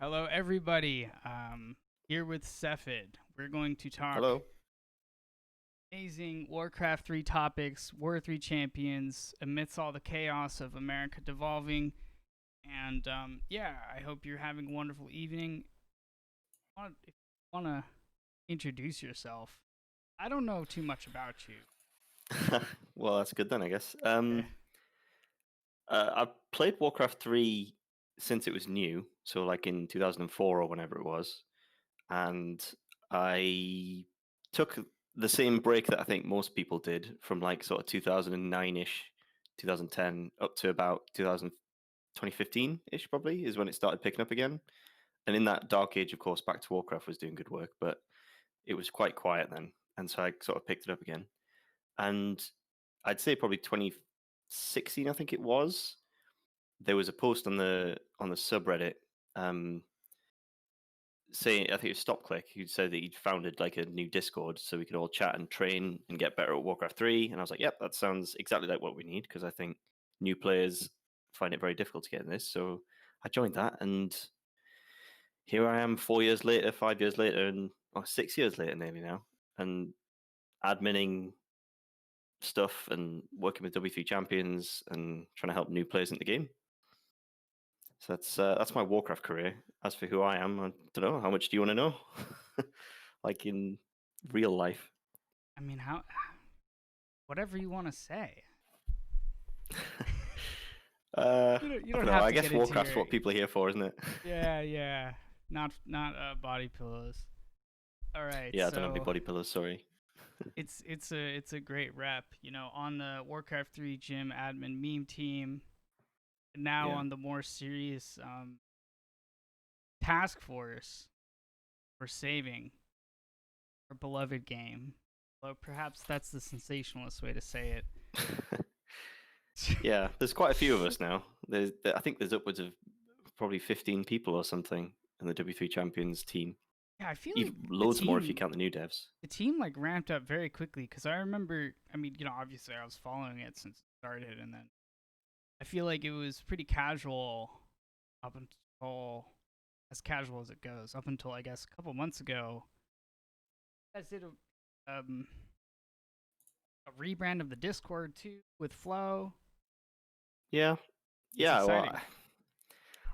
Hello, everybody. Here with Cepheid. We're going to talk Hello. amazing Warcraft 3 topics, War 3 Champions, amidst all the chaos of America devolving. And yeah, I hope you're having a wonderful evening. If you want to introduce yourself, I don't know too much about you. Well, that's good then, I guess. Eh, I've played Warcraft 3 since it was new, so like in 2004 or whenever it was, and I took the same break that I think most people did from like sort of 2009-ish, 2010 up to about 2015-ish probably is when it started picking up again. And in that dark age, of course, Back to Warcraft was doing good work, but it was quite quiet then, and so I sort of picked it up again. And I'd say probably 2016, I think it was. There was a post on the subreddit um, saying, I think it was StopClick, who said that he'd founded like a new Discord so we could all chat and train and get better at Warcraft 3. And I was like, yep, that sounds exactly like what we need because I think new players find it very difficult to get in this. So I joined that, and here I am 4 years later, 5 years later, and 6 years later nearly now, and adminning stuff and working with W3 Champions and trying to help new players in the game. So that's my Warcraft career. As for who I am, I don't know. How much do you want to know? Like in real life. I mean, how? Whatever you want to say. You I don't don't know. have I to get guess into Warcraft's your. what people are here for, isn't it? Yeah. Not body pillows. All right, Yeah, I don't have any so body pillows. Sorry. it's a great rep, on the Warcraft 3 gym admin meme team. Now Yeah. on the more serious task force for saving our beloved game. Well, perhaps that's the sensationalist way to say it. Yeah, there's quite a few of us now. I think there's upwards of probably 15 people or something in the W3 Champions team. Yeah, I feel like Even loads more if you count the new devs. the team like ramped up very quickly because I remember. I mean, obviously I was following it since it started, and then I feel like it was pretty casual up until as casual as it goes up until I guess a couple months ago. You guys did a rebrand of the Discord too with Flow. Yeah, It's yeah. Well, exciting.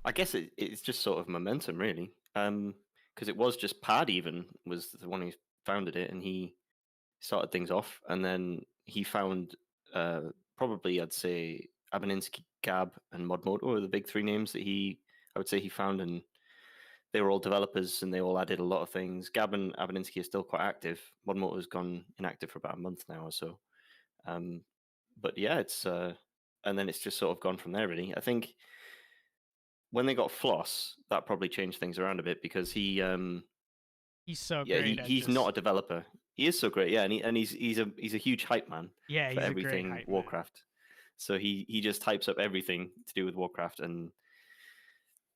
I guess it's just sort of momentum, really. Because it was just Pad even was the one who founded it, and he started things off, and then he found uh, probably I'd say Abaninsky, Gab, and Modmoto are the big three names that I would say he found, and they were all developers, and they all added a lot of things. Gab and Abaninsky are still quite active. Modmoto has gone inactive for about a month now or so. Um, but yeah, it's and then it's just sort of gone from there, really. I think when they got Floss, that probably changed things around a bit because He's so yeah, great at he's not just a developer. He is so great, yeah, and he's a huge hype man yeah, for he's a great everything hype man. Warcraft. So he just types up everything to do with Warcraft, and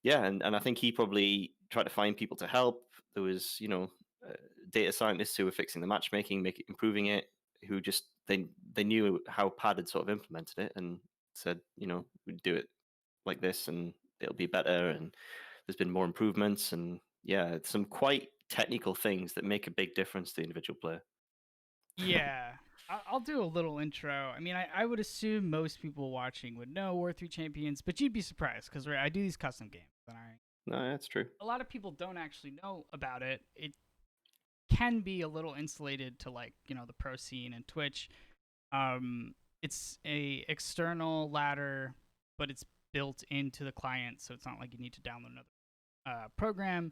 yeah, and I think he probably tried to find people to help. There was uh, data scientists who were fixing the matchmaking, improving it, who just they knew how Pad had sort of implemented it and said we'd do it like this and it'll be better, and there's been more improvements, and yeah, it's some quite technical things that make a big difference to the individual player. Yeah. I'll do a little intro. I mean, I would assume most people watching would know War 3 Champions, but you'd be surprised because I do these custom games, and No, that's true. a lot of people don't actually know about it. It can be a little insulated to like the pro scene and Twitch. It's a external ladder, but it's built into the client, so it's not like you need to download another program.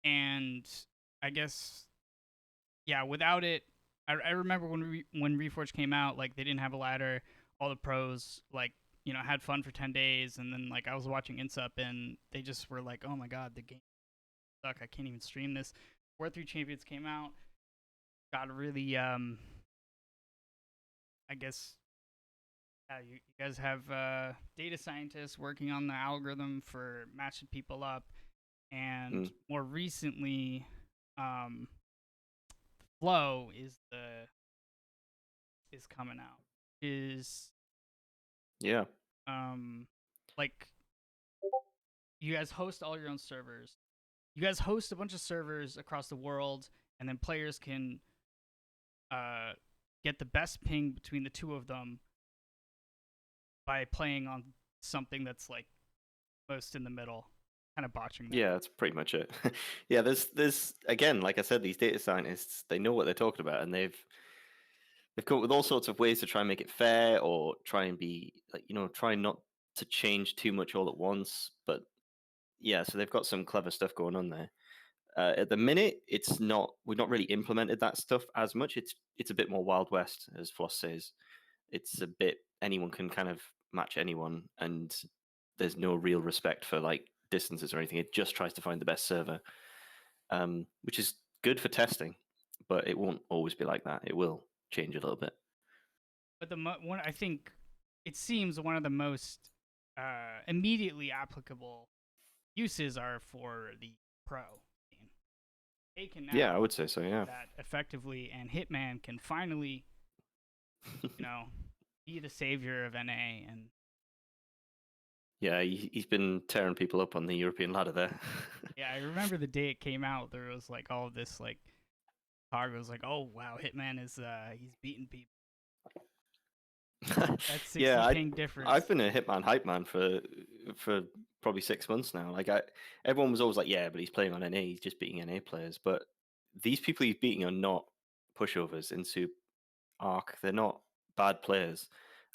And I guess yeah, without it, I remember when Reforge came out, like they didn't have a ladder. All the pros like had fun for 10 days, and then like I was watching Insup, and they just were like, "Oh my god, the game suck. I can't even stream this." War 3 Champions came out, got really I guess yeah, you guys have data scientists working on the algorithm for matching people up, and Mm, more recently, um, Flow is coming out. Is yeah. um like you guys host all your own servers. you guys host a bunch of servers across the world, and then players can uh, get the best ping between the two of them by playing on something that's like most in the middle, kind of botching that. Yeah, that's pretty much it. Yeah, there's again, like I said, these data scientists, they know what they're talking about, and they've come up with all sorts of ways to try and make it fair, or try and be like, try not to change too much all at once. But yeah, so they've got some clever stuff going on there. At the minute, we've not really implemented that stuff as much. It's a bit more Wild West, as Floss says. It's a bit anyone can kind of match anyone, and there's no real respect for like distances or anything. It just tries to find the best server, which is good for testing, but it won't always be like that. It will change a little bit. But one, I think it seems one of the most immediately applicable uses are for the pro scene. They can Yeah, I now would say so. Yeah. that effectively, and Hitman can finally, you know, be the savior of NA. And Yeah, he's been tearing people up on the European ladder there. yeah, I remember the day it came out. There was like all this like talk was like, oh wow, Hitman is he's beating people. That's 60 Yeah, ping difference. I've been a Hitman hype man for probably 6 months now. Like everyone was always like, yeah, but he's playing on NA, he's just beating NA players. But these people he's beating are not pushovers into Arc. They're not bad players.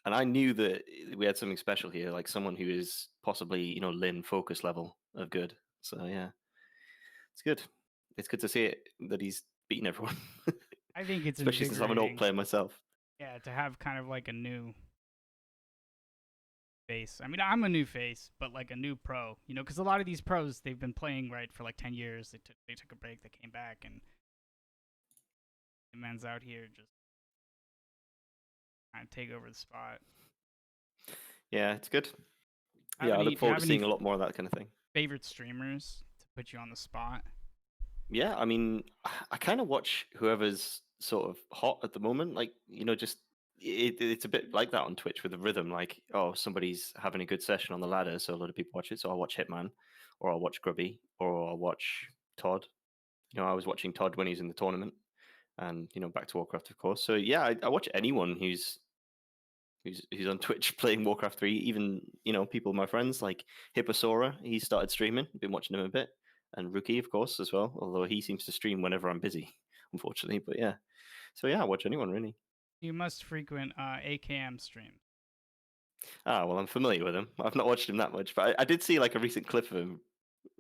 And I knew that we had something special here, like someone who is possibly, Lin focus level of good. So yeah, it's good. It's good to see it that he's beating everyone. I think it's Especially since I'm an alt invigorating. player myself. Yeah, to have kind of like a new face. I mean, I'm a new face, but like a new pro, because a lot of these pros they've been playing right for like 10 years. They took a break, they came back, and the man's out here just trying to take over the spot. Yeah, it's good. Have Yeah, I any? look Do you forward have to any seeing a lot more of that kind of thing. favorite streamers to put you on the spot? Yeah, I mean, I kind of watch whoever's sort of hot at the moment. Like, just it's a bit like that on Twitch with the rhythm. Like, oh, somebody's having a good session on the ladder, so a lot of people watch it. So I'll watch Hitman, or I'll watch Grubby, or I'll watch Todd. I was watching Todd when he was in the tournament, and back to Warcraft, of course. So yeah, I watch anyone who's on Twitch playing Warcraft 3. Even people, my friends like Hipposaura. He started streaming. Been watching him a bit, and Rookie, of course, as well. Although he seems to stream whenever I'm busy, unfortunately. But yeah, so yeah, I watch anyone really. You must frequent AKM stream. Ah, well, I'm familiar with him. I've not watched him that much, but I did see like a recent clip of him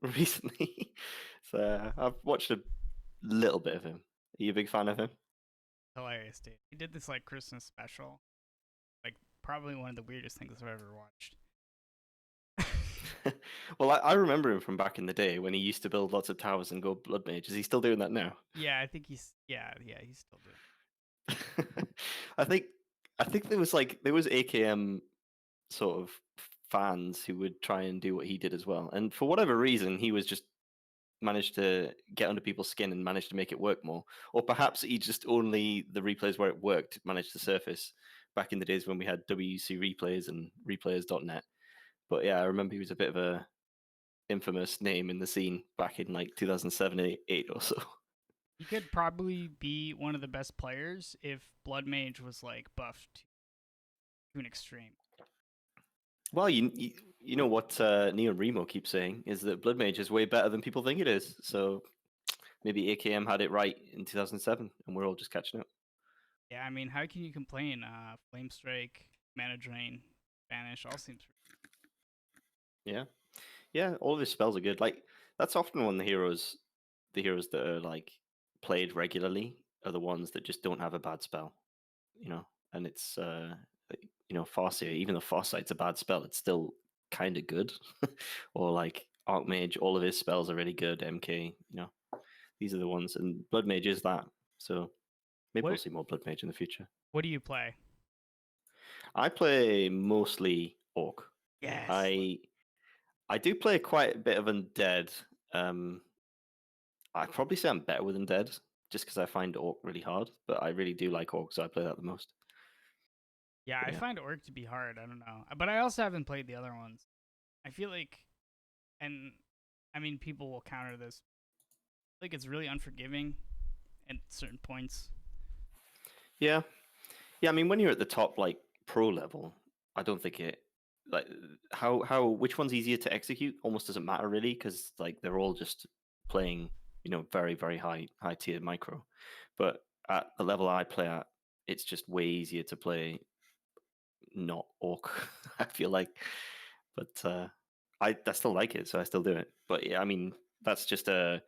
recently. So I've watched a little bit of him. Are you a big fan of him? Hilarious, dude. He did this like Christmas special. Like probably one of the weirdest things I've ever watched. Well, I remember him from back in the day when he used to build lots of towers and go blood mage. Is he still doing that now? Yeah, I think he's still doing. I think there was AKM sort of fans who would try and do what he did as well, and for whatever reason, he was just managed to get under people's skin and managed to make it work more. Or perhaps he just only the replays where it worked managed to surface back in the days when we had WC replays and replayers.net. But yeah, I remember he was a bit of a infamous name in the scene back in like 2007, 8 or so. He could probably be one of the best players if Blood Mage was like buffed to an extreme. Well, you know what Neo Remo keeps saying is that Blood Mage is way better than people think it is. So maybe AKM had it right in 2007, and we're all just catching up. Yeah, I mean, how can you complain? Flame Strike, Mana Drain, Banish, all seems. Yeah, yeah, all of his spells are good. Like that's often when the heroes that are like played regularly are the ones that just don't have a bad spell, and it's Farseer. Even though Farsight's a bad spell, it's still kind of good. Or like Archmage, all of his spells are really good. MK, these are the ones, and Blood Mage is that. So maybe we'll see more Blood Mage in the future. What do you play? I play mostly Orc. Yes. I do play quite a bit of Undead. I'd probably say I'm better with Undead, just because I find Orc really hard. But I really do like Orc, so I play that the most. Yeah, I find Orc to be hard. I don't know, but I also haven't played the other ones. I feel like, and I mean, people will counter this like it's really unforgiving at certain points. Yeah, yeah. I mean, when you're at the top, like pro level, I don't think it like how which one's easier to execute almost doesn't matter really because like they're all just playing very very high tier micro, but at the level I play at, it's just way easier to play not orc. I feel like, but I still like it, so I still do it. But yeah, I mean that's just a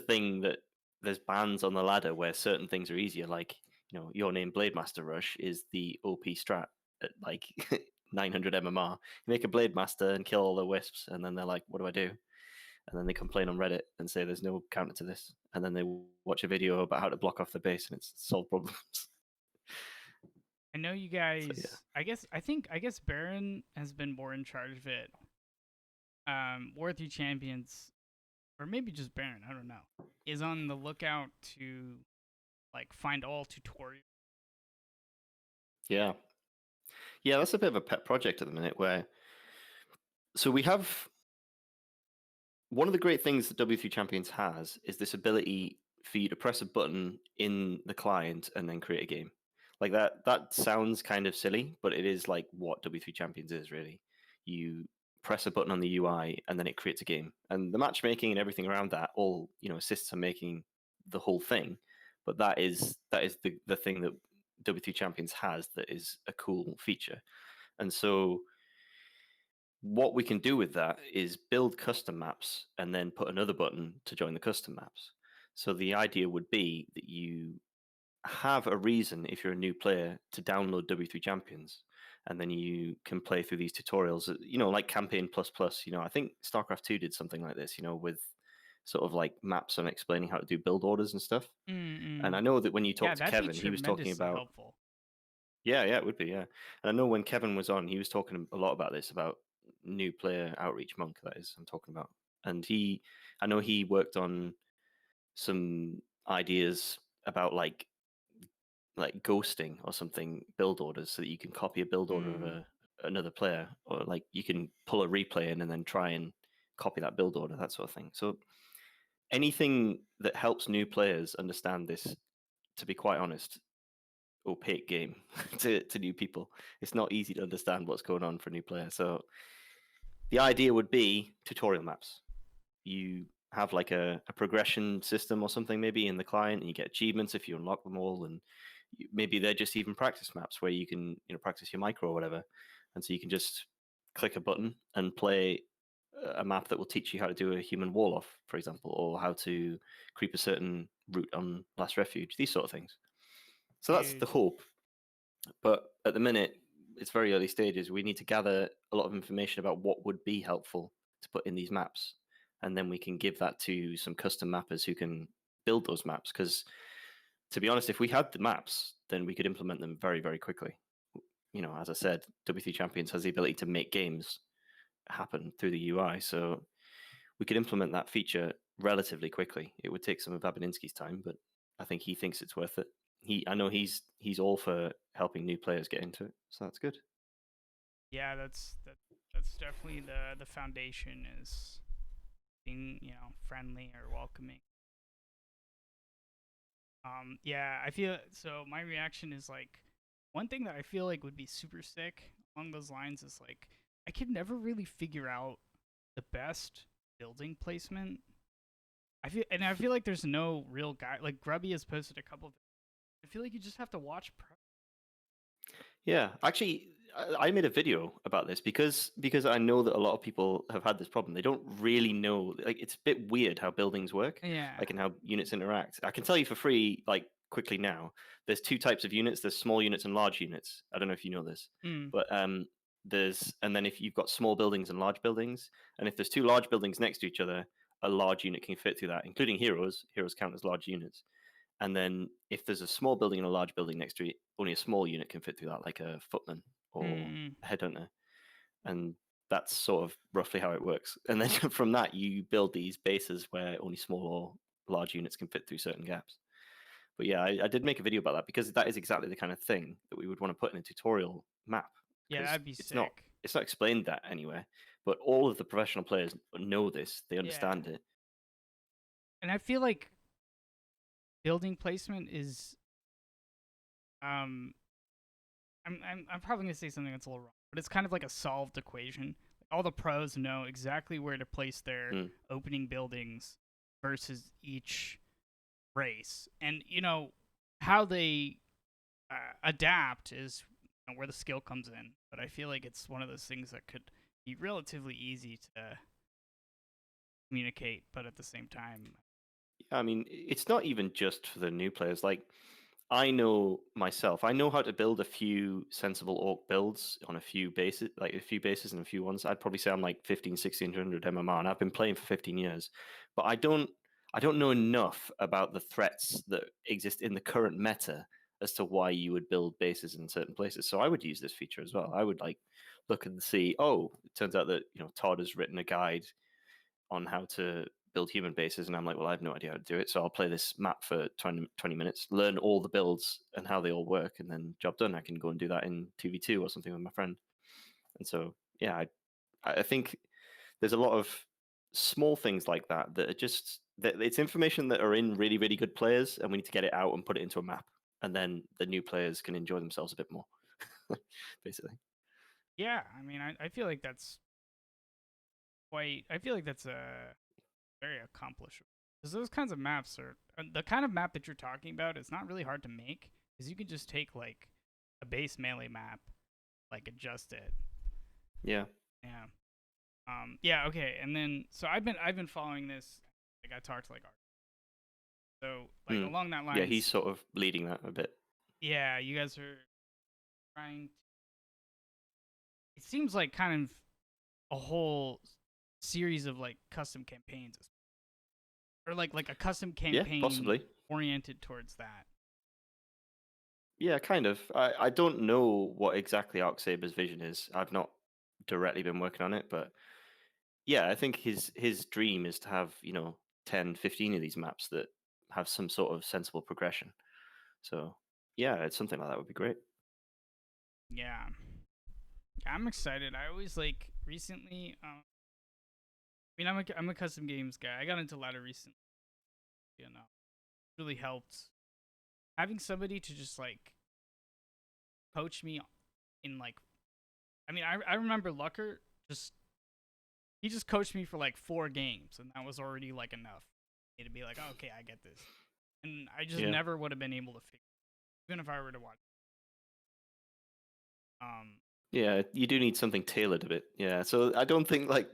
thing that there's bands on the ladder where certain things are easier. Like your name BladeMasterRUSH is the OP strat at like 900 MMR. You make a Blade Master and kill all the wisps, and then they're like, "What do I do?" And then they complain on Reddit and say there's no counter to this, and then they watch a video about how to block off the base, and it's solved problems. I know you So yeah. guys. I guess Baron has been more in charge of it. War3Champions, or maybe just Baron, I don't know, is on the lookout to like find all tutorials. Yeah. Yeah, that's a bit of a pet project at the minute where so we have one of the great things that W3 Champions has is this ability for you to press a button in the client and then create a game. Like that sounds kind of silly, but it is like what W3 Champions is really. You press a button on the UI and then it creates a game. And the matchmaking and everything around that all, assists on making the whole thing. But that is the thing that W3 Champions has that is a cool feature. And so what we can do with that is build custom maps and then put another button to join the custom maps. So the idea would be that you have a reason if you're a new player to download W3 Champions, and then you can play through these tutorials, like Campaign Plus Plus. I think StarCraft 2 did something like this, with sort of like maps and explaining how to do build orders and stuff. And Mm-mm. I know that when you Yeah, talked to that'd be Kevin, he was talking tremendously about helpful. yeah, yeah, it would be, yeah. And I know when Kevin was on, he was talking a lot about this, about new player outreach monk, that is, I'm talking about. And I know he worked on some ideas about like ghosting or something build orders so that you can copy a build order of Mm. another player, or like you can pull a replay in and then try and copy that build order, that sort of thing. So anything that helps new players understand this, to be quite honest, opaque game to new people. It's not easy to understand what's going on for a new player. So the idea would be tutorial maps. You have like a progression system or something maybe in the client, and you get achievements if you unlock them all, and maybe they're just even practice maps where you can practice your micro or whatever, and so you can just click a button and play a map that will teach you how to do a human wall off, for example, or how to creep a certain route on Last Refuge, these sort of things. So that's the Dude, hope. But at the minute, it's very early stages. We need to gather a lot of information about what would be helpful to put in these maps. And then we can give that to some custom mappers who can build those maps. Because to be honest, if we had the maps, then we could implement them very, very quickly. As I said, W3 Champions has the ability to make games happen through the UI. So we could implement that feature relatively quickly. It would take some of Abadinsky's time, but I think he thinks it's worth it. I know he's all for helping new players get into it, so that's good. yeah, that's definitely the foundation is being friendly or welcoming. Yeah, I feel so. My reaction is like one thing that I feel like would be super sick along those lines is like I could never really figure out the best building placement. I feel like there's no real guy like Grubby has posted a couple. I feel like you just have to watch. Yeah, actually, I made a video about this because I know that a lot of people have had this problem. They don't really know. Like, it's a bit weird how buildings work, Yeah. like and how units interact. I can tell you for free, like quickly now. There's two types of units. There's small units and large units. I don't know if you know this, Mm. but and then if you've got small buildings and large buildings, and if there's two large buildings next to each other, a large unit can fit through that, including heroes. Heroes count as large units. And then if there's a small building and a large building next to it, only a small unit can fit through that, like a footman or Mm. a headhunter. And that's sort of roughly how it works. And then from that, you build these bases where only small or large units can fit through certain gaps. But yeah, I did make a video about that because that is exactly the kind of thing that we would want to put in a tutorial map, Yeah, because that'd be it's not sick. it's not explained that anywhere. But all of the professional players know this; they Yeah. understand it. And I feel like building placement is um I'm probably gonna say something that's a little wrong, but it's kind of like a solved equation. All the pros know exactly where to place their Mm. opening buildings versus each race, and how they adapt is where the skill comes in. But I feel like it's one of those things that could be relatively easy to communicate, but at the same time, I mean, it's not even just for the new players. Like, I know myself, I know how to build a few sensible orc builds on a few bases, like a few bases and a few ones. I'd probably say I'm like 15, 1600 MMR, and I've been playing for 15 years. But I don't know enough about the threats that exist in the current meta as to why you would build bases in certain places. So I would use this feature as well. I would like look and see, oh, it turns out that, Todd has written a guide on how to build human bases, and I'm like, well, I have no idea how to do it, so I'll play this map for 20 minutes, learn all the builds and how they all work, and then job done. I can go and do that in 2v2 or something with my friend. And so, yeah, I think there's a lot of small things like that that are just that it's information that are in really, really good players, and we need to get it out and put it into a map, and then the new players can enjoy themselves a bit more, basically. yeah. I mean, I feel like that's quite. I feel like that's a very accomplished because those kinds of maps are the kind of map that you're talking about. It's not really hard to make because you can just take like a base melee map, like adjust it. Yeah. Yeah. Yeah. Okay. And then so I've been following this. Like I talked to like Art. So like Mm. along that Yeah, he's lines. sort of leading that a bit. Yeah, you guys are trying. It seems like kind of a whole series of like custom campaigns, or like a custom Yeah, campaign possibly. oriented towards that. Yeah, kind of. I don't know what exactly Saber's vision is. I've not directly been working on it, but yeah, I think his dream is to have, 10, 15 of these maps that have some sort of sensible progression. So yeah, it's something like that would be great. Yeah, I'm excited. I always like recently. I mean, I'm a custom games guy. I got into ladder recently. Really helped having somebody to just like coach me in like. I mean, I remember Lucker just he just coached me for like 4 games, and that was already like enough for me to be like, oh, okay, I get this. And I just Yeah. never would have been able to figure, even if I were to watch. Um, Yeah, you do need something tailored a bit. Yeah, so I don't think like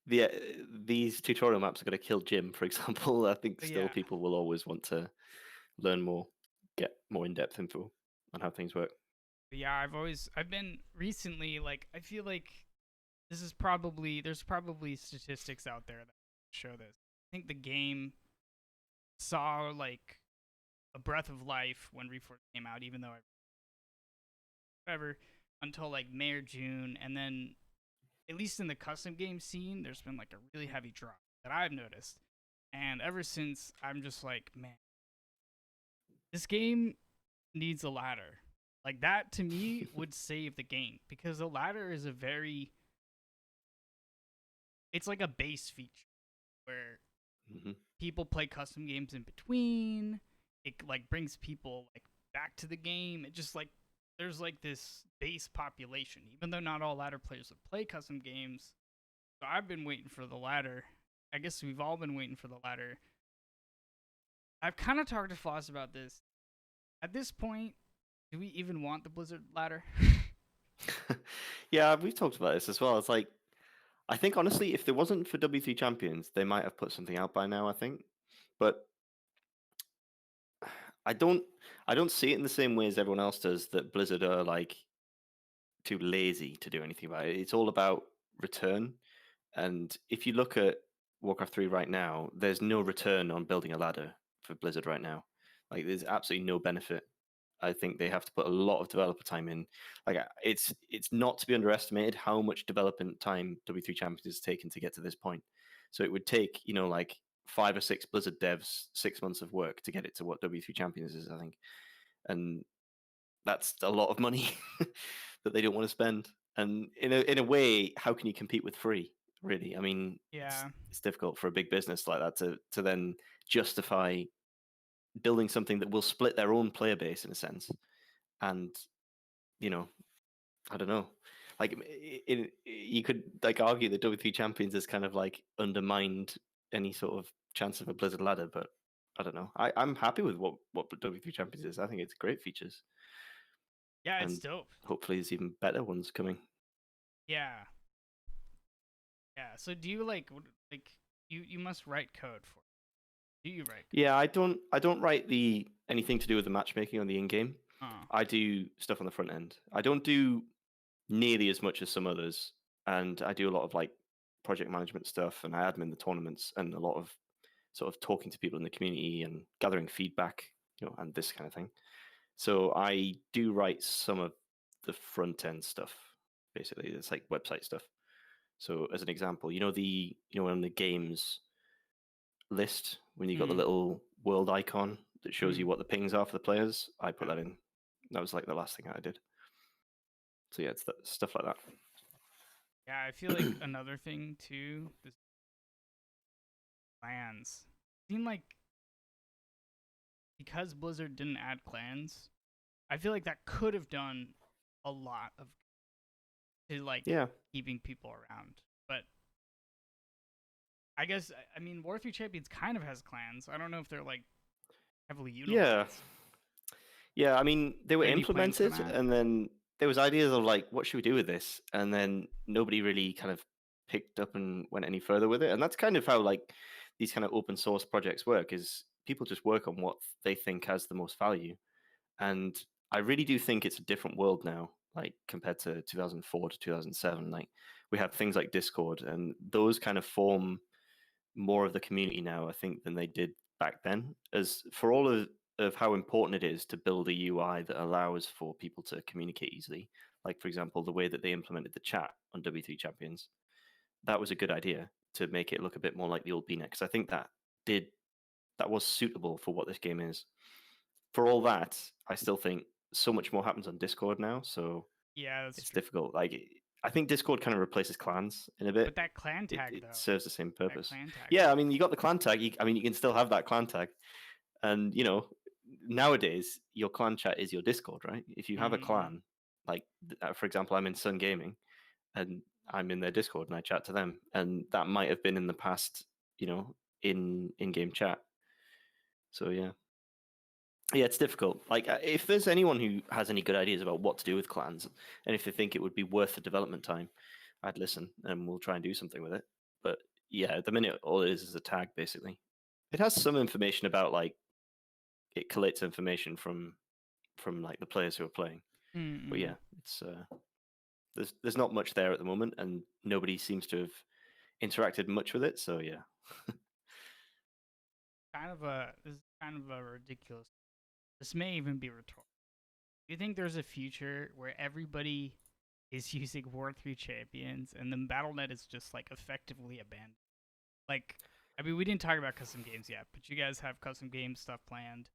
these tutorial maps are going to kill Jim, for example. I think but still yeah, people will always want to learn more, get more in-depth info on how things work. but yeah, I've been recently like I feel like there's probably statistics out there that show this. I think the game saw like a breath of life when Reforged came out, even though I whatever until like May or June, and then at least in the custom game scene, there's been like a really heavy drop that I've noticed, and ever since I'm just like, man, this game needs a ladder. Like that to me would save the game because the ladder is a very it's like a base feature where Hmm. people play custom games in between. It like brings people like back to the game. It just like there's like this base population, even though not all ladder players would play custom games. So I've been waiting for the ladder. I guess we've all been waiting for the ladder. I've kind of talked to Floss about this. At this point, do we even want the Blizzard ladder? Yeah, we've talked about this as well. It's like I think honestly, if there wasn't for W3 Champions, they might have put something out by now. I think, but I don't. I don't see it in the same way as everyone else does. That Blizzard are like too lazy to do anything about it. It's all about return. And if you look at Warcraft 3 right now, there's no return on building a ladder for Blizzard right now. Like, there's absolutely no benefit. I think they have to put a lot of developer time in. Like, it's not to be underestimated how much development time W3 Champions has taken to get to this point. So it would take, like 5 or 6 Blizzard devs 6 months of work to get it to what W3 Champions is, I think. And that's a lot of money that they don't want to spend. And in a way, how can you compete with free, really. I mean, Yeah. it's difficult for a big business like that to then justify building something that will split their own player base in a sense. And you know, I don't know. Like, you could like argue that W3 Champions has kind of like undermined any sort of chance of a Blizzard ladder, but I don't know. I'm happy with what W3 Champions is. I think it's great features, Yeah, it's and dope. hopefully there's even better ones coming. Yeah. Yeah. So do you like you must write code for it. Do you write code? Yeah, I don't write the anything to do with the matchmaking on the in-game. Oh. I do stuff on the front end. I don't do nearly as much as some others, and I do a lot of like project management stuff, and I admin the tournaments, and a lot of sort of talking to people in the community and gathering feedback, and this kind of thing. So I do write some of the front end stuff. Basically, it's like website stuff. So as an example, on the games list, when you got the Mm. little world icon that shows you Mm. what the pings are for the players, I put Yeah. that in. That was like the last thing I did. So yeah, it's stuff like that. Yeah, I feel like another thing too, this clans. Seem like because Blizzard didn't add clans, I feel like that could have done a lot of to like Yeah, keeping people around. But I guess I mean War3 Champions kind of has clans. I don't know if they're like heavily yeah, utilized. yeah. I mean, they Do were you have any plans for implemented, that? and then there was ideas of like, what should we do with this? And then nobody really kind of picked up and went any further with it. And that's kind of how like these kind of open source projects work. Is people just work on what they think has the most value. And I really do think it's a different world now, like compared to 2004 to 2007. Like, we have things like Discord, and those kind of form more of the community now, I think, than they did back then. As for all of how important it is to build a UI that allows for people to communicate easily, like for example, the way that they implemented the chat on W3 Champions, that was a good idea to make it look a bit more like the old BNet, because I think did that was suitable for what this game is. For all that, I still think so much more happens on Discord now, so Yeah, that's it's true. difficult. Like, I think Discord kind of replaces clans in a bit. But that clan tag It though, serves the same that purpose. clan tag. Yeah, I mean, you got the clan tag. I mean, you can still have that clan tag, and nowadays your clan chat is your Discord, right? If you have a Mm-mm. clan, like for example, I'm in Sun Gaming, and I'm in their Discord, and I chat to them, and that might have been in the past, in-game chat. So yeah. Yeah, it's difficult. Like, if there's anyone who has any good ideas about what to do with clans, and if they think it would be worth the development time, I'd listen, and we'll try and do something with it. But yeah, at the minute, all it is a tag, basically. It has some information about, like, it collates information from like the players who are playing. But Mm-mm. yeah, it's there's not much there at the moment, and nobody seems to have interacted much with it. So yeah. This is kind of a ridiculous. This may even be rhetorical. Do you think there's a future where everybody is using War3 Champions and then BattleNet is just like effectively abandoned? Like, I mean, we didn't talk about custom games yet, but you guys have custom game stuff planned.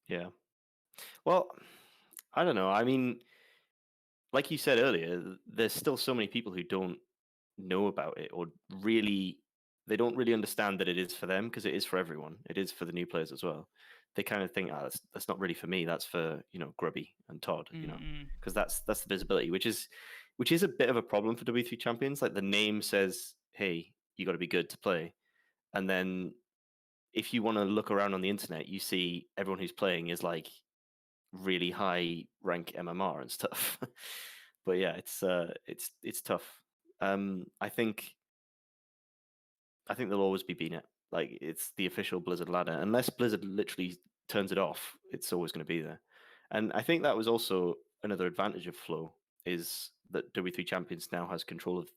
Yeah. Well, I don't know. I mean, like you said earlier, there's still so many people who don't know about it, or really, they don't really understand that it is for them, because it is for everyone. It is for the new players as well. They kind of think, that's not really for me. That's for Grubby and Todd, Mm-mm. because that's the visibility, which is a bit of a problem for W3 Champions. Like, the name says, hey, you got to be good to play, and then if you want to look around on the internet, you see everyone who's playing is like really high rank MMR and stuff. But yeah, it's tough. I think there'll always be BNet. Like, it's the official Blizzard ladder. Unless Blizzard literally turns it off, it's always going to be there. And I think that was also another advantage of Flow, is that W3 Champions now has control of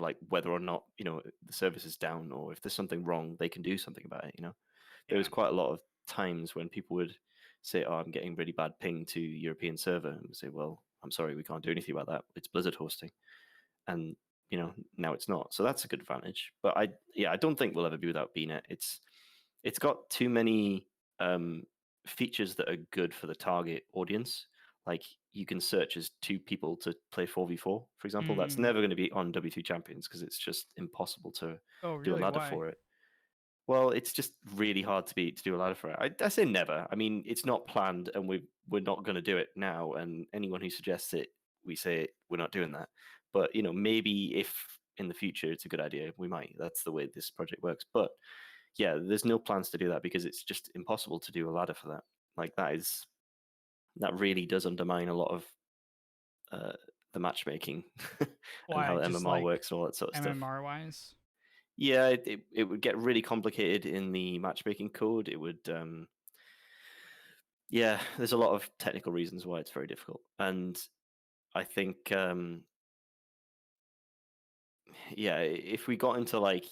like whether or not the service is down, or if there's something wrong, they can do something about it. There Yeah. was quite a lot of times when people would say, "Oh, I'm getting really bad ping to European server," and we say, "Well, I'm sorry, we can't do anything about that. It's Blizzard hosting." And now it's not. So that's a good advantage. But I don't think we'll ever be without BNet. It's got too many features that are good for the target audience. Like, you can search as 2 people to play 4v4, for example. That's Mm. never going to be on W3Champions because it's just impossible to Oh, do a really? ladder Why? for it. Well, it's just really hard to do a ladder for it. I say never. I mean, it's not planned, and we're not going to do it now. And anyone who suggests it, we say we're not doing that. But maybe if in the future it's a good idea, we might. That's the way this project works. But yeah, there's no plans to do that because it's just impossible to do a ladder for that. Like that really does undermine a lot of the matchmaking and Why? how Just MMR like works and all that sort of stuff. MMR wise? Yeah, it would get really complicated in the matchmaking code. It would, yeah, there's a lot of technical reasons why it's very difficult. And I think, yeah, if we got into like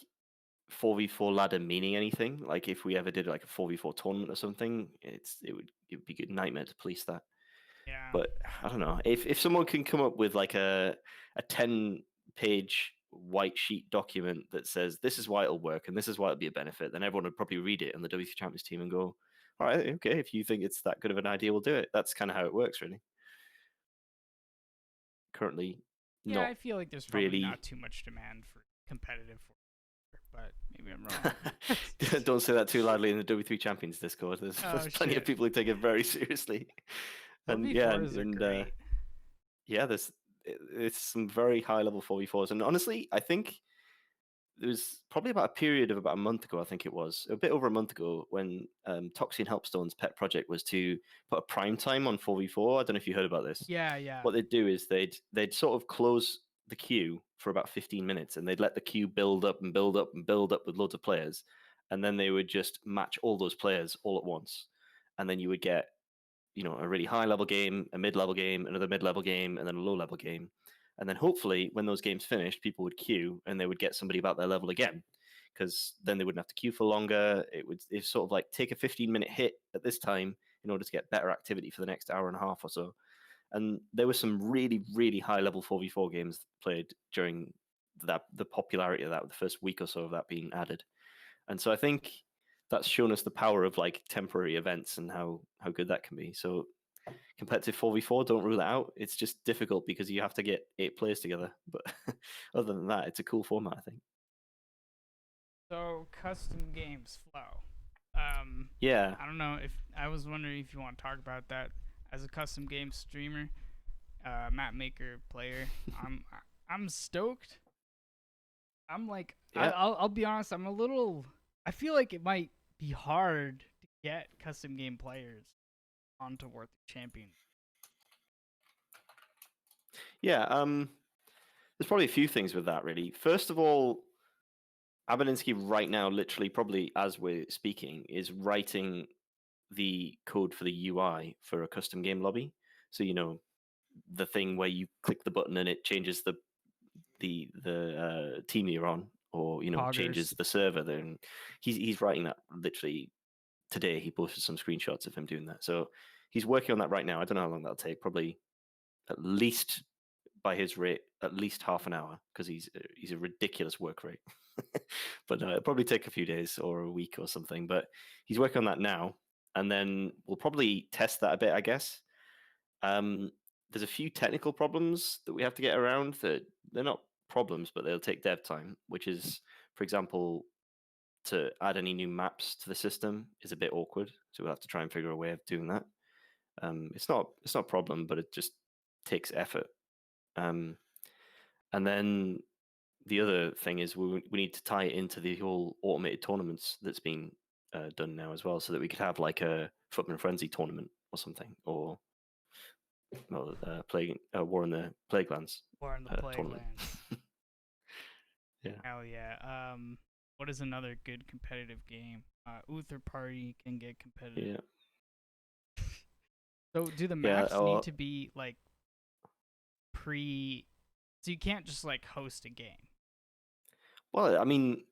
4v4 ladder meaning anything, like if we ever did like a 4v4 tournament or something, it would be a nightmare to police that. Yeah. But I don't know if someone can come up with like a 10-page white sheet document that says this is why it'll work and this is why it'll be a benefit, then everyone would probably read it on the W3 Champions team and go, all right, okay, if you think it's that good of an idea, we'll do it. That's kind of how it works, really. Currently, Yeah, not I feel like there's probably really. not too much demand for competitive, but maybe I'm wrong. Don't say that too loudly in the W3 Champions Discord. There's plenty of people who take it very seriously. And yeah, 4v4s are great. yeah, it's some very high level 4v4s. And honestly, I think there was probably about a period of about a month ago, I think it was, a bit over a month ago, when Toxie and Helpstone's pet project was to put a prime time on 4v4. I don't know if you heard about this. Yeah, yeah. What they'd do is they'd sort of close the queue for about 15 minutes and they'd let the queue build up and build up and build up with loads of players. And then they would just match all those players all at once. And then you would get, a really high level game, a mid level game, another mid level game, and then a low level game. And then hopefully, when those games finished, people would queue and they would get somebody about their level again, because then they wouldn't have to queue for longer. It's sort of like take a 15-minute hit at this time in order to get better activity for the next hour and a half or so. And there were some really, really high level 4v4 games played during the popularity of that, the first week or so of that being added. And so I think that's shown us the power of like temporary events and how good that can be. So competitive 4v4, don't rule it out. It's just difficult because you have to get 8 players together. But other than that, it's a cool format, I think. So custom games flow. Yeah. I don't know if I was wondering if you want to talk about that as a custom game streamer, map maker player. I'm stoked. I'm like, Yeah. I'll be honest. I'm a little. I feel like it might be hard to get custom game players onto W3Champions. Yeah. There's probably a few things with that, really. First of all, Abelinsky right now, literally, probably as we're speaking, is writing the code for the UI for a custom game lobby. So the thing where you click the button and it changes the team you're on, or changes the server. Then he's writing that literally today. He posted some screenshots of him doing that. So he's working on that right now. I don't know how long that'll take. Probably at least, by his rate, at least half an hour, because he's a ridiculous work rate. But it'll probably take a few days or a week or something. But he's working on that now, and then we'll probably test that a bit, I guess. There's a few technical problems that we have to get around. That they're not problems, but they'll take dev time. Which is, for example, to add any new maps to the system is a bit awkward. So we'll have to try and figure a way of doing that. It's not a problem, but it just takes effort. And then the other thing is we need to tie it into the whole automated tournaments that's been done now as well, so that we could have like a Footman Frenzy tournament or something, or War in the Plaguelands. War in the Plaguelands. Yeah. Hell yeah. What is another good competitive game? Uther Party can get competitive. Yeah. So do the maps need to be like so you can't just like host a game? Well, I mean,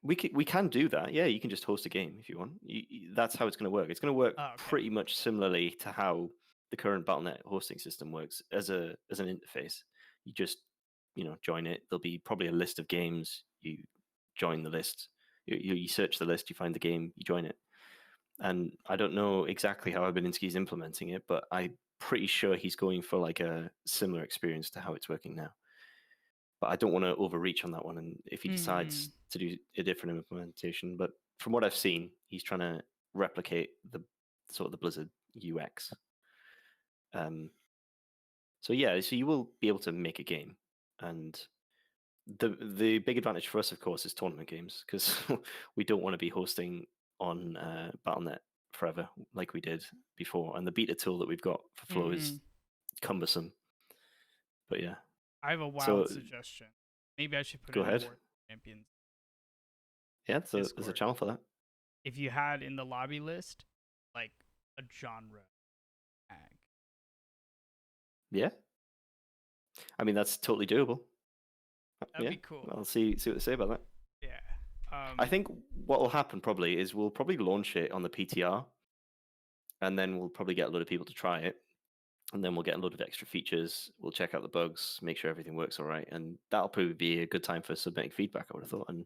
we can do that. Yeah, you can just host a game if you want. That's how it's going to work. It's going to work pretty much similarly to how the current Battle.net hosting system works as an interface. You just join it. There'll be probably a list of games. You join the list. You search the list. You find the game. You join it. And I don't know exactly how Abelinsky is implementing it, but I pretty sure he's going for like a similar experience to how it's working now. But I don't want to overreach on that one. And if he decides to do a different implementation, but from what I've seen, he's trying to replicate the sort of the Blizzard UX. So yeah, so you will be able to make a game, and the big advantage for us, of course, is tournament games, because we don't want to be hosting on Battle.net forever like we did before, and the beta tool that we've got for Flow is cumbersome. But yeah, I have a wild suggestion. Maybe I should put go it ahead. in Champions. Yeah, there's a channel for that. If you had in the lobby list like a genre tag. Yeah, I mean that's totally doable. That'd be cool. I'll see what they say about that. Yeah. I think what will happen probably is we'll probably launch it on the PTR, and then we'll probably get a lot of people to try it, and then we'll get a lot of extra features. We'll check out the bugs, make sure everything works all right, and that'll probably be a good time for submitting feedback, I would have thought. And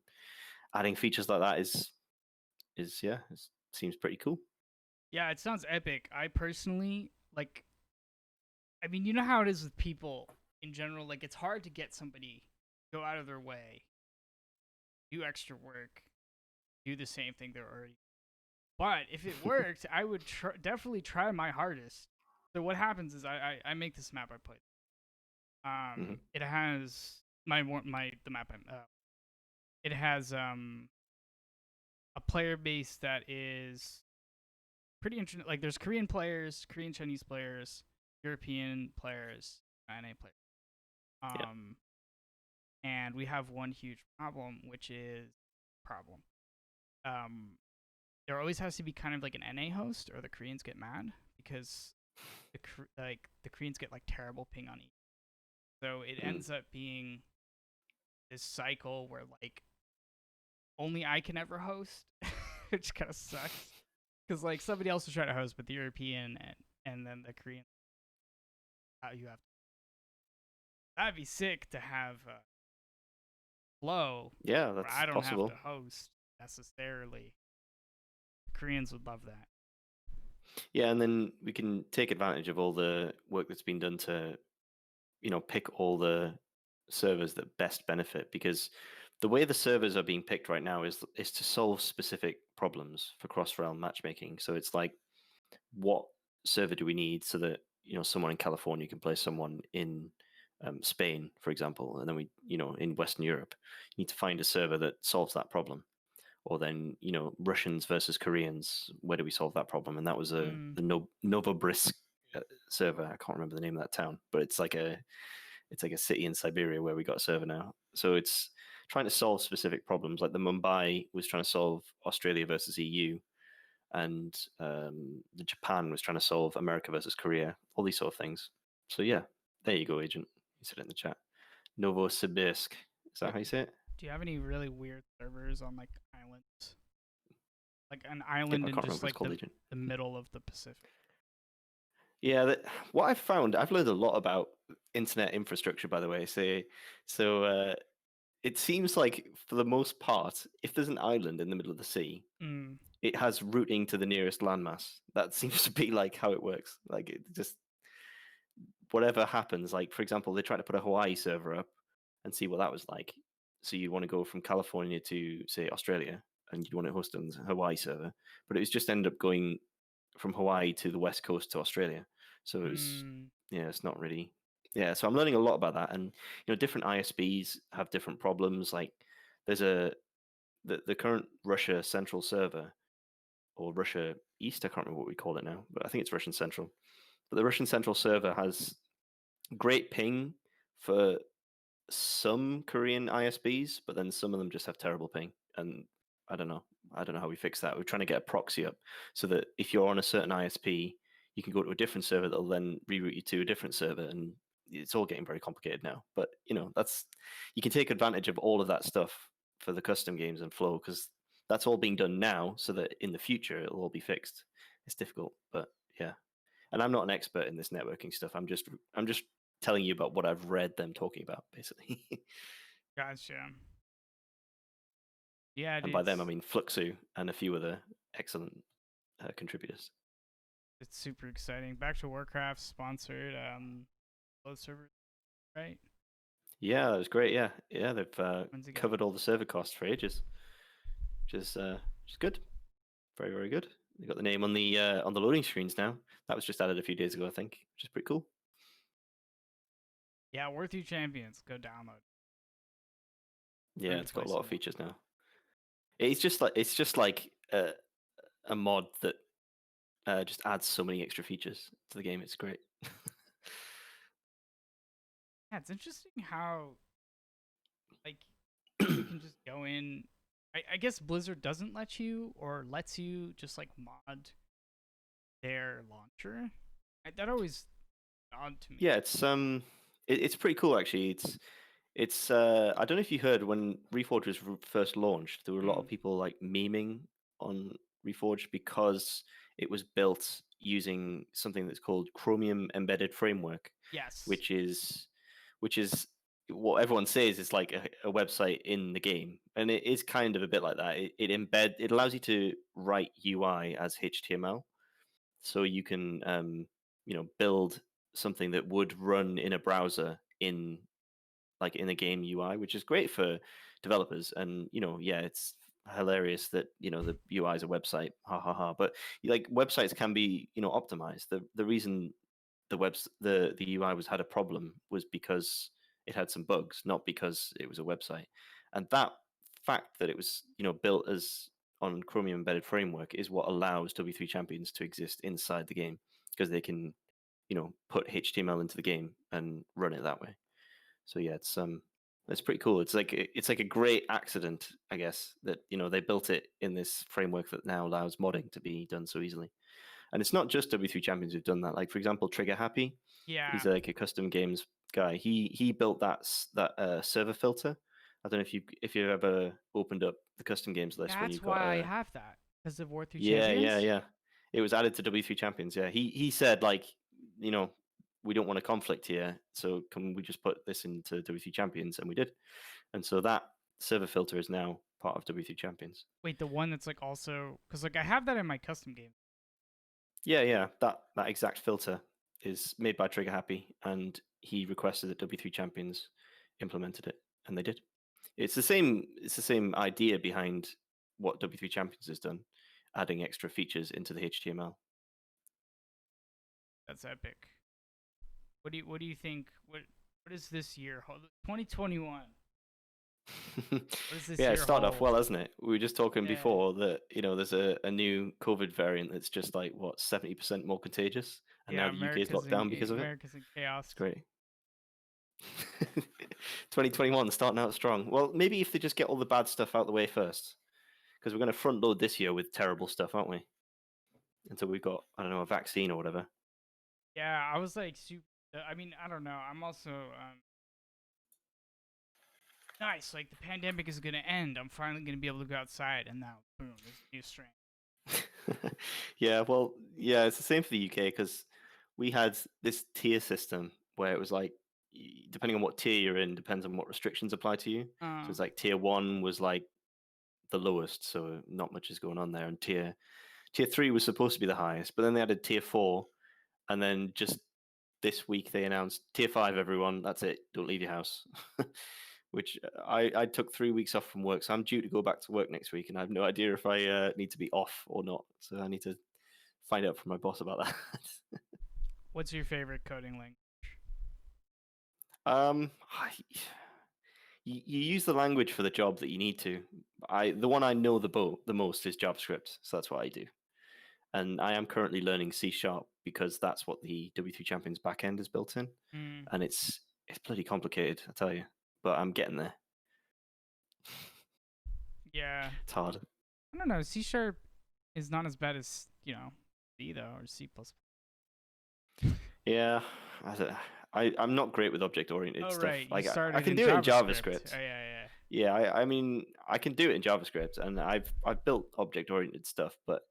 adding features like that seems pretty cool. Yeah, it sounds epic. I personally I mean, you know how it is with people in general, like it's hard to get somebody to go out of their way, do extra work, do the same thing they're already. But if it worked, I would definitely try my hardest. So what happens is I make this map I put. It has the map. It has a player base that is pretty interesting. Like there's Korean players, Korean Chinese players, European players, NA players. And we have one huge problem, which is there always has to be kind of like an NA host, or the Koreans get mad because the Koreans get like terrible ping on each. So it ends up being this cycle where like only I can ever host, which kind of sucks. Because like somebody else will try to host, but the European and then the Korean, you have. That'd be sick to have flow. Yeah, that's I don't possible. have to host necessarily. The Koreans would love that. Yeah, and then we can take advantage of all the work that's been done to, pick all the servers that best benefit, because the way the servers are being picked right now is to solve specific problems for cross-realm matchmaking. So it's like, what server do we need so that someone in California can play someone in Spain, for example, and then we in Western Europe, you need to find a server that solves that problem. Or then Russians versus Koreans, where do we solve that problem? And that was the Novosibirsk server. I can't remember the name of that town, but it's like a city in Siberia where we got a server now. So it's trying to solve specific problems. Like the Mumbai was trying to solve Australia versus EU, and the Japan was trying to solve America versus Korea. All these sort of things. So yeah, there you go, Agent. You said it in the chat. Novosibirsk. Is that how you say it? Do you have any really weird servers on like islands? Like an island in just like the middle of the Pacific. Yeah, what I've found, I've learned a lot about internet infrastructure, by the way. So it seems like for the most part, if there's an island in the middle of the sea, it has routing to the nearest landmass. That seems to be like how it works. Like it just whatever happens. Like for example, they tried to put a Hawaii server up and see what that was like. So you'd want to go from California to say Australia, and you'd want to host on the Hawaii server, but it was just ended up going from Hawaii to the west coast to Australia. So it was it's not really so I'm learning a lot about that. And different ISPs have different problems. Like there's the current Russia Central server, or Russia East, I can't remember what we call it now, but I think it's Russian Central. But the Russian Central server has great ping for some Korean ISPs, but then some of them just have terrible ping. And I don't know how we fix that. We're trying to get a proxy up so that if you're on a certain ISP, you can go to a different server that'll then reroute you to a different server. And it's all getting very complicated now. But you can take advantage of all of that stuff for the custom games and Flow, because that's all being done now so that in the future it'll all be fixed. It's difficult, but yeah. And I'm not an expert in this networking stuff. I'm just telling you about what I've read them talking about, basically. Gotcha. Yeah, and by them I mean Fluxu and a few other excellent contributors. It's super exciting. Back to Warcraft sponsored both servers, right? Yeah, that was great. Yeah, yeah, they've Once again. covered all the server costs for ages, which is good. Very, very good. They got the name on the loading screens now. That was just added a few days ago, I think, which is pretty cool. Yeah, W3Champions. Go download. Yeah, Free to it's got play a lot of some more. features now. It's just like a mod that just adds so many extra features to the game. It's great. Yeah, it's interesting how like you can just go in. I guess Blizzard doesn't let you or lets you just like mod their launcher. That always odd to me. Yeah, it's pretty cool actually. It's I don't know if you heard when Reforged was first launched, there were a lot of Mm, people like memeing on Reforged because it was built using something that's called Chromium Embedded Framework, yes. which is which is what everyone says is like a website in the game, and it is kind of a bit like that. It allows you to write UI as HTML, so you can build something that would run in a browser in a game UI, which is great for developers. And yeah, it's hilarious that the UI is a website, ha ha ha. But like websites can be optimized. The reason the UI was had a problem was because it had some bugs, not because it was a website. And that fact that it was built as on Chromium Embedded Framework is what allows W3 Champions to exist inside the game, because they can put HTML into the game and run it that way. So yeah, it's pretty cool. It's like a great accident, I guess, that they built it in this framework that now allows modding to be done so easily. And it's not just W3 Champions who've done that. Like for example, Trigger Happy, Yeah, he's like a custom games guy. He built that server filter. I don't know if you've ever opened up the custom games list when that's you've got why I a have that because of War Through yeah, yeah, Champions. yeah. It was added to W3 Champions. Yeah, he said like, you know, we don't want a conflict here, so can we just put this into W3 Champions? And we did. And so that server filter is now part of W3 Champions. Wait, the one that's like also because like I have that in my custom game. Yeah, yeah. That exact filter is made by Trigger Happy, and he requested that W3 Champions implemented it, and they did. It's the same. It's the same idea behind what W3 Champions has done, adding extra features into the HTML. That's epic. What do you think? What is this year? 2021. What does this Yeah, it year started off hold? well, hasn't it? We were just talking Yeah, before that there's a new COVID variant that's just like what 70% more contagious, and now yeah. the UK is locked down because of it. America's in chaos. It's great. 2021 starting out strong. Well, maybe if they just get all the bad stuff out the way first, because we're going to front load this year with terrible stuff, aren't we? Until we've got, I don't know, a vaccine or whatever. Yeah, I was like super. I mean, I don't know. I'm also nice. Like the pandemic is gonna end. I'm finally gonna be able to go outside, and now boom, there's a new strain. Yeah, well, yeah, it's the same for the UK because we had this tier system where it was like, depending on what tier you're in, depends on what restrictions apply to you. So it's like tier one was like the lowest, so not much is going on there, and tier three was supposed to be the highest, but then they added tier four, and then just this week they announced tier five. Everyone, that's it. Don't leave your house. Which I took 3 weeks off from work, so I'm due to go back to work next week, and I have no idea if I need to be off or not. So I need to find out from my boss about that. What's your favorite coding language? um, you use the language for the job that you need to. The one I know the most is JavaScript, so that's what I do. And I am currently learning C Sharp because that's what the W3 Champions backend is built in, Mm, and it's bloody complicated, I tell you. But I'm getting there. yeah, It's hard. I don't know. C sharp is not as bad as C though or C plus. Yeah, I'm not great with object oriented Oh stuff. right, you Like I started can in do it in JavaScript. JavaScript. Oh yeah, Yeah, I mean I can do it in JavaScript, and I've built object oriented stuff, but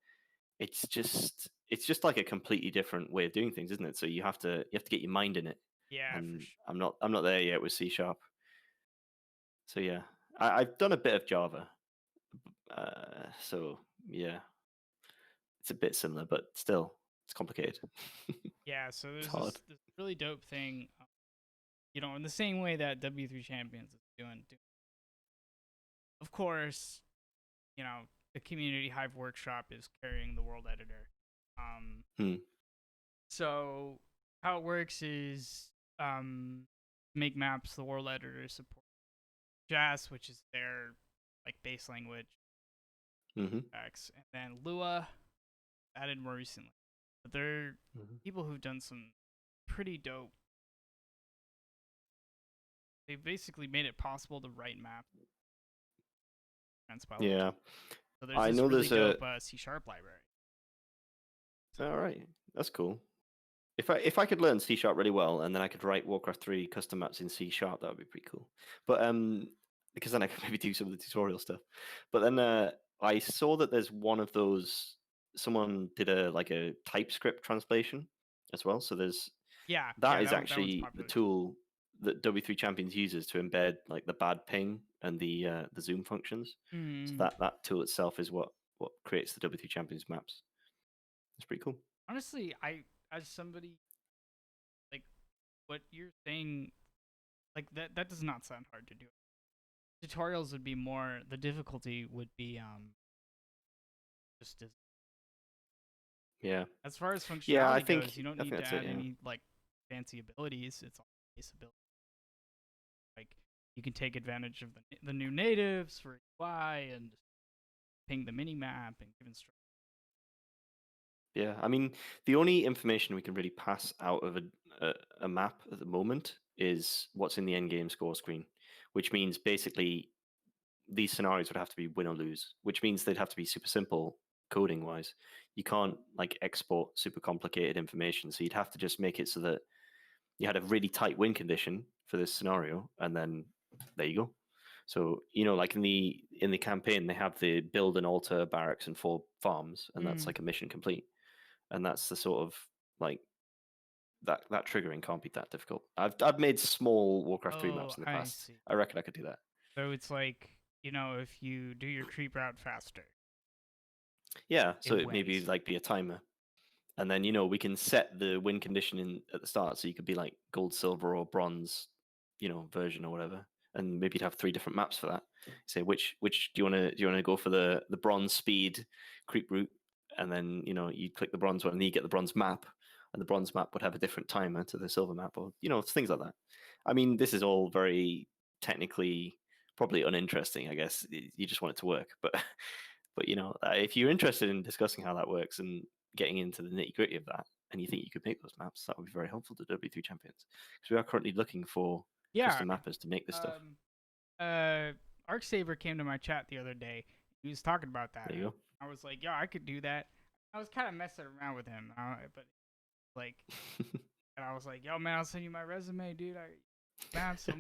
it's just like a completely different way of doing things, isn't it? So you have to get your mind in it, yeah, for and sure. I'm not there yet with C Sharp. So yeah, I've done a bit of Java, so yeah, it's a bit similar, but still. It's complicated. Yeah, so It's there's hard. this really dope thing, in the same way that W3Champions is doing. Of course, the Community Hive Workshop is carrying the world editor. Hmm. So how it works is make maps. The world editor support JAS, which is their like base language, Mm-hmm. and then Lua added more recently. But they're Mm-hmm. people who've done some pretty dope. They basically made it possible to write maps transpile. Yeah, So there's I this know really there's a. dope C# library. All right, that's cool. If I could learn C# really well, and then I could write Warcraft 3 custom maps in C#, that would be pretty cool. But because then I could maybe do some of the tutorial stuff. But then I saw that there's one of those. Someone did a TypeScript translation as well. So there's Yeah, that is that one's actually the popular. tool that W3Champions uses to embed like the bad ping and the zoom functions. So that tool itself is what creates the W3Champions maps. It's pretty cool. Honestly, as somebody like what you're saying, like that does not sound hard to do. Tutorials would be more. The difficulty would be just Yeah. as far as Yeah, I functionality think goes. You don't I think need to that's it. add Yeah. any like fancy abilities. It's all base ability. Like you can take advantage of the new natives for UI and ping the mini map and give instructions. Yeah, I mean, the only information we can really pass out of a map at the moment is what's in the end game score screen, which means basically these scenarios would have to be win or lose, which means they'd have to be super simple coding wise. You can't like export super complicated information, so you'd have to just make it so that you had a really tight win condition for this scenario, and then there you go. So like in the campaign, they have the build and alter barracks and 4 farms, and that's like a mission complete. And that's the sort of like that triggering can't be that difficult. I've made small Warcraft 3 Oh, maps in the I past. see. I reckon I could do that. So it's like if you do your creep route faster, Yeah, so it it maybe wins. like be a timer. And then we can set the win condition in at the start, so you could be like gold, silver, or bronze, version or whatever. And maybe you'd have 3 different maps for that. Say which do you want to go for the bronze speed creep route, and then you click the bronze one, and then you get the bronze map, and the bronze map would have a different timer to the silver map, or things like that. I mean, this is all very technically probably uninteresting. I guess you just want it to work, but if you're interested in discussing how that works and getting into the nitty gritty of that, and you think you could make those maps, that would be very helpful to W3 Champions, because we are currently looking for Yeah. custom mappers to make this stuff. Arcsaber came to my chat the other day. He was talking about that. There you go. I was like, "Yeah, I could do that." I was kind of messing around with him, but like, and I was like, "Yo, man, I'll send you my resume, dude. Man, so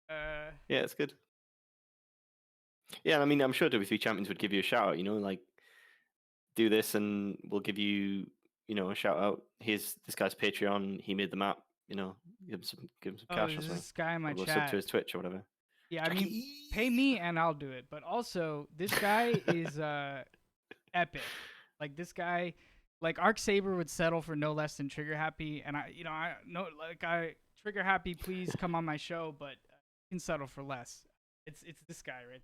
Yeah, it's good. Yeah, I mean, I'm sure W3 Champions would give you a shout out. Like do this, and we'll give you a shout out. Here's this guy's Patreon. He made the map. Give him some cash or there's something. this guy in my Or go sub to chat. his Twitch or whatever. Yeah, I mean, pay me and I'll do it. But also, this guy is epic. Like this guy, like Arcsaber would settle for no less than Trigger Happy, and I know Trigger Happy, please come on my show, but you can settle for less. It's this guy right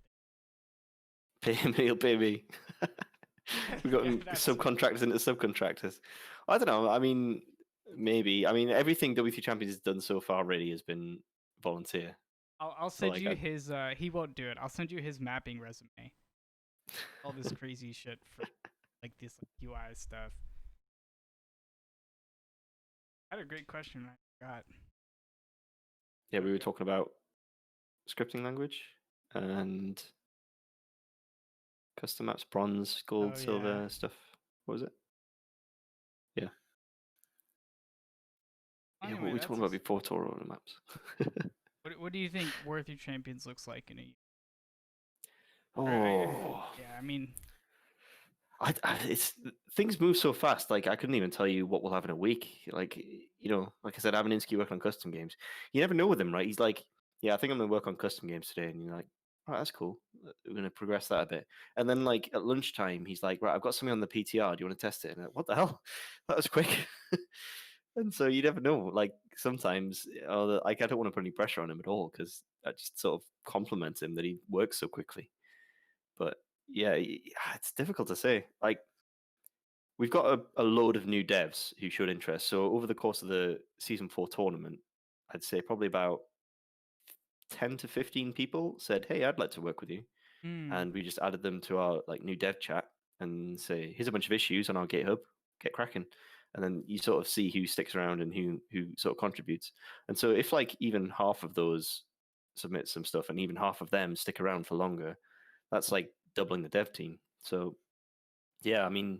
Pay him, he'll pay me. We've got That's subcontractors into subcontractors. I don't know. I mean, maybe. I mean, everything W3 Champions has done so far really has been volunteer. I'll So, send like, you his. He won't do it. I'll send you his mapping resume. All this crazy shit for like this UI stuff. I had a great question. I forgot. yeah, we were talking about scripting language and custom maps, bronze, gold, Oh, silver yeah. stuff. What was it? Yeah. Yeah, Anyway, what were we that's talking about before tutorial maps? what do you think Worth Your Champions looks like in a year? Oh, Yeah, I mean, it's things move so fast. Like I couldn't even tell you what we'll have in a week. Like like I said, Avaninsky working on custom games. You never know with him, right? He's like, yeah, I think I'm gonna work on custom games today, and you're like, right, that's cool. We're going to progress that a bit. And then, like, at lunchtime, he's like, right, I've got something on the PTR. Do you want to test it? And I'm like, what the hell? That was quick. And so you never know. Like, sometimes, like, I don't want to put any pressure on him at all because I just sort of compliment him that he works so quickly. But yeah, it's difficult to say. Like, we've got a load of new devs who showed interest. So over the course of the season 4 tournament, I'd say probably about 10 to 15 people said, "Hey, I'd like to work with you." And we just added them to our like new dev chat and say, "Here's a bunch of issues on our GitHub. Get cracking." And then you sort of see who sticks around and who sort of contributes. And so if like even half of those submit some stuff and even half of them stick around for longer, that's like doubling the dev team. So yeah, I mean,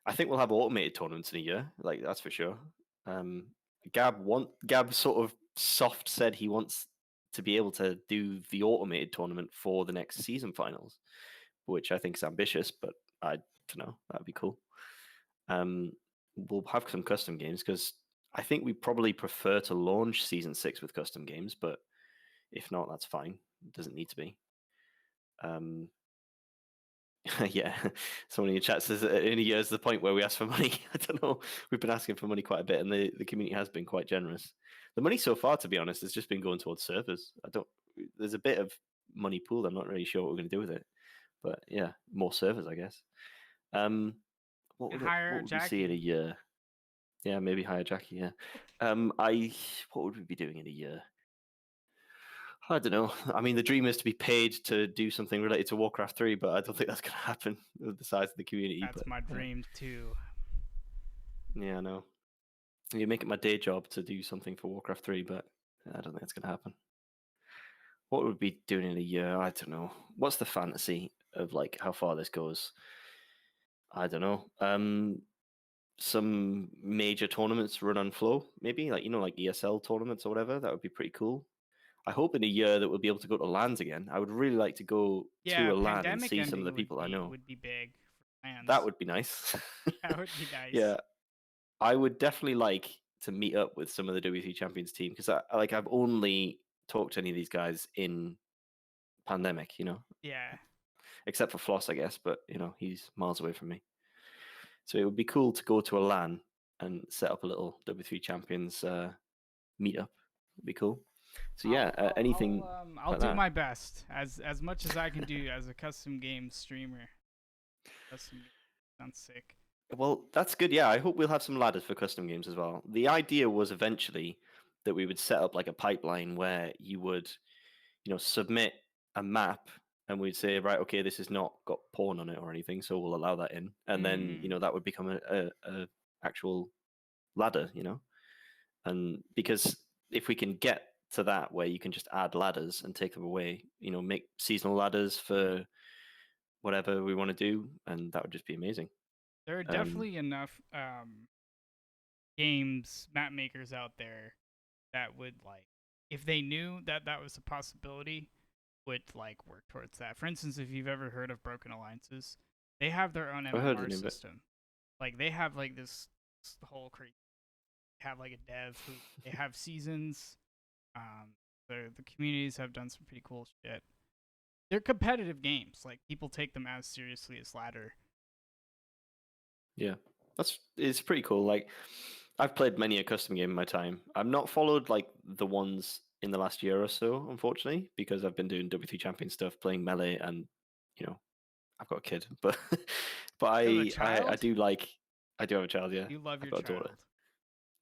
I think we'll have automated tournaments in a year, like that's for sure. Gab sort of soft said he wants to be able to do the automated tournament for the next season finals, which I think is ambitious, but I don't know, that'd be cool. We'll have some custom games because I think we probably prefer to launch season 6 with custom games, but if not, that's fine. It doesn't need to be. Yeah, someone in your chat says in a year is the point where we ask for money. I don't know. We've been asking for money quite a bit, and the community has been quite generous. The money so far, to be honest, has just been going towards servers. There's a bit of money pooled. I'm not really sure what we're going to do with it, but yeah, more servers, I guess. What would we see in a year? Yeah, maybe hire Jackie. Yeah. What would we be doing in a year? I don't know. I mean, the dream is to be paid to do something related to Warcraft 3, but I don't think that's going to happen with the size of the community. That's my dream too. Yeah, I know. You make it my day job to do something for Warcraft 3, but I don't think that's going to happen. What would we be doing in a year? I don't know. What's the fantasy of like how far this goes? I don't know. Some major tournaments run on Flow, maybe like like ESL tournaments or whatever. That would be pretty cool. I hope in a year that we'll be able to go to LANs again. I would really like to go to a LAN and see some of the people I know. Would be big for LANs. That would be nice. That would be nice. Yeah, I would definitely like to meet up with some of the W3Champions team because I've only talked to any of these guys in pandemic, Yeah. Except for Floss, I guess, but he's miles away from me. So it would be cool to go to a LAN and set up a little W3Champions meetup. It'd be cool. So yeah, anything. I'll do my best as much as I can do as a custom game streamer. Custom sounds sick. Well, that's good. Yeah, I hope we'll have some ladders for custom games as well. The idea was eventually that we would set up like a pipeline where you would, submit a map and we'd say, right, okay, this has not got porn on it or anything, so we'll allow that in, and then that would become a actual ladder, and because if we can get to that where you can just add ladders and take them away, make seasonal ladders for whatever we want to do, and that would just be amazing. There are definitely enough games, map makers out there that would like, if they knew that that was a possibility, would like work towards that. For instance, if you've ever heard of Broken Alliances, they have their own MMR system. Like they have like this whole crazy. Have like a dev who they have seasons. The communities have done some pretty cool shit. They're competitive games. Like people take them as seriously as ladder. Yeah, it's pretty cool. Like I've played many a custom game in my time. I've not followed like the ones in the last year or so, unfortunately, because I've been doing W3 Champions stuff, playing Melee, and I've got a kid. But I do have a child. Yeah, you love your child.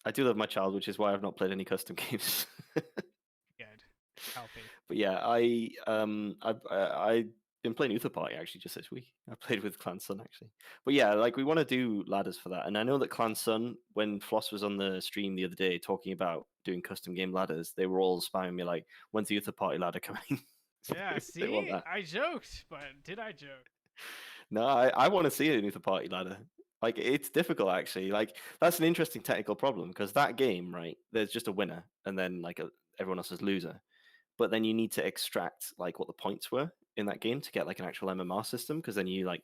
I do love my child, which is why I've not played any custom games. Good, healthy. But yeah, I've been playing Uther Party actually just this week. I played with Clan Sun actually. But yeah, like we want to do ladders for that. And I know that Clan Sun, when Floss was on the stream the other day talking about doing custom game ladders, they were all spamming me like, "When's the Uther Party ladder coming?" Yeah, see, I joked, but did I joke? No, I want to see an Uther Party ladder. Like it's difficult actually. Like that's an interesting technical problem because that game, right? There's just a winner and then like everyone else is loser. But then you need to extract like what the points were in that game to get like an actual MMR system because then you like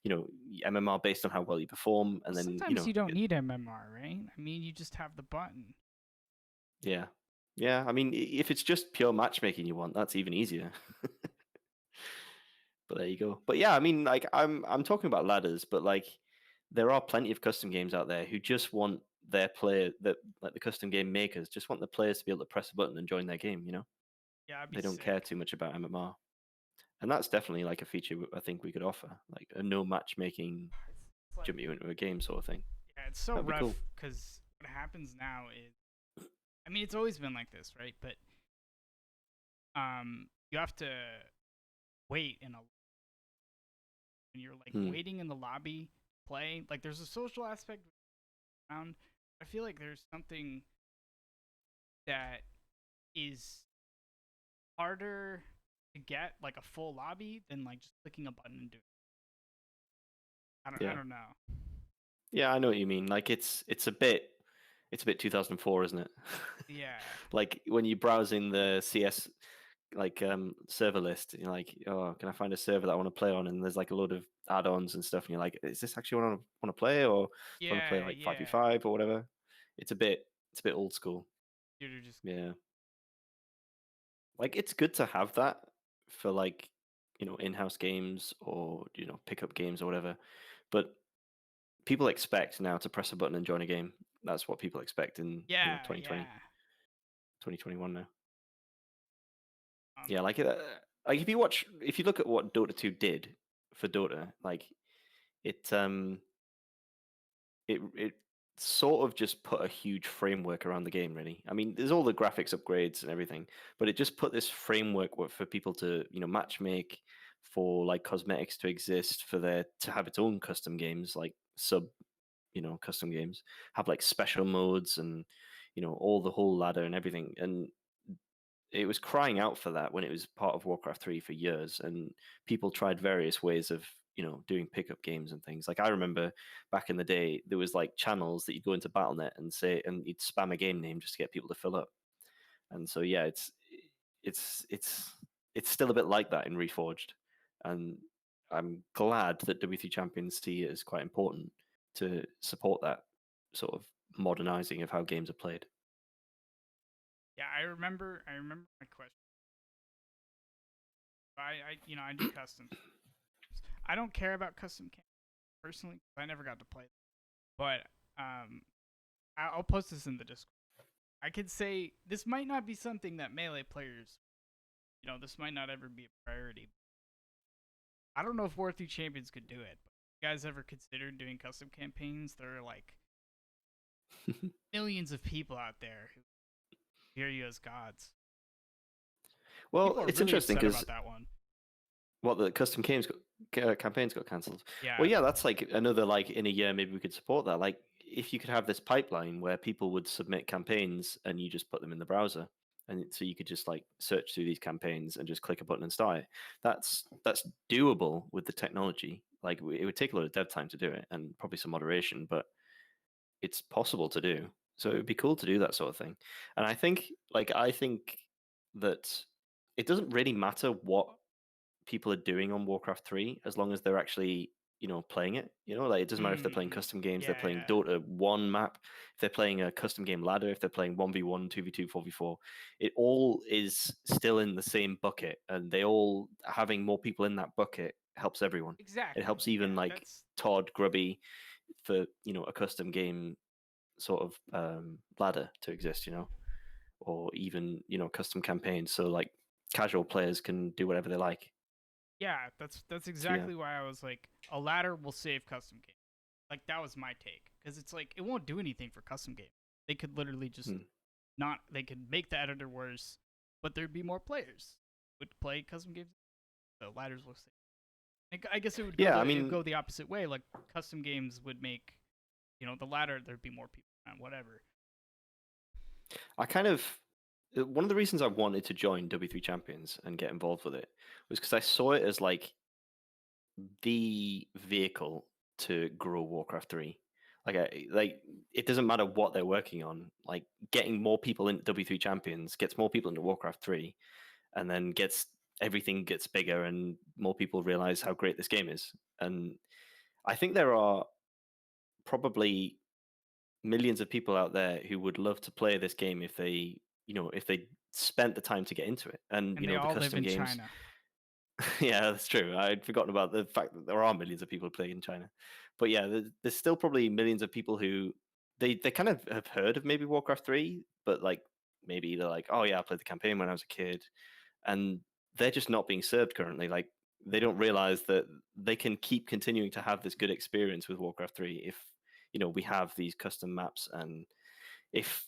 MMR based on how well you perform, and then sometimes you don't need MMR, right? I mean, you just have the button. Yeah. I mean, if it's just pure matchmaking you want, that's even easier. But there you go. But yeah, I mean, like I'm talking about ladders, but like there are plenty of custom games out there who just want their player that like the custom game makers just want the players to be able to press a button and join their game. Yeah, that'd be They don't care sick. too much about MMR, and that's definitely like a feature I think we could offer, like a no matchmaking, It's like jump you into a game sort of thing. yeah, it's so That'd be rough cool. because what happens now is, I mean, it's always been like this, right? But you have to wait in a when you're like Hmm. waiting in the lobby play. Like there's a social aspect around. I feel like there's something that is harder to get like a full lobby than like just clicking a button and doing. I Yeah. don't know. Yeah, I know what you mean. Like it's a bit 2004, isn't it? Yeah. Like when you browse in the CS like server list, you're like, oh, can I find a server that I want to play on? And there's like a load of add-ons and stuff, and you're like, is this actually what I want to play, or do I want to play Yeah, like yeah. 5v5 or whatever? It's a bit old school. You're just Yeah. Like it's good to have that for like, in-house games or, pickup games or whatever. But people expect now to press a button and join a game. That's what people expect in, yeah, 2020, yeah. 2021 now. Um, Yeah, like if you look at what Dota 2 did for Dota, like it it sort of just put a huge framework around the game, really. I mean, there's all the graphics upgrades and everything, but it just put this framework for people to, match make, for like cosmetics to exist, for there to have its own custom games, like custom games, have like special modes and, all the whole ladder and everything. And it was crying out for that when it was part of Warcraft 3 for years, and people tried various ways of doing pickup games and things. Like I remember back in the day, there was like channels that you'd go into BattleNet and say, and you'd spam a game name just to get people to fill up. And so yeah, it's it's it's still a bit like that in Reforged, and I'm glad that W3 Champions see it as quite important to support that sort of modernizing of how games are played. yeah, I remember my question. I do custom. I don't care about custom cam personally. I never got to play, but um, I'll post this in the Discord. I could say this might not be something that melee players, this might not ever be a priority. I don't know if War3Champions could do it. But you guys ever considered doing custom campaigns? There are like millions of people out there who hear you as gods. Well, People are it's really interesting upset because about that one. what the custom games campaigns got cancelled. Yeah, Well, yeah, that's like another like in a year maybe we could support that. Like if you could have this pipeline where people would submit campaigns and you just put them in the browser, and so you could just like search through these campaigns and just click a button and start it. That's doable with the technology. Like it would take a lot of dev time to do it and probably some moderation, but it's possible to do. So it would be cool to do that sort of thing. And I think that it doesn't really matter what people are doing on Warcraft 3 as long as they're actually, playing it. Like it doesn't matter if they're playing mm-hmm. custom games, they're Yeah, playing yeah. Dota 1 map, if they're playing a custom game ladder, if they're playing 1v1, 2v2, 4v4. It all is still in the same bucket, and they all having more people in that bucket helps everyone. It Exactly. helps even Yeah, like that's Todd Grubby for, a custom game sort of ladder to exist, or even, custom campaigns. So like casual players can do whatever they like. yeah, that's So yeah. exactly why I was like, a ladder will save custom game. Like that was my take because it's like it won't do anything for custom game. They could literally just Hmm. not. They could make the editor worse, but there'd be more players would play custom games. The ladders will save. I guess it would Yeah, I it would mean, go the opposite way. Like custom games would make, the ladder there'd be more people around, whatever. I kind of one of the reasons I wanted to join W3 Champions and get involved with it was because I saw it as like the vehicle to grow Warcraft 3. Like it doesn't matter what they're working on. Like getting more people into W3 Champions gets more people into Warcraft 3, and then everything gets bigger and more people realize how great this game is. And I think there are probably millions of people out there who would love to play this game if they spent the time to get into it. And And they the all live custom in games, China. Yeah, that's true. I'd forgotten about the fact that there are millions of people playing in China. But yeah, there's still probably millions of people who they kind of have heard of maybe Warcraft 3, but like maybe they're like, oh yeah, I played the campaign when I was a kid, and they're just not being served currently. Like they don't realize that they can keep continuing to have this good experience with Warcraft 3 if we have these custom maps, and if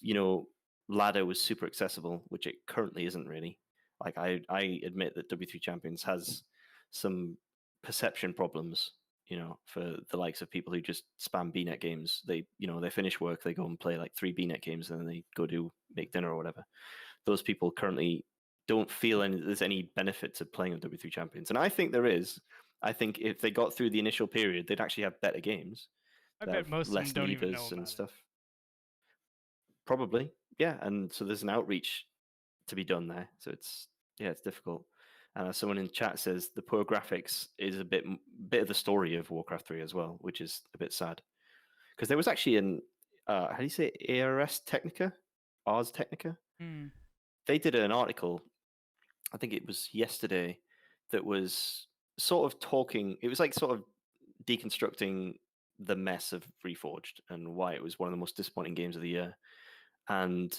ladder was super accessible, which it currently isn't really. Like I admit that W3 Champions has some perception problems, for the likes of people who just spam BNet games. They finish work, they go and play like 3 BNet games, and then they go make dinner or whatever. Those people currently don't feel there's any benefit to playing with W3 Champions, and I think there is. I think if they got through the initial period, they'd actually have better games. I They bet have most of them less don't even know levers and about it. stuff. Probably, yeah. And so there's an outreach to be done there. So it's difficult. And as someone in chat says, the poor graphics is a bit of the story of Warcraft 3 as well, which is a bit sad. Because there was actually how do you say it? ARS Technica, Ars Technica. Hmm. They did an article, I think it was yesterday, that was sort of talking. It was like sort of deconstructing the mess of Reforged and why it was one of the most disappointing games of the year. And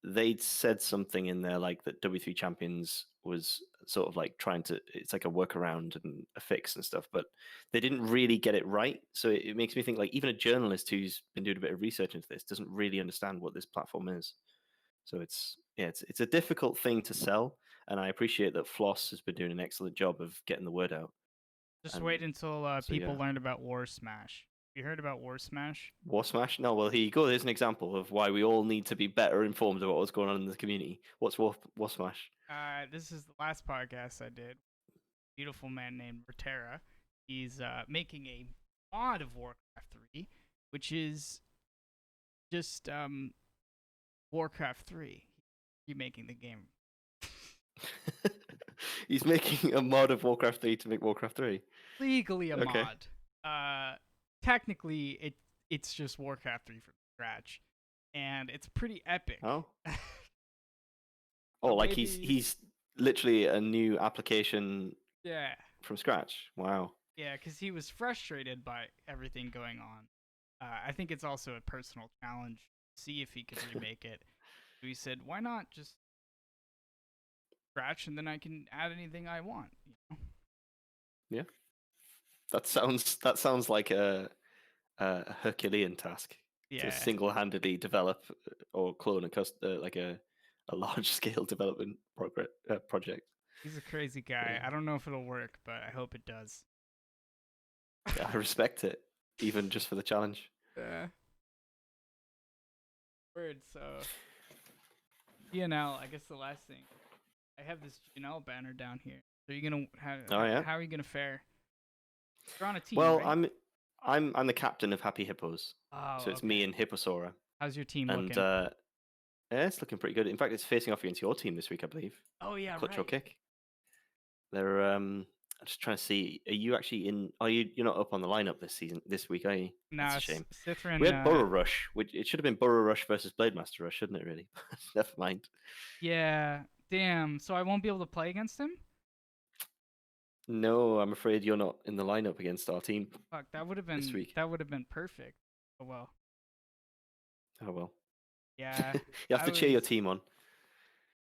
they'd said something in there like that W3 Champions was sort of like trying to, it's like a workaround and a fix and stuff, but they didn't really get it right. So it makes me think like even a journalist who's been doing a bit of research into this doesn't really understand what this platform is. So it's a difficult thing to sell, and I appreciate that Floss has been doing an excellent job of getting the word out. Just And wait until so people yeah. learn about War Smash. You heard about War Smash? War Smash? No, well, here you go. There's an example of why we all need to be better informed about what's going on in the community. What's War Smash? This is the last podcast I did. Beautiful man named Rotera. He's making a mod of Warcraft 3, which is just Warcraft 3. Remaking the game. He's making a mod of Warcraft 3 to make Warcraft 3. Legally a Okay. mod. Technically, it's just Warcraft 3 from scratch, and it's pretty epic. Oh. So Oh, like maybe, he's literally a new application yeah, from scratch. Wow. yeah, because he was frustrated by everything going on. I think it's also a personal challenge. See if he could remake it. So he said, "Why not just scratch, and then I can add anything I want." Yeah. That sounds like a Herculean task to Yeah, single-handedly develop or clone like a large-scale development project. he's a crazy But guy. I don't know if it'll work, but I hope it does. yeah, I respect it, even just for the challenge. Yeah. Word. So, GNL. I guess the last thing. I have this GNL banner down here. So you gonna Oh yeah. how are you gonna fare? You're on a team, Well, right? I'm the captain of Happy Hippos, Oh, so it's okay. me and Hipposaura, How's your team and looking? yeah, it's looking pretty good. In fact, it's facing off against your team this week, I believe. Oh yeah, Clutch or right. kick. They're I'm just trying to see. Are you actually in? Are you're not up on the lineup this week, are you? That's Nah, a shame. We Cithrin. had Burrow Rush, which it should have been Burrow Rush versus BladeMasterRUSH, shouldn't it? Really? Never mind. Yeah. Damn. So I won't be able to play against him. No, I'm afraid you're not in the lineup against our team Fuck. this week. That would have been perfect. Oh well. Oh well. Yeah. You have I to cheer your was. team on.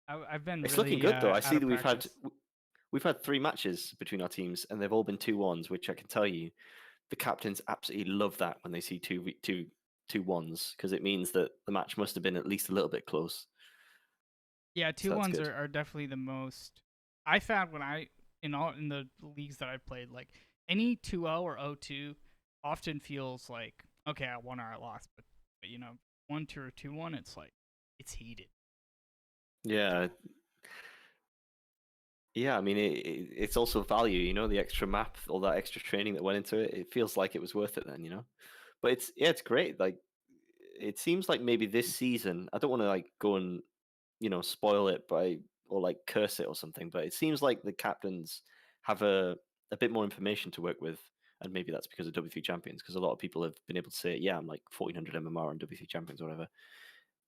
I've been It's looking really good though. I out see of that practice. we've had 3 matches between our teams, and they've all been 2-1s, which I can tell you, the captains absolutely love that when they see two ones, because it means that the match must have been at least a little bit close. Yeah, So two that's ones good. are definitely the most. I found when I in the leagues that I played, like any 2-0 or 0-2 often feels like okay, I won or I lost, but 1-2 or 2-1, it's like it's heated. Yeah, yeah. I mean, it's also value. The extra map, all that extra training that went into it. It feels like it was worth it then. But it's great. Like it seems like maybe this season. I don't want to like go and spoil it by or like curse it or something, but it seems like the captains have a bit more information to work with, and maybe that's because of W3 Champions, because a lot of people have been able to say, yeah, I'm like 1400 MMR on W3 Champions or whatever.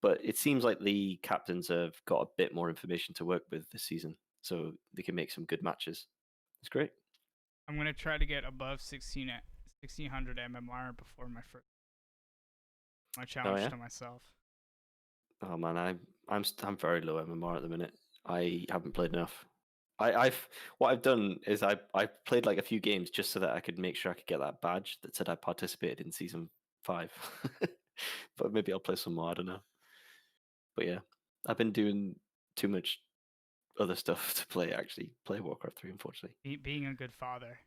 But it seems like the captains have got a bit more information to work with this season, so they can make some good matches. It's great. I'm gonna try to get above 1600 MMR before my Oh challenge yeah. to myself. Oh man, I'm very low MMR at the minute. I haven't played enough. I've what I've done is I played like a few games just so that I could make sure I could get that badge that said I participated in season 5. But maybe I'll play some more. I don't know. But yeah, I've been doing too much other stuff to play Warcraft 3. Unfortunately, Being a good father.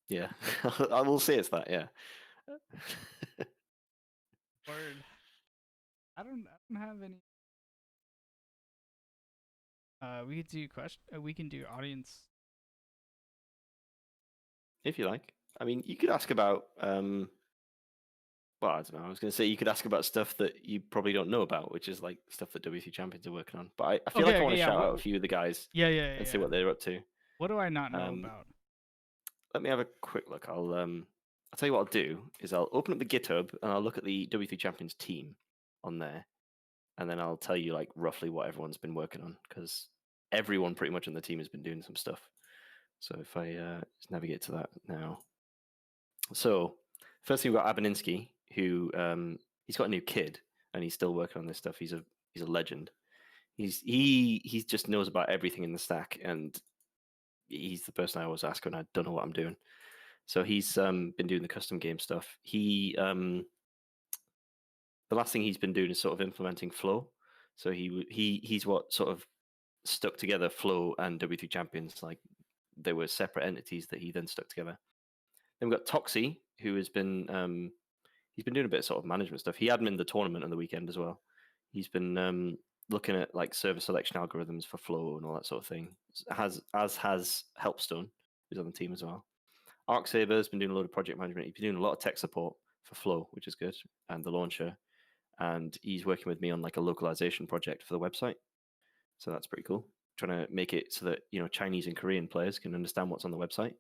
yeah, I will say it's that. Yeah. Word. I don't have any. We could do question. We can do audience. If you like, I mean, you could ask about well, I don't know. I was going to say you could ask about stuff that you probably don't know about, which is like stuff that W3Champions are working on. But I feel like I want to Yeah. shout out a few of the guys and see Yeah. what they're up to. What do I not know Um, about? Let me have a quick look. I'll tell you what I'll do is I'll open up the GitHub and I'll look at the W3Champions team on there, and then I'll tell you like roughly what everyone's been working on because everyone pretty much on the team has been doing some stuff. So if I just navigate to that now. So firstly, we've got Abaninsky, who he's got a new kid and he's still working on this stuff. He's a legend. He just knows about everything in the stack, and he's the person I always ask when I don't know what I'm doing. So he's been doing the custom game stuff. The last thing he's been doing is sort of implementing Flow. So he's what sort of stuck together Flow and W3Champions. Like they were separate entities that he then stuck together. Then we've got Toxie, who has been he's been doing a bit of sort of management stuff. He admin the tournament on the weekend as well. He's been looking at like server selection algorithms for Flow and all that sort of thing. As has Helpstone, who's on the team as well. Arcsaber's been doing a lot of project management. He's been doing a lot of tech support for Flow, which is good, and the launcher. And he's working with me on like a localization project for the website. So that's pretty cool. Trying to make it so that Chinese and Korean players can understand what's on the website.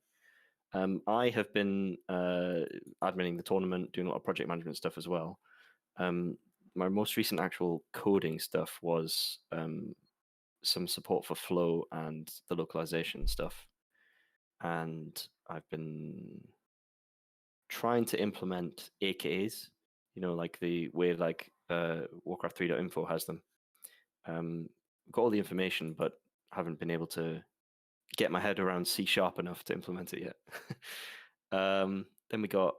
I have been adminning the tournament, doing a lot of project management stuff as well. My most recent actual coding stuff was some support for Flow and the localization stuff. And I've been trying to implement AKAs, like the way like Warcraft 3.info has them. Got all the information, but haven't been able to get my head around C# enough to implement it yet. Then we got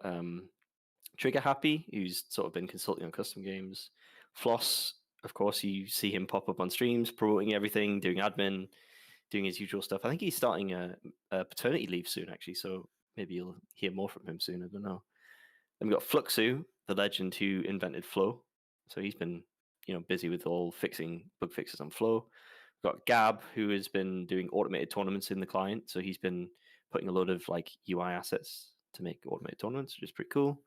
Trigger Happy, who's sort of been consulting on custom games. Floss, of course, you see him pop up on streams, promoting everything, doing admin, doing his usual stuff. I think he's starting a paternity leave soon, actually, so maybe you'll hear more from him soon. I don't know. Then we got Fluxu, the legend who invented Flow. So he's been, busy with all bug fixes on Flow. We've got Gab, who has been doing automated tournaments in the client. So he's been putting a load of like UI assets to make automated tournaments, which is pretty cool.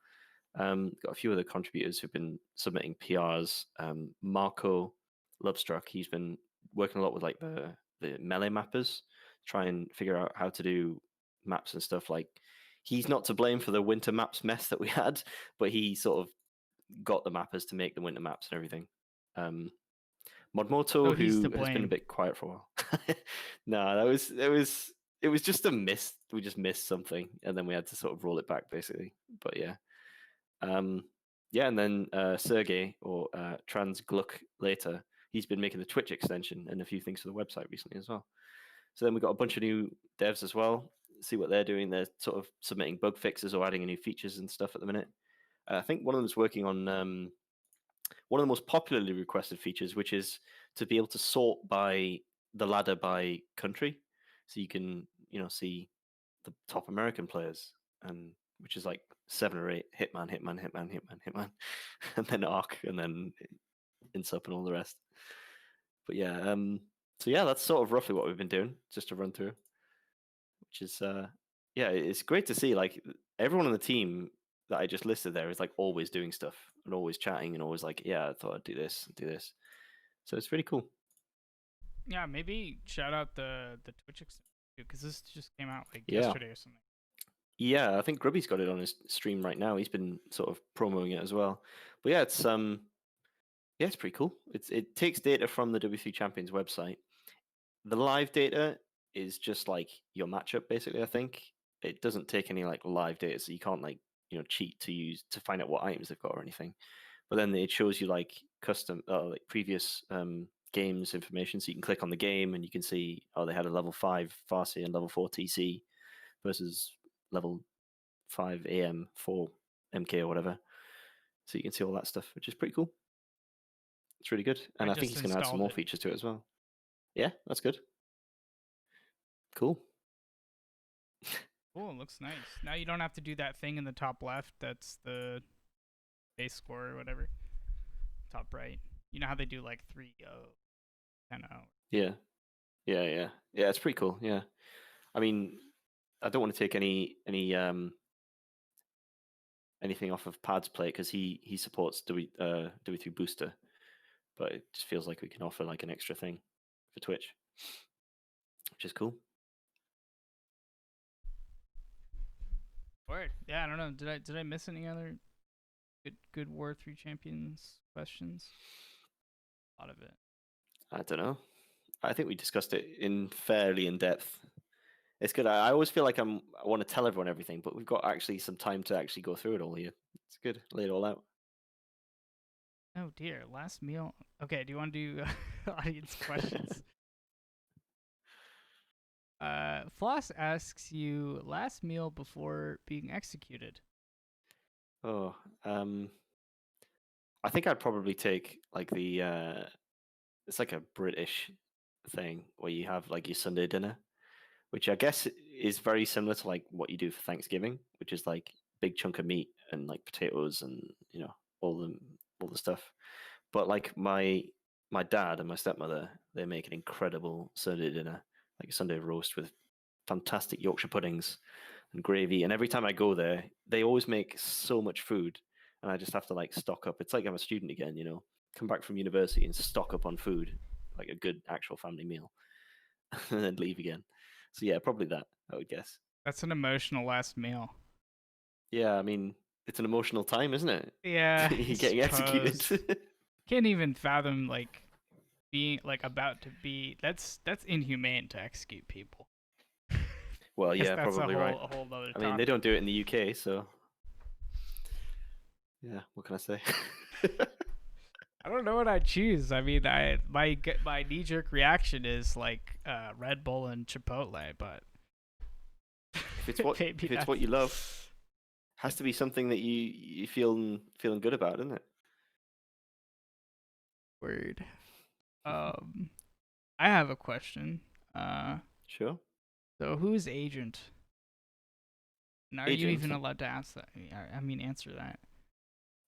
Got a few other contributors who've been submitting PRs. Marco Lovestruck, he's been working a lot with like the melee mappers, try and figure out how to do maps and stuff. Like he's not to blame for the winter maps mess that we had, but he sort of got the mappers to make the winter maps and everything. Modmoto, So he's to who has been a blame. bit quiet for a while. No, it was just a miss. We just missed something, and then we had to sort of roll it back, basically. But yeah, yeah, and then Sergey or Trans Gluck later, he's been making the Twitch extension and a few things for the website recently as well. So then we've got a bunch of new devs as well. See what they're doing. They're sort of submitting bug fixes or adding new features and stuff at the minute. I think one of them's working on one of the most popularly requested features, which is to be able to sort by the ladder by country, so you can see the top American players, and which is like 7 or 8 Hitman, and then Arc, and then Insup and all the rest. But yeah, so yeah, that's sort of roughly what we've been doing, just to run through, which is yeah, it's great to see like everyone on the team that I just listed there is like always doing stuff and always chatting and always like, yeah, I thought I'd do this. So it's really cool. Yeah, maybe shout out the Twitch extension because this just came out like Yeah. yesterday or something. Yeah, I think Grubby's got it on his stream right now. He's been sort of promoting it as well. But yeah, yeah, it's pretty cool. It takes data from the W3 Champions website. The live data is just like your matchup, basically. I think it doesn't take any like live data, so you can't like cheat to find out what items they've got or anything. But then it shows you like custom like previous games information, so you can click on the game and you can see they had a level 5 Farsi and level 4 TC versus level 5 AM 4 MK or whatever. So you can see all that stuff, which is pretty cool. It's really good, and I think he's going to add some more features to it as well. Yeah, that's good. Cool. Cool, it looks nice. Now you don't have to do that thing in the top left. That's the base score or whatever. Top right. You know how they do like 3-0, 10-0. Yeah. It's pretty cool. Yeah. I mean, I don't want to take anything off of Pad's plate because he supports W3 Booster, but it just feels like we can offer like an extra thing for Twitch, which is cool. Word. Yeah, I don't know. Did I miss any other good W3Champions questions? A lot of it. I don't know. I think we discussed it fairly in depth. It's good. I always feel like I want to tell everyone everything, but we've got actually some time to actually go through it all here. It's good. Lay it all out. Oh dear, last meal. Okay, do you want to do audience questions? Floss asks you last meal before being executed. Oh, I think I'd probably take like the it's like a British thing where you have like your Sunday dinner, which I guess is very similar to like what you do for Thanksgiving, which is like big chunk of meat and like potatoes and all the stuff. But like my dad and my stepmother, they make an incredible Sunday dinner, like a Sunday roast with fantastic Yorkshire puddings and gravy. And every time I go there, they always make so much food, and I just have to like stock up. It's like I'm a student again, come back from university and stock up on food, like a good actual family meal, and then leave again. So yeah, probably that, I would guess. That's an emotional last meal. Yeah, I mean, it's an emotional time, isn't it? Yeah, You're getting executed. Can't even fathom like being like about to be. That's inhumane to execute people. Well, yeah, probably right. A whole other I mean, they don't do it in the UK, so yeah. What can I say? I don't know what I'd choose. I mean, my knee jerk reaction is like Red Bull and Chipotle, but if it's what you love, has to be something that you feeling good about, isn't it? Word. I have a question. Sure. So who's Agent? And are you even allowed to ask that? I mean, answer that.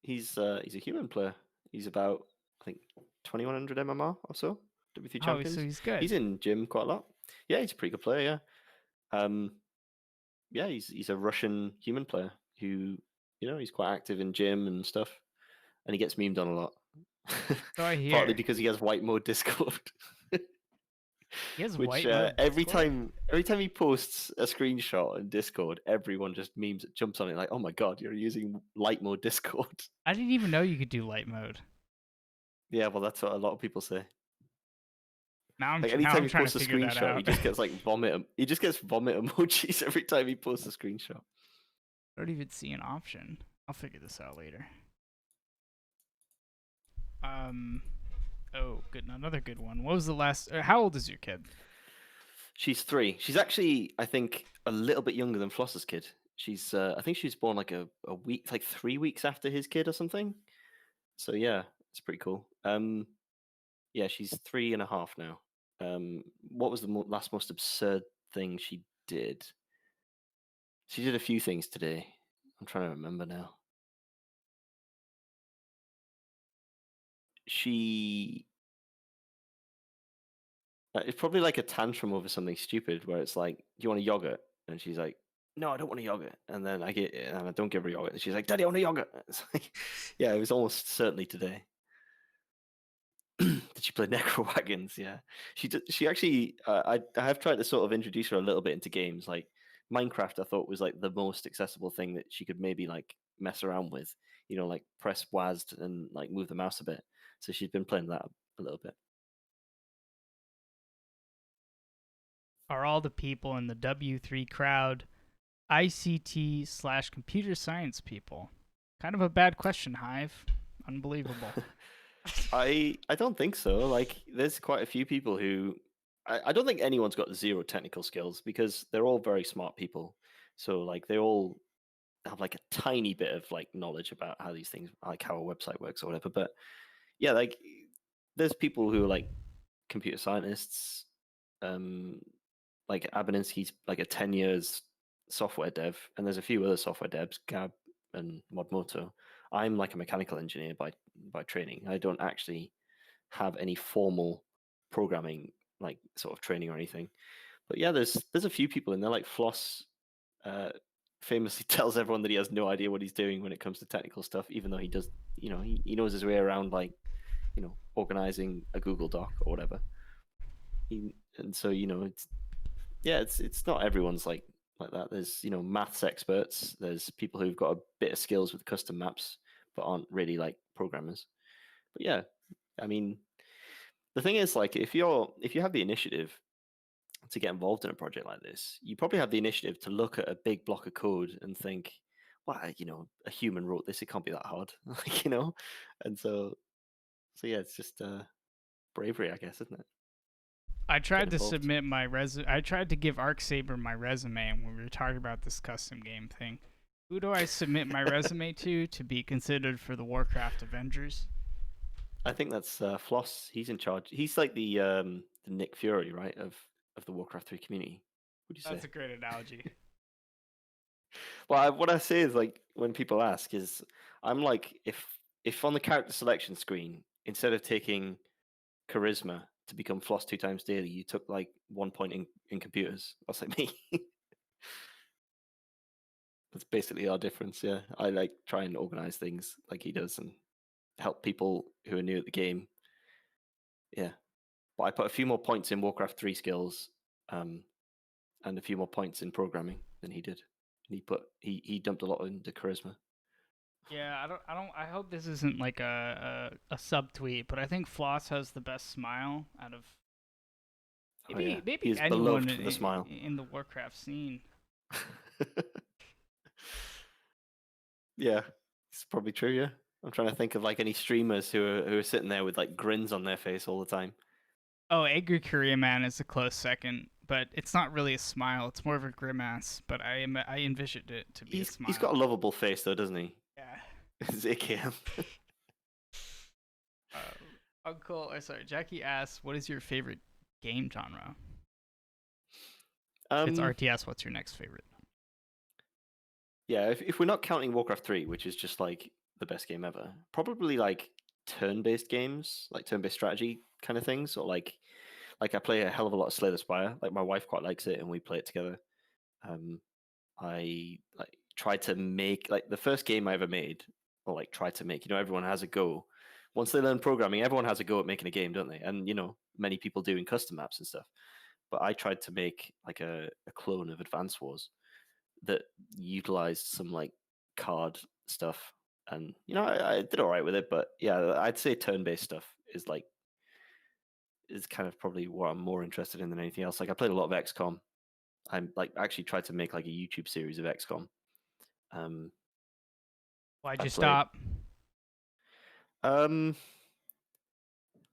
He's a human player. He's about, I think, 2100 MMR or so. W3Champions. Oh, so he's good. He's in gym quite a lot. Yeah, he's a pretty good player. Yeah. Yeah, he's a Russian human player who, he's quite active in gym and stuff, and he gets memed on a lot. So I hear. Partly because he has white mode Discord. He has which white mode every time he posts a screenshot in Discord, everyone just jumps on it like, "Oh my god, you're using light mode Discord." I didn't even know you could do light mode. Yeah, well, that's what a lot of people say. Now I'm anytime he trying posts to a screenshot, he just gets like vomit. He just gets vomit emojis every time he posts a screenshot. I don't even see an option. I'll figure this out later. Oh, good. Another good one. What was the last? How old is your kid? She's 3. She's actually, I think, a little bit younger than Floss's kid. She's, I think she was born like a week, like 3 weeks after his kid or something. So yeah, it's pretty cool. Yeah, she's 3.5 now. What was the last most absurd thing she did? She did a few things today. I'm trying to remember now. It's probably like a tantrum over something stupid where it's like, "Do you want a yogurt?" And she's like, "No, I don't want a yogurt." And then I don't give her yogurt, and she's like, "Daddy, I want a yogurt." It's like, yeah, it was almost certainly today. Did she play Necro Wagons? Yeah, she actually. I have tried to sort of introduce her a little bit into games. Like Minecraft, I thought was like the most accessible thing that she could maybe like mess around with. Like press WASD and like move the mouse a bit. So she's been playing that a little bit. Are all the people in the W3 crowd ICT/computer science people? Kind of a bad question, Hive. Unbelievable. I don't think so. Like, there's quite a few people who I don't think anyone's got zero technical skills because they're all very smart people. So like they all have like a tiny bit of like knowledge about how these things, like how a website works or whatever. But yeah, like there's people who are like computer scientists. Um, like Abernensky's like a 10 years software dev, and there's a few other software devs, Gab and Modmoto. I'm like a mechanical engineer by training. I don't actually have any formal programming like sort of training or anything. But yeah, there's a few people in there. Like Floss uh, famously tells everyone that he has no idea what he's doing when it comes to technical stuff, even though he does. He knows his way around like organizing a Google Doc or whatever. And so it's not everyone's like that. There's maths experts. There's people who've got a bit of skills with custom maps but aren't really like programmers. But yeah, I mean, the thing is, like, if you have the initiative to get involved in a project like this, you probably have the initiative to look at a big block of code and think, well, a human wrote this, it can't be that hard. And so yeah, it's just bravery, I guess, isn't it? I Getting tried to involved. submit my resume. I tried to give ArcSaber my resume when we were talking about this custom game thing. Who do I submit my resume to be considered for the Warcraft Avengers? I think that's Floss. He's in charge. He's like the Nick Fury, right, of the Warcraft 3 community. Would you say? That's a great analogy. Well, what I say is like when people ask is I'm like if on the character selection screen instead of taking charisma to become Floss 2 times daily, you took like 1 point in computers. That's like me. That's basically our difference. Yeah, I like try and organize things like he does and help people who are new at the game. Yeah, but I put a few more points in Warcraft 3 skills, and a few more points in programming than he did. And he dumped a lot into charisma. Yeah, I hope this isn't like a subtweet, but I think Floss has the best smile out of Oh yeah, he maybe is anyone beloved for the smile. in the Warcraft scene. Yeah, it's probably true. Yeah, I'm trying to think of like any streamers who are sitting there with like grins on their face all the time. Oh, Angry Korea Man is a close second, but it's not really a smile. It's more of a grimace. But I envisioned it to be a He's smile. got a lovable face though, doesn't he? Yeah. Zikiam. Uncle, sorry, Jackie asks, "What is your favorite game genre?" It's um, RTS. What's your next favorite? yeah, if we're not counting Warcraft 3, which is just like the best game ever, probably like turn-based games, like turn-based strategy kind of things, or like I play a hell of a lot of Slay the Spire. Like my wife quite likes it, and we play it together. Um, I like tried to make like the first game I ever made, or like tried to make. Everyone has a go. Once they learn programming, everyone has a go at making a game, don't they? And many people do in custom maps and stuff. But I tried to make like a clone of Advance Wars that utilized some like card stuff, and I did all right with it. But yeah, I'd say turn-based stuff is kind of probably what I'm more interested in than anything else. Like I played a lot of XCOM. I'm like actually tried to make like a YouTube series of XCOM. Um, Why'd I you played. stop? Um,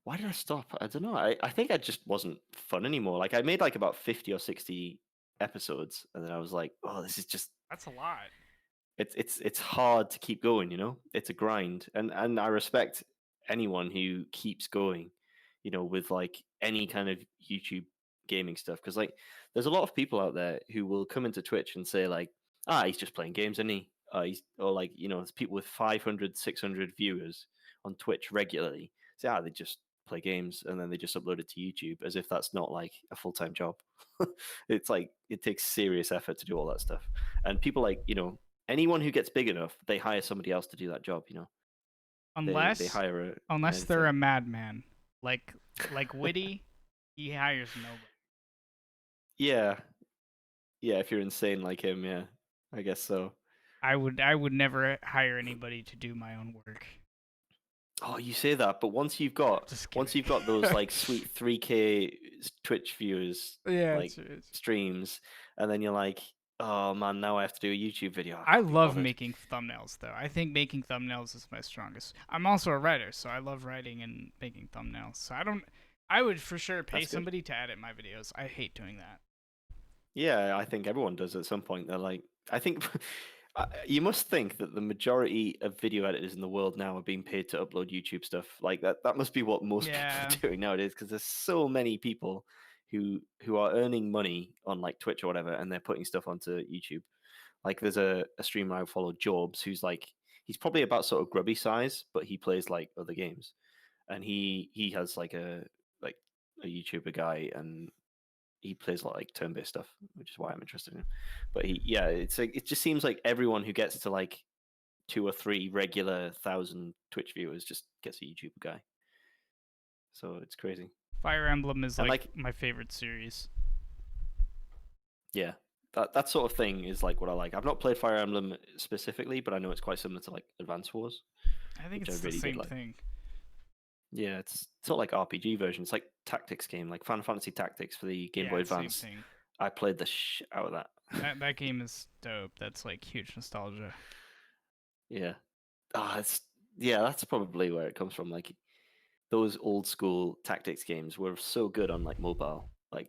why did I stop? I don't know. I think I just wasn't fun anymore. Like I made like about 50 or 60 episodes, and then I was like, oh, this is just That's a lot. it's hard to keep going. It's a grind, and I respect anyone who keeps going. With like any kind of YouTube gaming stuff, because like there's a lot of people out there who will come into Twitch and say like, he's just playing games, isn't he? Or like there's people with 500, 600 viewers on Twitch regularly say, they just play games and then they just upload it to YouTube as if that's not like a full-time job. It's like it takes serious effort to do all that stuff. And people like, anyone who gets big enough, they hire somebody else to do that job, They Unless hire an unless they're editor. a madman, like Witty, he hires nobody. Yeah. Yeah, if you're insane like him, yeah. I guess so. I would never hire anybody to do my own work. Oh, you say that, but once you've got Just once kidding. you've got those like sweet 3K Twitch viewers Yeah, like streams, and then you're like, oh man, now I have to do a YouTube video. I I can't be love bothered. making thumbnails, though. I think making thumbnails is my strongest. I'm also a writer, so I love writing and making thumbnails. So I would for sure pay That's good. somebody to edit my videos. I hate doing that. Yeah, I think everyone does at some point. They're like, I think you must think that the majority of video editors in the world now are being paid to upload YouTube stuff. Like that must be what most people Yeah. are doing nowadays, because there's so many people who are earning money on like Twitch or whatever, and they're putting stuff onto YouTube. Like there's a streamer I follow, Jobs, who's like he's probably about sort of Grubby size, but he plays like other games, and he has like a YouTuber guy, and he plays a lot like turn-based stuff, which is why I'm interested in him. But it just seems like everyone who gets to like 2 or 3 regular 1,000 Twitch viewers just gets a YouTube guy. So it's crazy. Fire Emblem is And like my favorite series. Yeah, that sort of thing is like what I like. I've not played Fire Emblem specifically, but I know it's quite similar to like Advance Wars. I think which it's I really the same did like. thing. Yeah, it's not like RPG version. It's like tactics game, like Final Fantasy Tactics for the Game Boy Advance. Same thing. I played the out of that. That game is dope. That's like huge nostalgia. Yeah. That's probably where it comes from. Like those old school tactics games were so good on like mobile, like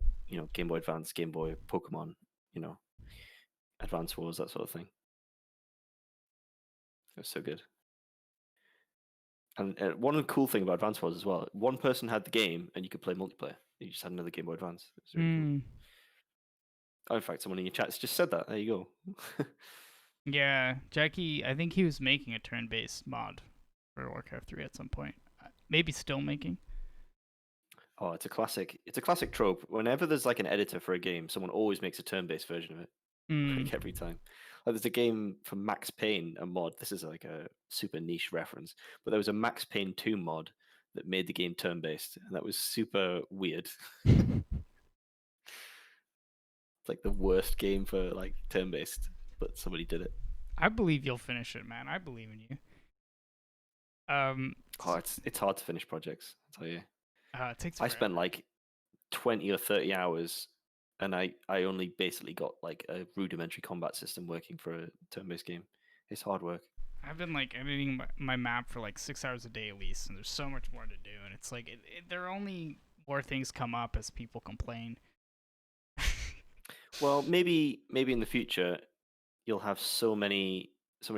Game Boy Advance, Game Boy, Pokemon, Advance Wars, that sort of thing. It was so good. And one cool thing about Advance Wars as well, one person had the game and you could play multiplayer. You just had another Game Boy Advance. It was really cool. Oh, in fact, someone in your chat just said that. There you go. Yeah, Jackie, I think he was making a turn-based mod for Warcraft 3 at some point. Maybe still making. Oh, it's a classic. It's a classic trope. Whenever there's like an editor for a game, someone always makes a turn-based version of it. Like every time. Like there's a game for Max Payne, a mod. This is like a super niche reference, but there was a Max Payne 2 mod that made the game turn-based, and that was super weird. It's like the worst game for like turn-based, but somebody did it. I believe you'll finish it, man. I believe in you. It's hard to finish projects, I'll tell you. It takes forever. I spent like 20 or 30 hours, and I only basically got like a rudimentary combat system working for a turn-based game. It's hard work. I've been like editing my map for like 6 hours a day at least, and there's so much more to do. And it's like there are only more things come up as people complain. Well, maybe in the future you'll have so many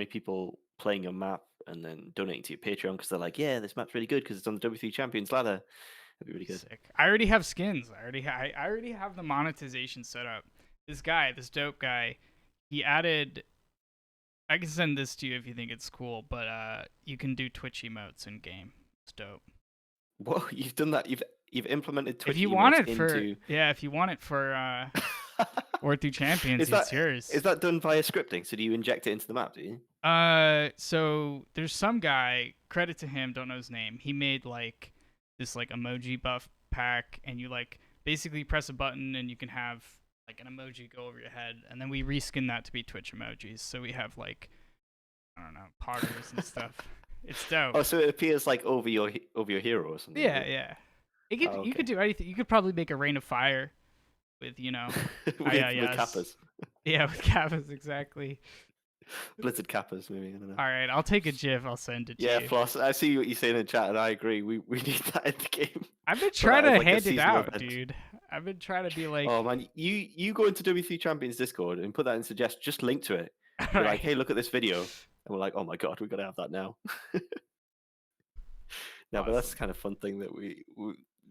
people playing your map and then donating to your Patreon because they're like, yeah, this map's really good because it's on the W3Champions ladder. That'd be really good. Sick. I already have skins. I already have the monetization set up. This dope guy, he added. I can send this to you if you think it's cool, but you can do Twitch emotes in game. It's dope. Whoa, you've done that. You've implemented Twitch if you emotes want it into... if you want it for War3Champions, it's yours. Is that done via scripting? So do you inject it into the map? Do you? So there's some guy. Credit to him. Don't know his name. He made like this like emoji buff pack, and you like basically press a button and you can have like an emoji go over your head, and then we reskin that to be Twitch emojis. So we have like, I don't know, poggers and stuff. It's dope. Oh, so it appears like over your hero or something. Yeah. You could do anything. You could probably make a rain of fire with with kappas. Yeah, with kappas, exactly. Blizzard kappas, maybe. I don't know. All right, I'll take a GIF. I'll send it to you. Yeah, Floss. I see what you're saying in chat, and I agree. We need that in the game. I've been trying to hand it out, dude. I've been trying to be like, oh man, you go into W3Champions Discord and put that in suggest. Just link to it. Be like, hey, look at this video, and we're like, oh my god, we gotta have that now. No, awesome. But that's the kind of fun thing that we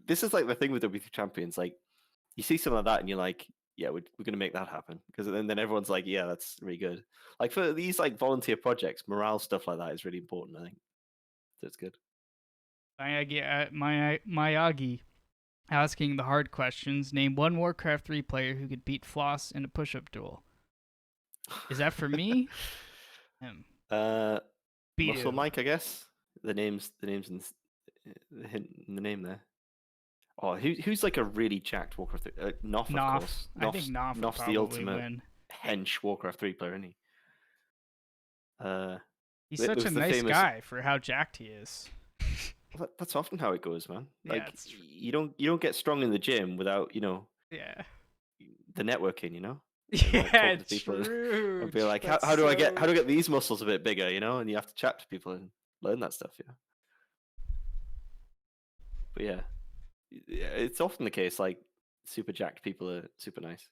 this is like the thing with W3Champions. Like, you see something like that, and you're like, yeah, we're gonna make that happen, because then everyone's like, yeah, that's really good. Like for these like volunteer projects, morale stuff like that is really important. I think so. It's good. Miyagi asking the hard questions. Name one Warcraft 3 player who could beat Floss in a push-up duel. Is that for me? Him. Muscle Mike, I guess. The name's in the hint in the name there. Oh, who's like a really jacked Warcraft 3? Noff, of course. I think Noff's the ultimate hench Warcraft 3 player, isn't he? He's such a nice guy for how jacked he is. That's often how it goes, man. Yeah, Like it's true. you don't get strong in the gym without Yeah. the networking, and like Yeah, talking to people true. and be like, That's how do I so. get these muscles a bit bigger, and you have to chat to people and learn that stuff, But yeah, it's often the case. Like super jacked people are super nice.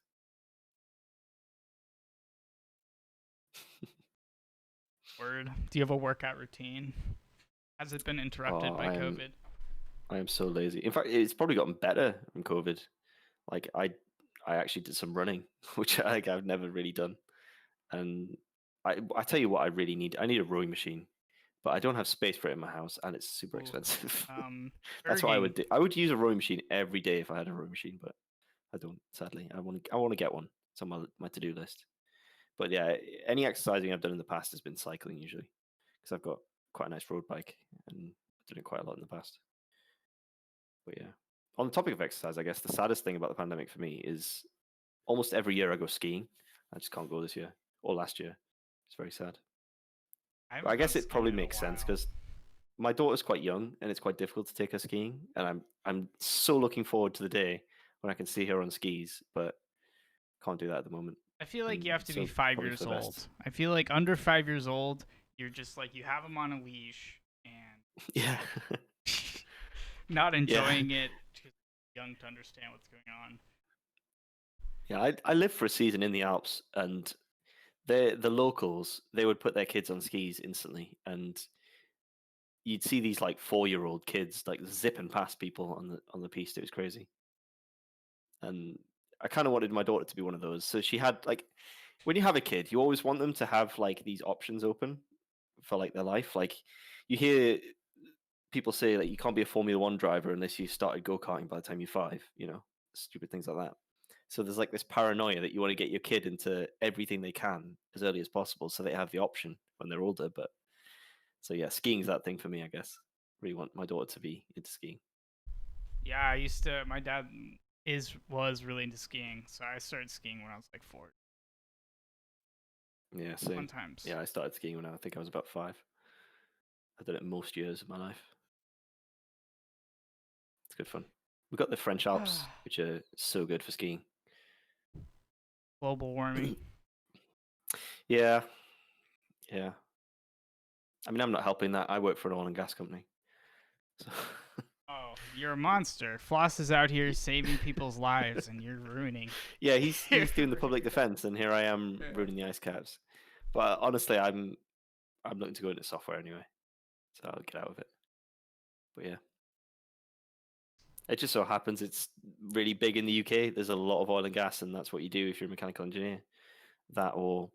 Word. Do you have a workout routine? Has it been interrupted Oh, by COVID? I am so lazy. In fact, it's probably gotten better from COVID. Like I actually did some running, which I've never really done. And I tell you what, I really need. I need a rowing machine, but I don't have space for it in my house, and it's super Ooh. expensive. That's what I would Erging. do. I would use a rowing machine every day if I had a rowing machine, but I don't. Sadly, I want to get one. It's on my to do list. But yeah, any exercising I've done in the past has been cycling usually, because I've got quite a nice road bike and I've done it quite a lot in the past. But yeah, on the topic of exercise, I guess the saddest thing about the pandemic for me is almost every year I go skiing. I just can't go this year or last year. It's very sad. I But I haven't gone guess it skiing probably in a makes sense while. because my daughter's quite young and it's quite difficult to take her skiing. And I'm so looking forward to the day when I can see her on skis, but can't do that at the moment. I feel like you And have to be so 5 years probably for the best. old. I feel like under 5 years old, you're just like you have them on a leash and Yeah. not Yeah. enjoying it because you're young to understand what's going on. Yeah. I lived for a season in the Alps and the locals, they would put their kids on skis instantly. And you'd see these like 4-year-old kids like zipping past people on the piste. It was crazy. And I kind of wanted my daughter to be one of those. So she had like when you have a kid, you always want them to have like these options open for like their life. Like you hear people say like you can't be a Formula One driver unless you started go karting by the time you're 5. Stupid things like that. So there's like this paranoia that you want to get your kid into everything they can as early as possible, so they have the option when they're older. But so yeah, skiing's that thing for me, I guess. Really want my daughter to be into skiing. Yeah, I used to. My dad was really into skiing, so I started skiing when I was like 4. Yeah, Fun same. times. Yeah, I started skiing when I think I was about 5. I did it most years of my life. It's good fun. We've got the French Alps, which are so good for skiing. Global warming. Yeah, yeah. I mean, I'm not helping that. I work for an oil and gas company. So Oh, you're a monster. Floss is out here saving people's lives, and you're ruining. yeah, he's doing the public defense, and here I am ruining the ice caps. But honestly, I'm looking to go into software anyway, so I'll get out of it. But yeah, it just so happens it's really big in the UK. There's a lot of oil and gas, and that's what you do if you're a mechanical engineer. That or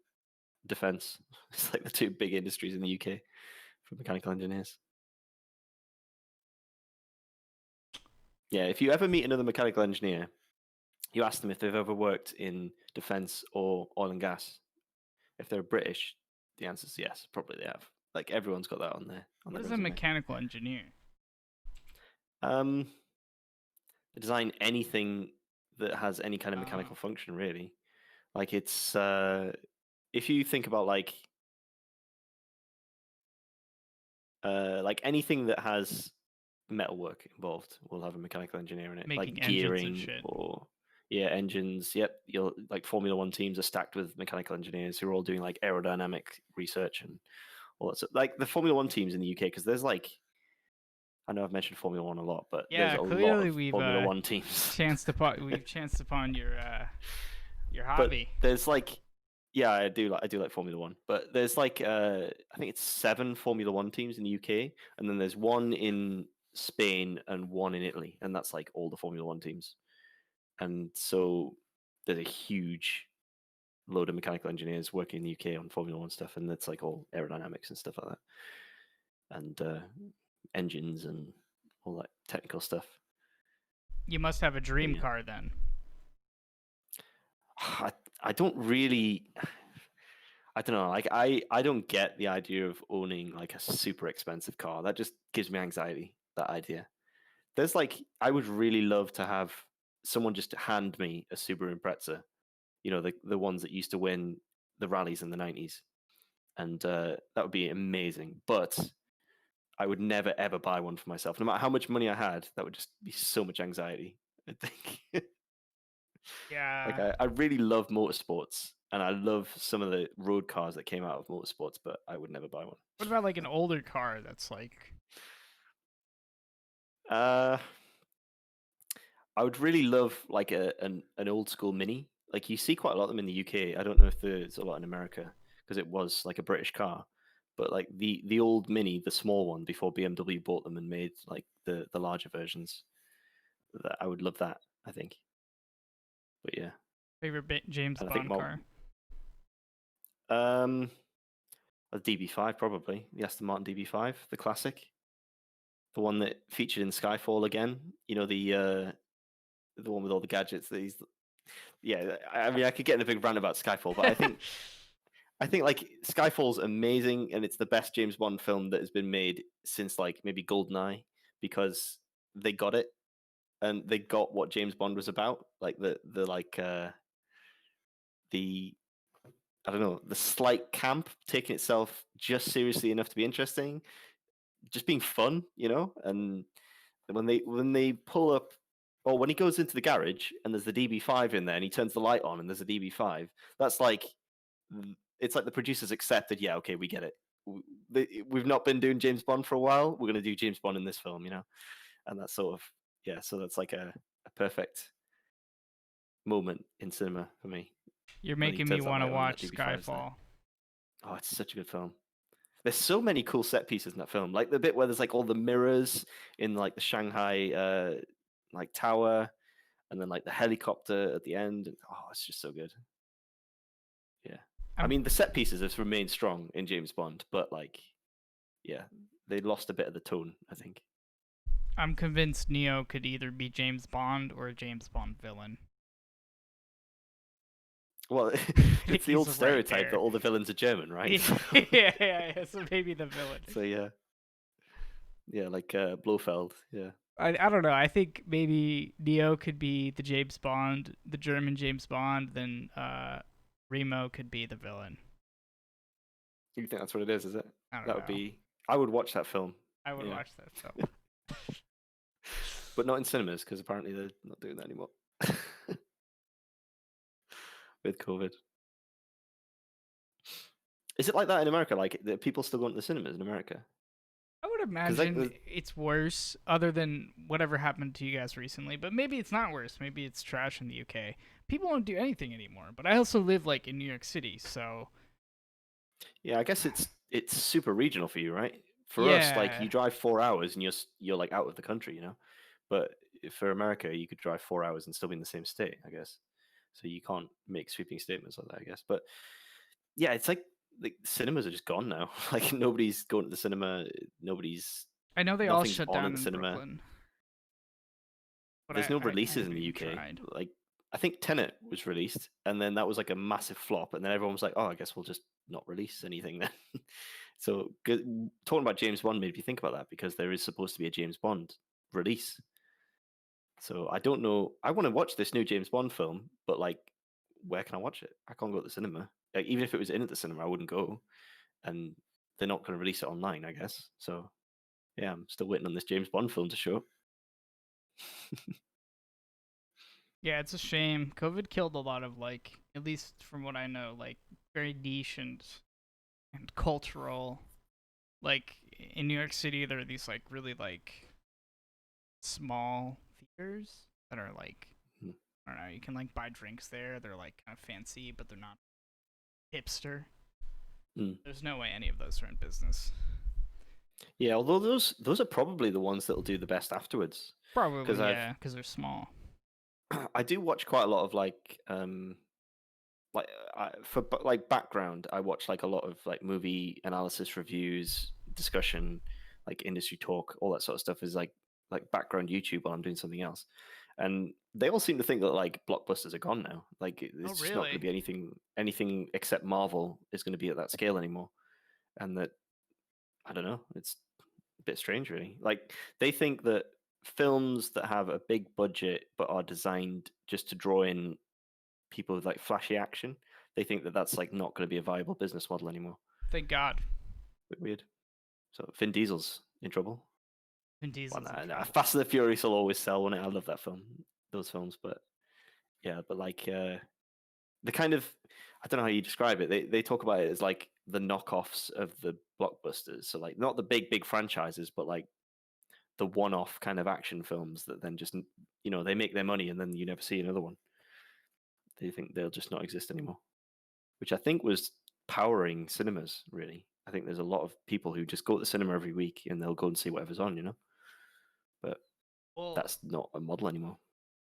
defense. It's like the two big industries in the UK for mechanical engineers. Yeah, if you ever meet another mechanical engineer, you ask them if they've ever worked in defense or oil and gas. If they're British, the answer is yes, probably they have. Like everyone's got that on What their is a resume. mechanical engineer? Um, design anything that has any kind of Oh, mechanical function, really. Like it's if you think about like anything that has metalwork involved will have a mechanical engineer in it, making like engines and gearing shit. or yeah, engines. Yep, you'll like Formula One teams are stacked with mechanical engineers who are all doing like aerodynamic research and all that. So, like the Formula One teams in the UK, because there's like I know I've mentioned Formula One a lot, but there's Yeah, a lot clearly of Formula One teams. we've chanced upon your But hobby. there's like yeah, I do like Formula One, but there's like I think it's 7 Formula One teams in the UK, and then there's one in Spain and one in Italy, and that's like all the Formula One teams. And so there's a huge load of mechanical engineers working in the UK on Formula One stuff, and that's like all aerodynamics and stuff like that, and engines and all that technical stuff. You must have a But dream yeah, car then. I don't really. I don't know. Like I don't get the idea of owning like a super expensive car. That just gives me anxiety. That idea. There's like I would really love to have someone just hand me a Subaru Impreza. The ones that used to win the rallies in the 90s, and that would be amazing. But I would never ever buy one for myself. No matter how much money I had, that would just be so much anxiety, I think. Like Yeah. I really love motorsports, and I love some of the road cars that came out of motorsports, but I would never buy one. What about like an older car that's like? Uh, I would really love like an old school Mini. Like you see quite a lot of them in the UK. I don't know if there's a lot in America because it was like a British car, but like the old Mini, the small one before BMW bought them and made like the larger versions. That I would love that. I think, but yeah, Favorite James and I think Bond more. car? A DB5 probably, the Aston Martin DB5, the classic, the one that featured in Skyfall again. You know the one with all the gadgets. That he's yeah. I mean, I could get in a big rant about Skyfall, but I think like Skyfall's amazing, and it's the best James Bond film that has been made since like maybe GoldenEye, because they got it and they got what James Bond was about, like the I don't know, the slight camp, taking itself just seriously enough to be interesting, just being fun, you know. And when they pull up, or when he goes into the garage and there's the DB5 in there, and he turns the light on and there's a DB5, that's like it's like the producers accepted, yeah, okay, we get it. We've not been doing James Bond for a while. We're going to do James Bond in this film, you know. And that's sort of, yeah. So that's like a perfect moment in cinema for me You're when he making me turns that want to light on and that watch DB5 is there. Skyfall. Oh, it's such a good film. There's so many cool set pieces in that film. Like the bit where there's like all the mirrors in like the Shanghai like tower, and then like the helicopter at the end. Oh, it's just so good. Yeah. I I'm mean, the set pieces have remained strong in James Bond, but like, yeah, they lost a bit of the tone, I think. I'm convinced Neo could either be James Bond or a James Bond villain. Well, I think it's the he's old right stereotype that there. all the villains are German, right? Yeah. So maybe the villain. So yeah, like Blofeld. Yeah, I don't know. I think maybe Neo could be the James Bond, the German James Bond. Then Remo could be the villain. you think that's what it is it? I don't That would know. be. I would watch that film. I would Yeah, watch that film. but not in cinemas because apparently they're not doing that anymore with COVID. Is it like that in America? Like people still going to the cinemas in America? I would Because like, imagine it's worse, other than whatever happened to you guys recently. But maybe it's not worse. Maybe it's trash in the UK. People don't do anything anymore. But I also live like in New York City, so yeah, I guess it's super regional for you, right? For us, like yeah. you drive 4 hours and you're like out of the country, you know. But for America, you could drive 4 hours and still be in the same state, I guess. So you can't make sweeping statements like that, I guess. But yeah, it's like cinemas are just gone now. Like nobody's going to the cinema. I know they all Nothing's shut on in down the in cinema. Brooklyn, but There's no I releases in haven't the even UK. tried. Like I think Tenet was released, and then that was like a massive flop, and then everyone was like, "Oh, I guess we'll just not release anything then." So talking about James Bond made me think about that because there is supposed to be a James Bond release. So I don't know. I want to watch this new James Bond film, but like, where can I watch it? I can't go to the cinema. Like, even if it was in at the cinema, I wouldn't go. And they're not going to release it online, I guess. So yeah, I'm still waiting on this James Bond film to show up. Yeah, it's a shame. COVID killed a lot of like, at least from what I know, like very niche and cultural. Like in New York City, there are these like really like small theaters that are like, Hmm. I don't know. You can like buy drinks there. They're like kind of fancy, but they're not hipster. Mm. There's no way any of those are in business. Yeah, although those are probably the ones that'll do the best afterwards. Because Probably, yeah, because they're small. I do watch quite a lot of like like background. I watch like a lot of like movie analysis, reviews, discussion, like industry talk, all that sort of stuff is like background YouTube while I'm doing something else. And they all seem to think that like blockbusters are gone now. Like Oh, it's just not going to really? be anything except Marvel is going to be at that scale anymore. And that I don't know, it's a bit strange really. Like they think that films that have a big budget but are designed just to draw in people with like flashy action, they think that that's like not going to be a viable business model anymore. Thank God. Bit weird. So Vin Diesel's in trouble. Vin Diesel's Well, in nah, trouble. Fast and the Furious will always sell, won't it? I love that film, those films, but yeah, but like the kind of, I don't know how you describe it. They talk about it as like the knockoffs of the blockbusters. So like not the big franchises, but like the one-off kind of action films that then just they make their money and then you never see another one. They think they'll just not exist anymore, which I think was powering cinemas. Really, I think there's a lot of people who just go to the cinema every week and they'll go and see whatever's on, But Well, that's not a model anymore.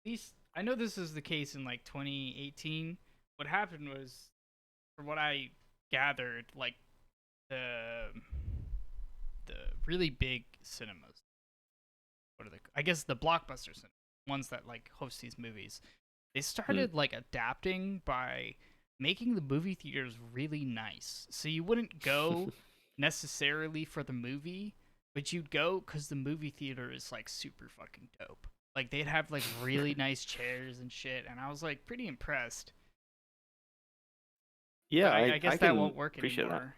at least I know this is the case in like 2018. What happened was, from what I gathered, like the the really big cinemas, what are they? I guess the blockbuster cinemas, ones that like host these movies, they started like adapting by making the movie theaters really nice. So you wouldn't go necessarily for the movie, but you'd go because the movie theater is like super fucking dope. Like they'd have like really nice chairs and shit, and I was like pretty impressed. Yeah, But I guess I that can won't work appreciate anymore.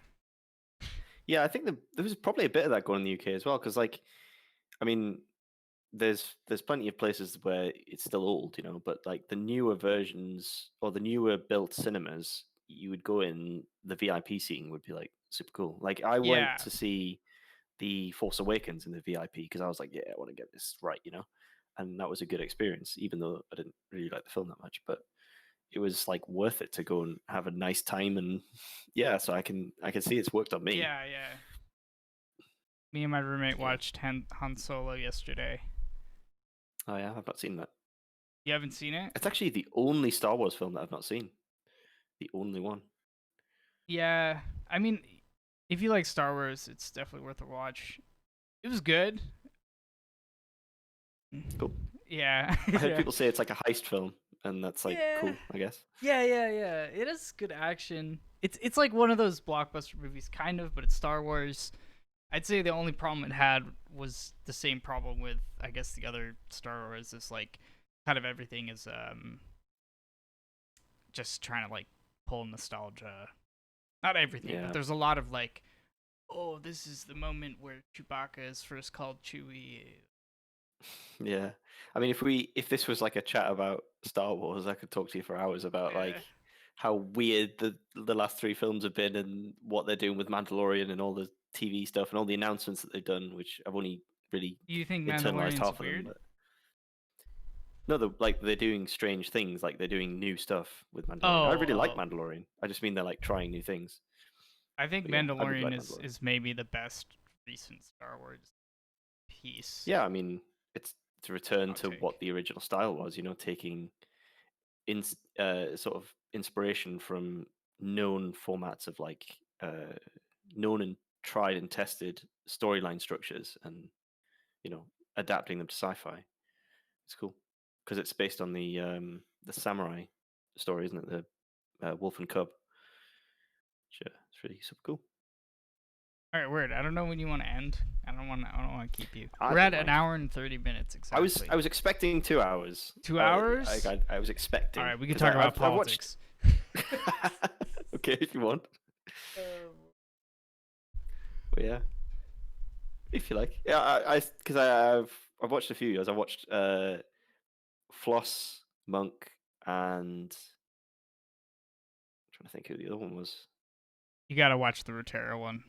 that. Yeah, I think there was probably a bit of that going in the UK as well, because like, I mean, there's plenty of places where it's still old, but like the newer versions or the newer built cinemas, you would go in, the VIP seating would be like super cool. Like I went Yeah, to see the Force Awakens in the VIP because I was like, yeah, I want to get this right, and that was a good experience, even though I didn't really like the film that much, but it was like worth it to go and have a nice time. And yeah, so I can see it's worked on me. yeah. Me and my roommate Yeah. watched Han Solo yesterday. Oh yeah, I've not seen that. You haven't seen it? It's actually the only Star Wars film that I've not seen. The only one. Yeah, I mean, if you like Star Wars, it's definitely worth a watch. It was good. Cool. Yeah. I heard yeah. people say it's like a heist film, and that's like Yeah. cool, I guess. Yeah. It has good action. It's like one of those blockbuster movies, kind of, but it's Star Wars. I'd say the only problem it had was the same problem with, I guess, the other Star Wars. Is like kind of everything is just trying to like pull nostalgia. Not everything, but Yeah. there's a lot of like, oh, this is the moment where Chewbacca is first called Chewie. Yeah. I mean, if this was like a chat about Star Wars, I could talk to you for hours about Yeah. like how weird the last three films have been and what they're doing with Mandalorian and all the TV stuff and all the announcements that they've done, which I've only really You think internalized Mandalorian's half of them. weird? But no, they're doing strange things, like they're doing new stuff with Mandalorian. I really like Oh. Mandalorian. I just mean they're like trying new things. I think But yeah, I really Mandalorian like is Mandalorian. is maybe the best recent Star Wars piece. Yeah, I mean, it's to return Hot to take. what the original style was, taking in sort of inspiration from known formats of like known and tried and tested storyline structures and adapting them to sci-fi. It's cool because it's based on the samurai story, isn't it? The wolf and cub. Sure, it's really super cool. All right, word. I don't know when you want to end. I don't want to keep you. I We're don't at an mind. hour and 30 minutes exactly. I was expecting 2 hours. 2 hours? I was expecting. All right, we can 'cause talk about I've politics. Okay, if you want. But yeah, if you like. Yeah, because I've watched a few. As I watched Floss, Monk, and I'm trying to think who the other one was. You gotta watch the Rotera one.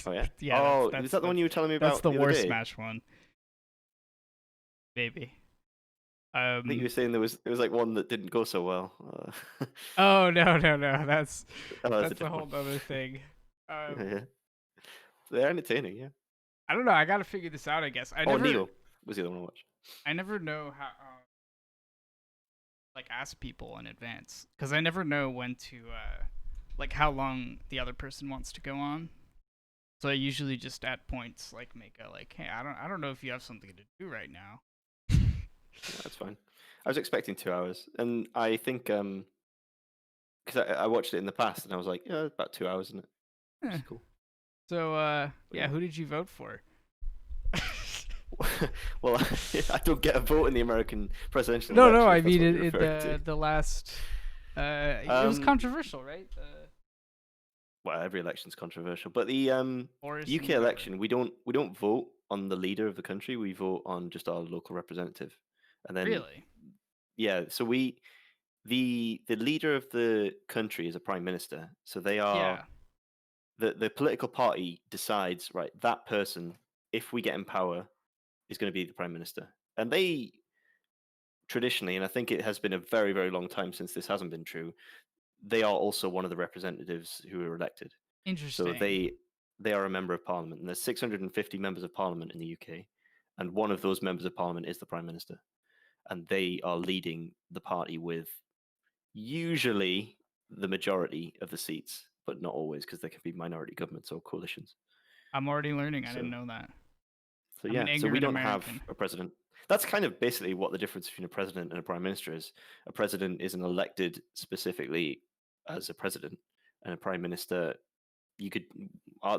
Oh yeah. Yeah. Oh, that's, is that the one you were telling me about? That's the other worst day? Smash one. Maybe. I think you were saying there was like one that didn't go so well. Oh no. That's a a different whole one. other thing. Yeah. They're entertaining, yeah. I don't know. I gotta figure this out. I guess. Neo was the other one I watched. I never know how like ask people in advance because I never know when to like how long the other person wants to go on. So I usually just at points like make a like, hey, I don't know if you have something to do right now. Yeah, that's fine. I was expecting 2 hours, and I think because I watched it in the past, and I was like, yeah, about 2 hours, isn't it? Eh. It's cool. So yeah, Yeah. who did you vote for? Well, I don't get a vote in the American presidential No, election. I if that's mean what you're referring to. the last. It was controversial, right? well, every election's controversial, but the Boris UK and the election, government. we don't vote on the leader of the country. We vote on just our local representative, and then Really? yeah, so the leader of the country is a prime minister. So they are Yeah. the political party decides, right, that person, if we get in power, is going to be the prime minister, and they traditionally, and I think it has been a very very long time since this hasn't been true, they are also one of the representatives who are elected. So Interesting. they are a member of parliament, and there's 650 members of parliament in the UK, and one of those members of parliament is the prime minister, and they are leading the party with usually the majority of the seats, but not always, because there can be minority governments or coalitions. I'm already learning. I didn't So know that. so I'm an yeah, so we ignorant don't have American. a president. That's kind of basically what the difference between a president and a prime minister is. A president isn't elected specifically as a president, and a prime minister, you could,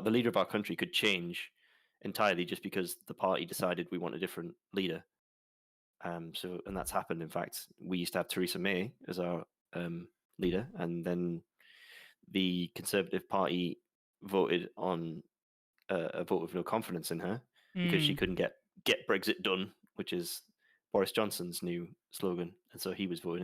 the leader of our country could change entirely just because the party decided we want a different leader. So, and that's happened. In fact, we used to have Theresa May as our leader, and then the Conservative Party voted on a vote of no confidence in her because she Mm, couldn't get Brexit done, which is Boris Johnson's new slogan, and so he was voted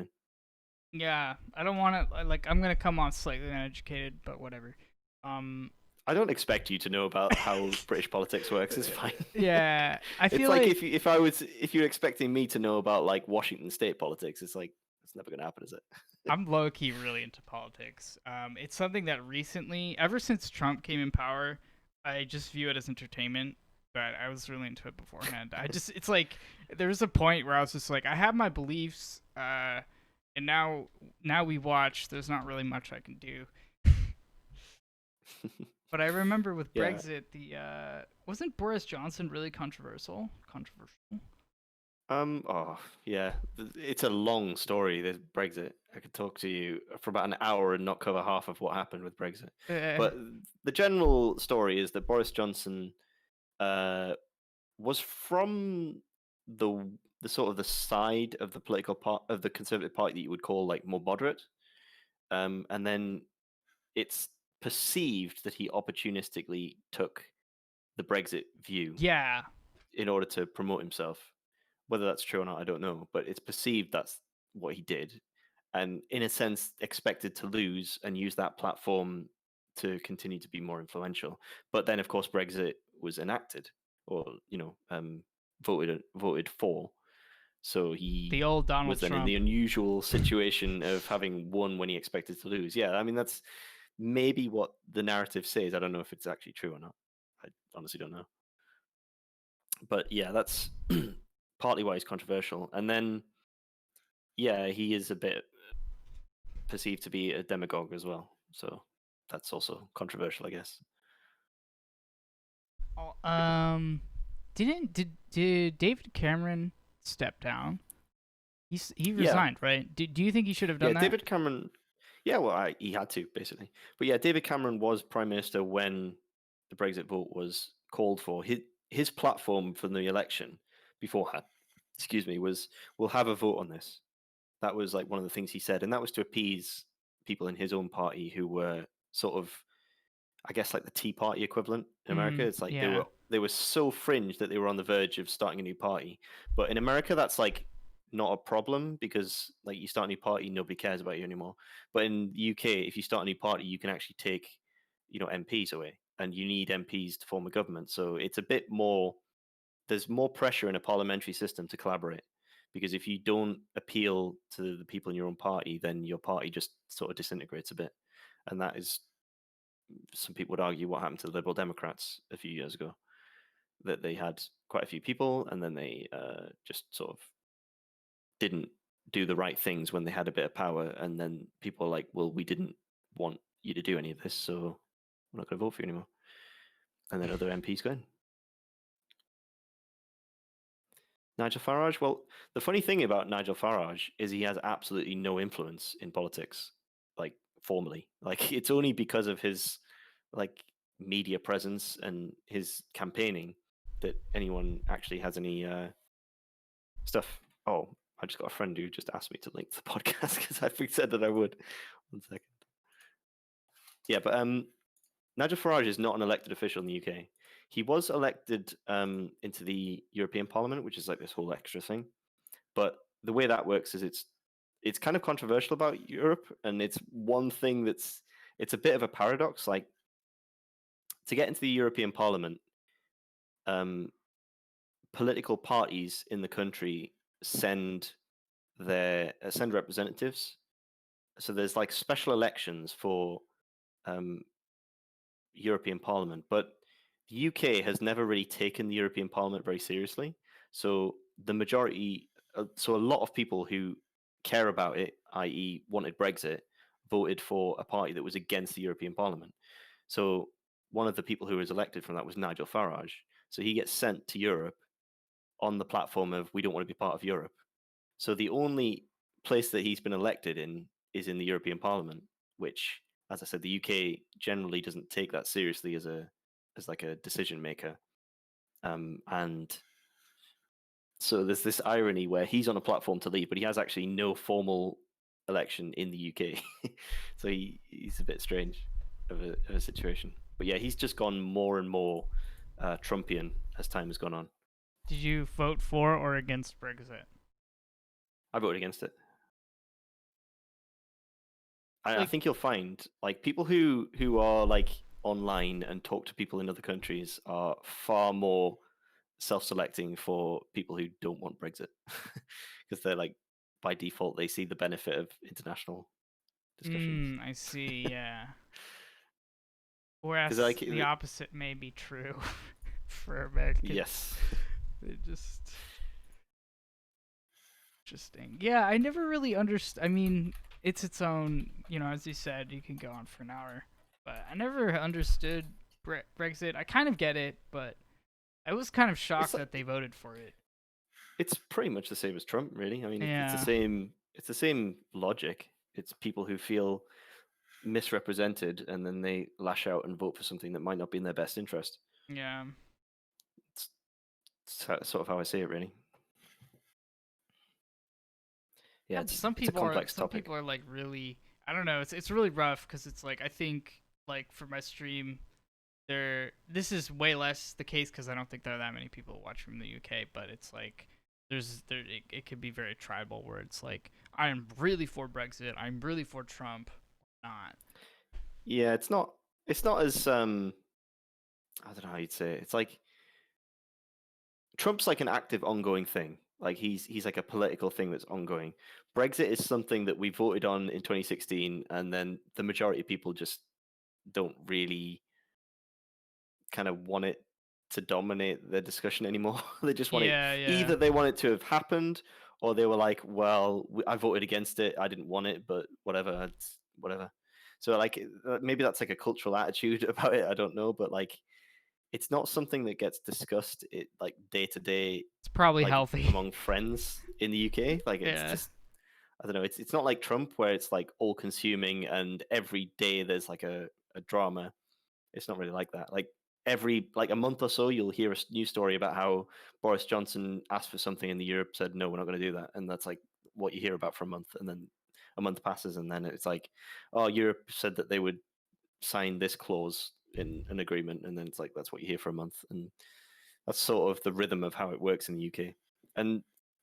in. yeah. I don't want to like. I'm gonna come on slightly uneducated, but whatever. Um. I don't expect you to know about how British politics works. It's fine. Yeah. I It's feel like like if you're expecting me to know about like Washington state politics, it's like it's never going to happen, is it? I'm low key really into politics. It's something that recently, ever since Trump came in power, I just view it as entertainment. But I was really into it beforehand. It's like there was a point where I was just like, I have my beliefs, and now we watch. There's not really much I can do. But I remember with Yeah. Brexit, the wasn't Boris Johnson really controversial? Controversial. Oh, yeah. It's a long story. There's Brexit. I could talk to you for about an hour and not cover half of what happened with Brexit. Uh, But the general story is that Boris Johnson uh, was from the the sort of the side of the political part of the Conservative Party that you would call like more moderate. And then it's perceived that he opportunistically took the Brexit view yeah, in order to promote himself. Whether that's true or not, I don't know, but it's perceived that's what he did, and in a sense, expected to lose and use that platform to continue to be more influential. But then, of course, Brexit was enacted, or voted for. So he the old Donald was then in Trump. the unusual situation of having won when he expected to lose. Yeah, I mean that's maybe what the narrative says. I don't know if it's actually true or not. I honestly don't know. But yeah, that's partly why he's controversial. And then, yeah, he is a bit perceived to be a demagogue as well. So that's also controversial, I guess. Oh, did David Cameron step down? He Yeah, resigned, right? Do you think he should have yeah, done that? David Cameron. Yeah, well, he had to basically. But yeah, David Cameron was prime minister when the Brexit vote was called for. His platform for the election beforehand, excuse me, was we'll have a vote on this. That was like one of the things he said, and that was to appease people in his own party who were sort of, I guess, like the Tea Party equivalent in America. Mm, It's like yeah. they were so fringe that they were on the verge of starting a new party. But in America, that's like not a problem because like you start a new party, nobody cares about you anymore. But in the UK, if you start a new party, you can actually take, MPs away, and you need MPs to form a government. So it's a bit more. There's more pressure in a parliamentary system to collaborate because if you don't appeal to the people in your own party, then your party just sort of disintegrates a bit, and that is, some people would argue, what happened to the Liberal Democrats a few years ago. That they had quite a few people, and then they just sort of didn't do the right things when they had a bit of power, and then people were like, "Well, we didn't want you to do any of this, so we're not going to vote for you anymore." And then other MPs go in. Nigel Farage. Well, the funny thing about Nigel Farage is he has absolutely no influence in politics, like formally. Like it's only because of his like media presence and his campaigning that anyone actually has any stuff. Oh, I just got a friend who just asked me to link the podcast because I said that I would. 1 second. Yeah, but Nigel Farage is not an elected official in the UK. He was elected into the European Parliament, which is like this whole extra thing. But the way that works is it's kind of controversial about Europe, and it's one thing it's a bit of a paradox. Like, to get into the European Parliament, political parties in the country send send representatives. So there's like special elections for European Parliament, but the UK has never really taken the European Parliament very seriously. So the majority, so a lot of people who care about it, i.e., wanted Brexit, voted for a party that was against the European Parliament. So one of the people who was elected from that was Nigel Farage. So he gets sent to Europe on the platform of we don't want to be part of Europe. So the only place that he's been elected in is in the European Parliament, which, as I said, the UK generally doesn't take that seriously as like a decision maker. And so there's this irony where he's on a platform to leave, but he has actually no formal election in the UK. So he's a bit strange of a situation. But yeah, he's just gone more and more Trumpian as time has gone on. Did you vote for or against Brexit? I voted against it. I think you'll find like people who are like online and talk to people in other countries are far more self-selecting for people who don't want Brexit, because they're like by default they see the benefit of international discussions. I see. Yeah. Whereas Like, the opposite may be true for Americans. yes, They just interesting. Yeah, I never really understood. I mean, it's its own. You know, as you said, you can go on for an hour, but I never understood Brexit. I kind of get it, but I was kind of shocked that they voted for it. It's pretty much the same as Trump, really. I mean, Yeah. it's the same logic. It's people who feel misrepresented and then they lash out and vote for something that might not be in their best interest. Yeah. It's sort of how I see it, really. Yeah, some people are like really, I don't know, it's really rough because it's like I think like for my stream this is way less the case because I don't think there are that many people watch from the UK, but it's like it could be very tribal where it's like I'm really for Brexit, I'm really for Trump, not. Yeah, it's not as I don't know how you'd say it. It's like Trump's like an active ongoing thing. Like he's like a political thing that's ongoing. Brexit is something that we voted on in 2016, and then the majority of people just don't really kind of want it to dominate the discussion anymore. They just want either they want it to have happened, or they were like, well, I voted against it, I didn't want it, but whatever, it's whatever. So like maybe that's like a cultural attitude about it, I don't know, but like it's not something that gets discussed like day to day. It's probably like, healthy among friends in the UK. Like it's just, I don't know. It's not like Trump where it's like all consuming and every day there's like a drama. It's not really like that. Like every like a month or so you'll hear a news story about how Boris Johnson asked for something and the Europe said no, we're not going to do that, and that's like what you hear about for a month, and then a month passes and then it's like, oh, Europe said that they would sign this clause in an agreement, and then it's like that's what you hear for a month, and that's sort of the rhythm of how it works in the UK. And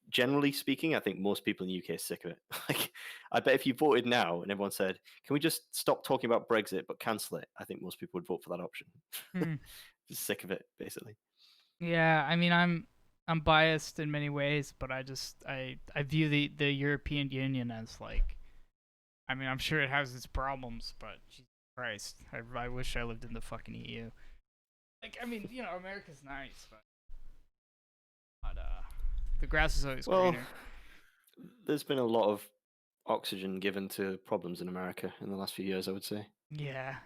generally speaking, I think most people in the UK are sick of it. Like, I bet if you voted now and everyone said, "Can we just stop talking about Brexit but cancel it?" I think most people would vote for that option. Just sick of it, basically. Yeah, I mean, I'm biased in many ways, but I view the European Union as like, I mean, I'm sure it has its problems, but Jesus Christ, I wish I lived in the fucking EU. Like, I mean, you know, America's nice, but the grass is always greener. There's been a lot of oxygen given to problems in America in the last few years, I would say. Yeah.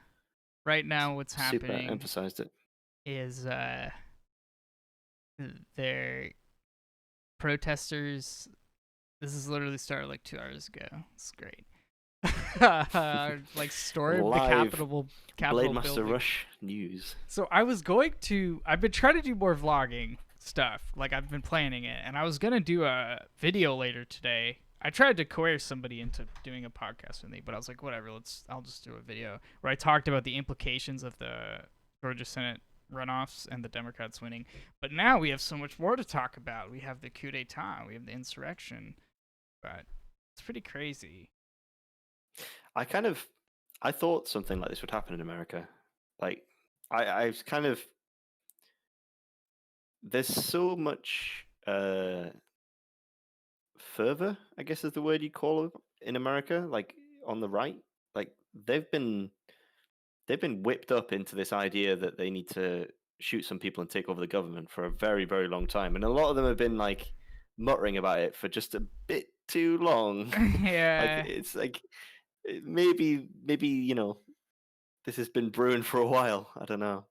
Right now, what's happening? Super emphasized it. Is their protesters? This is literally started like 2 hours ago. It's great. Like stormed the Capitol BladeMasterRUSH news. So I've been trying to do more vlogging stuff. Like I've been planning it, and I was gonna do a video later today. I tried to coerce somebody into doing a podcast with me, but I was like, whatever, I'll just do a video where I talked about the implications of the Georgia Senate runoffs and the Democrats winning. But now we have so much more to talk about. We have the coup d'etat, we have the insurrection, but it's pretty crazy. I thought something like this would happen in America. Like, I was kind of, there's so much fervor, I guess is the word you call it, in America, like on the right. Like they've been whipped up into this idea that they need to shoot some people and take over the government for a very, very long time. And a lot of them have been like muttering about it for just a bit too long. Like Yeah. it's like maybe this has been brewing for a while. I don't know.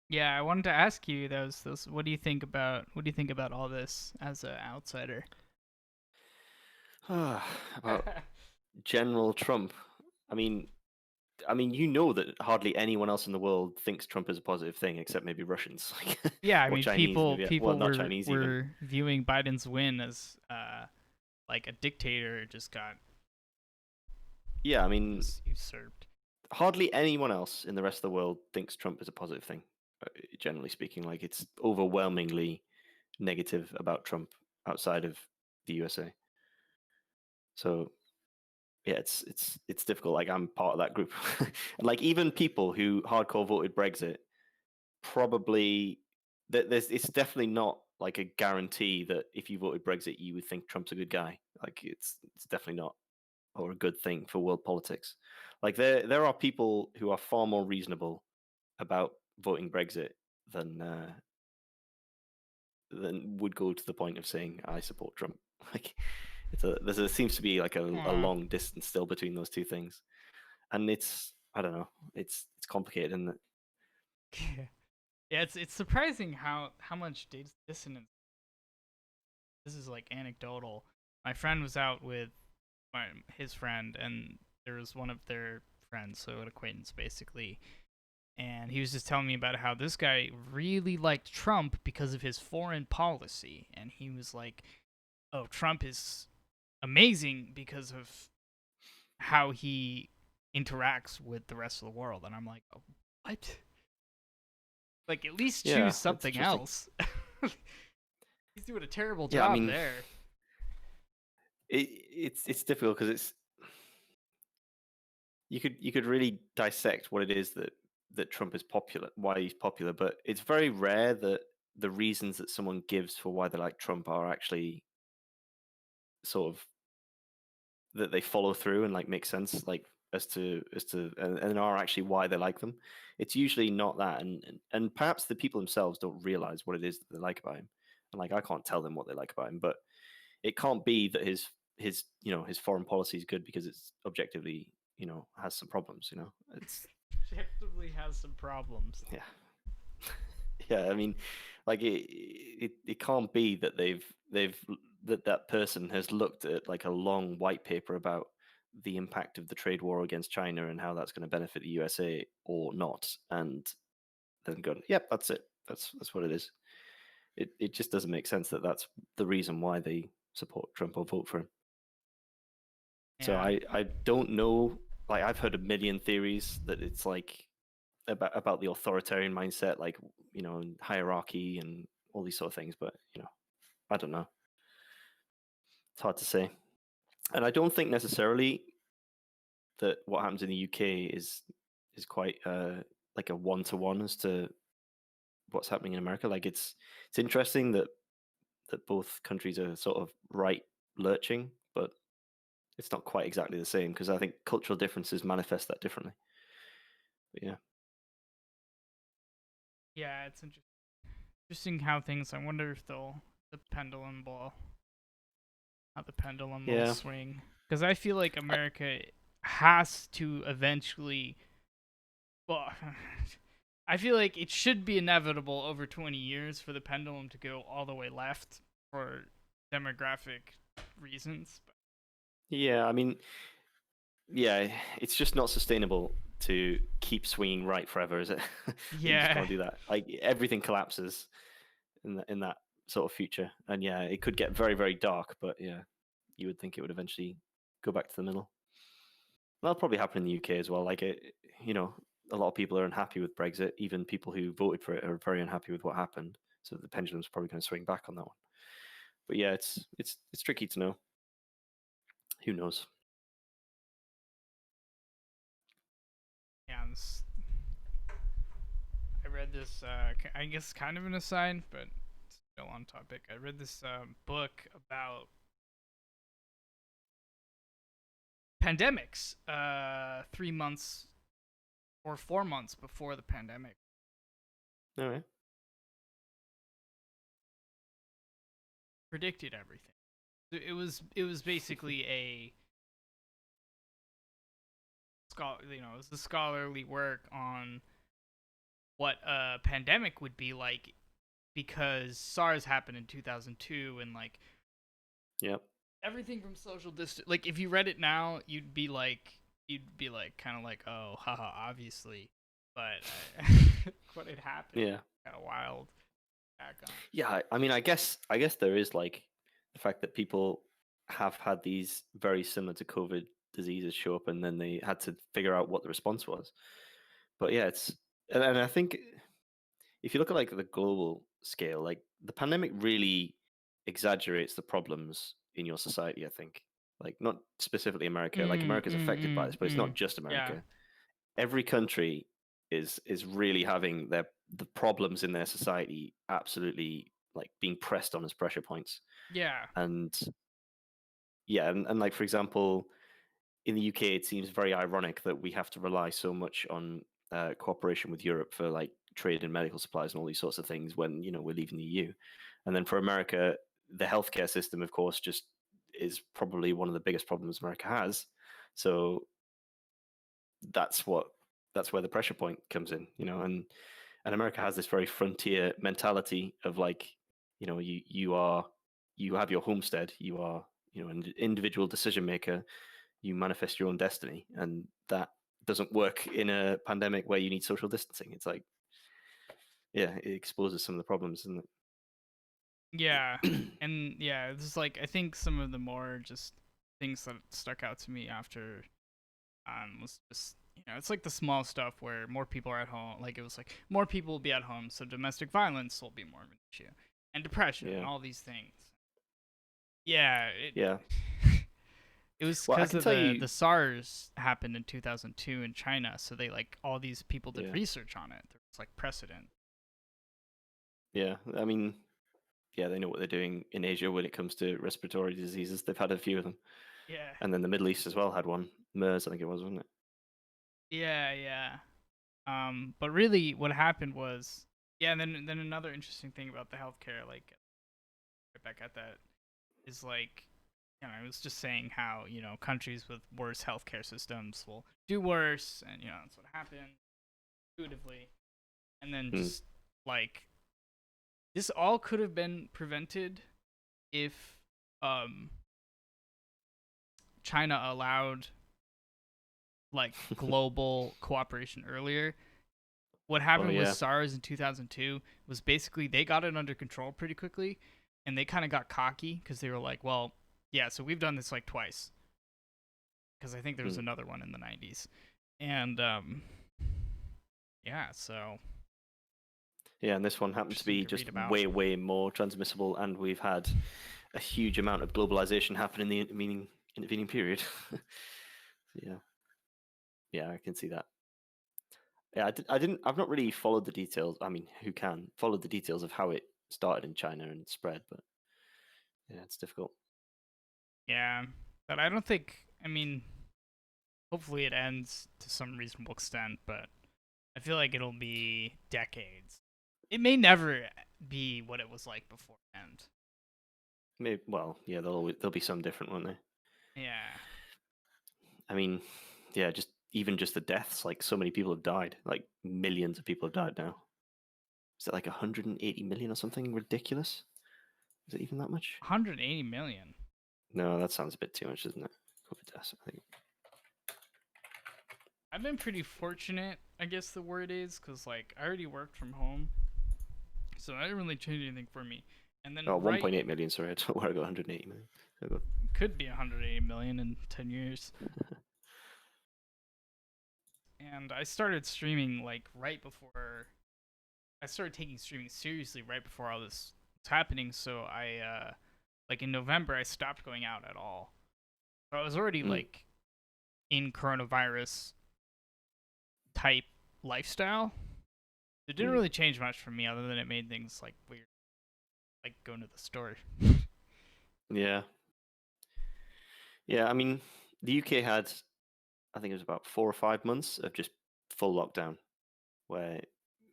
Yeah, I wanted to ask you those what do you think about all this as an outsider? About General Trump. I mean, that hardly anyone else in the world thinks Trump is a positive thing, except maybe Russians, Yeah, I or mean, Chinese. Maybe, well, people not Chinese even. were viewing Biden's win as like a dictator just got Yeah, I mean, usurped. hardly anyone else in the rest of the world thinks Trump is a positive thing. Generally speaking, like it's overwhelmingly negative about Trump outside of the USA. So yeah, it's difficult. Like I'm part of that group. Like even people who hardcore voted Brexit probably it's definitely not like a guarantee that if you voted Brexit you would think Trump's a good guy. Like it's definitely not, or a good thing for world politics. Like there are people who are far more reasonable about voting Brexit than would go to the point of saying I support Trump. Like there seems to be like a long distance still between those two things, and it's I don't know. It's complicated, isn't it? Yeah, it's surprising how much dissonance. This is like anecdotal. My friend was out with his friend, and there was one of their friends, so an acquaintance basically, and he was just telling me about how this guy really liked Trump because of his foreign policy, and he was like, "Oh, Trump is amazing because of how he interacts with the rest of the world," and I'm like, oh, "What? Like, at least Yeah, choose that's something interesting. else." He's doing a terrible Yeah, I job mean, there. it's difficult because it's you could really dissect what it is that Trump is popular, why he's popular, but it's very rare that the reasons that someone gives for why they like Trump are actually sort of that they follow through and like make sense, like and are actually why they like them. It's usually not that, and perhaps the people themselves don't realize what it is that they like about him. And like I can't tell them what they like about him, but it can't be that his foreign policy is good because it's objectively has some problems. It's Objectively has some problems. yeah. Yeah, I mean, like it can't be that that person has looked at like a long white paper about the impact of the trade war against China and how that's going to benefit the USA or not, and then gone, yep, that's it. That's what it is. It just doesn't make sense that that's the reason why they support Trump or vote for him. So Yeah. I don't know. Like I've heard a million theories that it's like about the authoritarian mindset, like and hierarchy and all these sort of things. But I don't know. It's hard to say, and I don't think necessarily that what happens in the UK is quite like a one-to-one as to what's happening in America. Like it's interesting that both countries are sort of right lurching, but it's not quite exactly the same because I think cultural differences manifest that differently. But yeah. Yeah, it's interesting how things. I wonder if how the pendulum will Yeah. swing. Because I feel like I, America has to eventually. Well, I feel like it should be inevitable over 20 years for the pendulum to go all the way left for demographic reasons. yeah, I mean, yeah, it's just not sustainable to keep swinging right forever, is it? You just Yeah. can't do that. Like everything collapses in that sort of future, and yeah, it could get very very dark. But yeah, you would think it would eventually go back to the middle. That'll probably happen in the UK as well. Like you know, a lot of people are unhappy with Brexit. Even people who voted for it are very unhappy with what happened. So the pendulum's probably going to swing back on that one. But yeah, it's tricky to know. Who knows? Yeah, I read this. I guess kind of an aside, but still on topic. I read this book about pandemics. 3 months or 4 months before the pandemic. All right. Predicted everything. It was basically a it was a scholarly work on what a pandemic would be like, because SARS happened in 2002, and like Yep. everything from social distance. Like if you read it now, you'd be like kind of like, oh, haha, obviously, but what had happened, Yeah. kind of wild. Back on. Yeah. I mean, I guess there is like the fact that people have had these very similar to COVID diseases show up, and then they had to figure out what the response was. But yeah, and I think if you look at like the global scale, like the pandemic really exaggerates the problems in your society. I think, like not specifically America. Like America's affected by this, but it's not just Yeah. America. Every country is really having the problems in their society absolutely like being pressed on as pressure points. Yeah. And yeah, and like for example, in the UK, it seems very ironic that we have to rely so much on cooperation with Europe for like trade and medical supplies and all these sorts of things when we're leaving the EU, and then for America, the healthcare system, of course, just is probably one of the biggest problems America has. So that's where the pressure point comes in, and America has this very frontier mentality of like, you have your homestead, you are an individual decision maker, you manifest your own destiny, and that doesn't work in a pandemic where you need social distancing. It's like, yeah, it exposes some of the problems, isn't Yeah. it? And yeah, it's just like I think some of the more just things that stuck out to me after was just, it's like the small stuff where more people are at home. Like it was like more people will be at home, so domestic violence will be more of an issue, and depression, and Yeah, all these things. Yeah, yeah. it was Well, I because can of tell the you, SARS happened in 2002 in China, so they like all these people did yeah, research on it. There was like precedent. yeah. I mean, yeah, they know what they're doing in Asia when it comes to respiratory diseases. They've had a few of them, Yeah. and then the Middle East as well had one. MERS, I think it was, wasn't it? Yeah, yeah. But really, what happened was, yeah. And then another interesting thing about the healthcare, like right back at that, is like, I was just saying how countries with worse healthcare systems will do worse, and that's what happened intuitively, and then Mm. just like this all could have been prevented if China allowed like global cooperation earlier. What Oh happened with yeah. SARS in 2002 was basically they got it under control pretty quickly, and they kind of got cocky because they were like, well, yeah, so we've done this like twice, because I think there was Mm. another one in the 90s, and yeah, so Yeah, and this one happened to interesting be to read just about. way more transmissible, and we've had a huge amount of globalization happen in the intervening period. Yeah, yeah, I can see that. Yeah, I've not really followed the details. I mean, who can follow the details of how it started in China and spread? But yeah, it's difficult. Yeah, but I don't think. I mean, hopefully it ends to some reasonable extent, but I feel like it'll be decades. It may never be what it was like beforehand. Maybe. Well, yeah, there'll be some different, won't they? Yeah. I mean, yeah, even just the deaths. Like so many people have died. Like millions of people have died now. Is it like 180 million or something ridiculous? Is it even that much? 180 million. No, that sounds a bit too much, doesn't it? COVID deaths, I think. I've been pretty fortunate, I guess the word is, because like I already worked from home, so that didn't really change anything for me. And then Oh, right, 1.8 million. Sorry, I don't know where I got 180 million. could be 180 million in 10 years. And I started streaming like right before I started taking streaming seriously right before all this was happening. So I like in November I stopped going out at all. So I was already like in coronavirus type lifestyle. It didn't really change much for me other than it made things like weird, like going to the store. Yeah. Yeah, I mean, the UK had, I think it was about 4 or 5 months of just full lockdown, where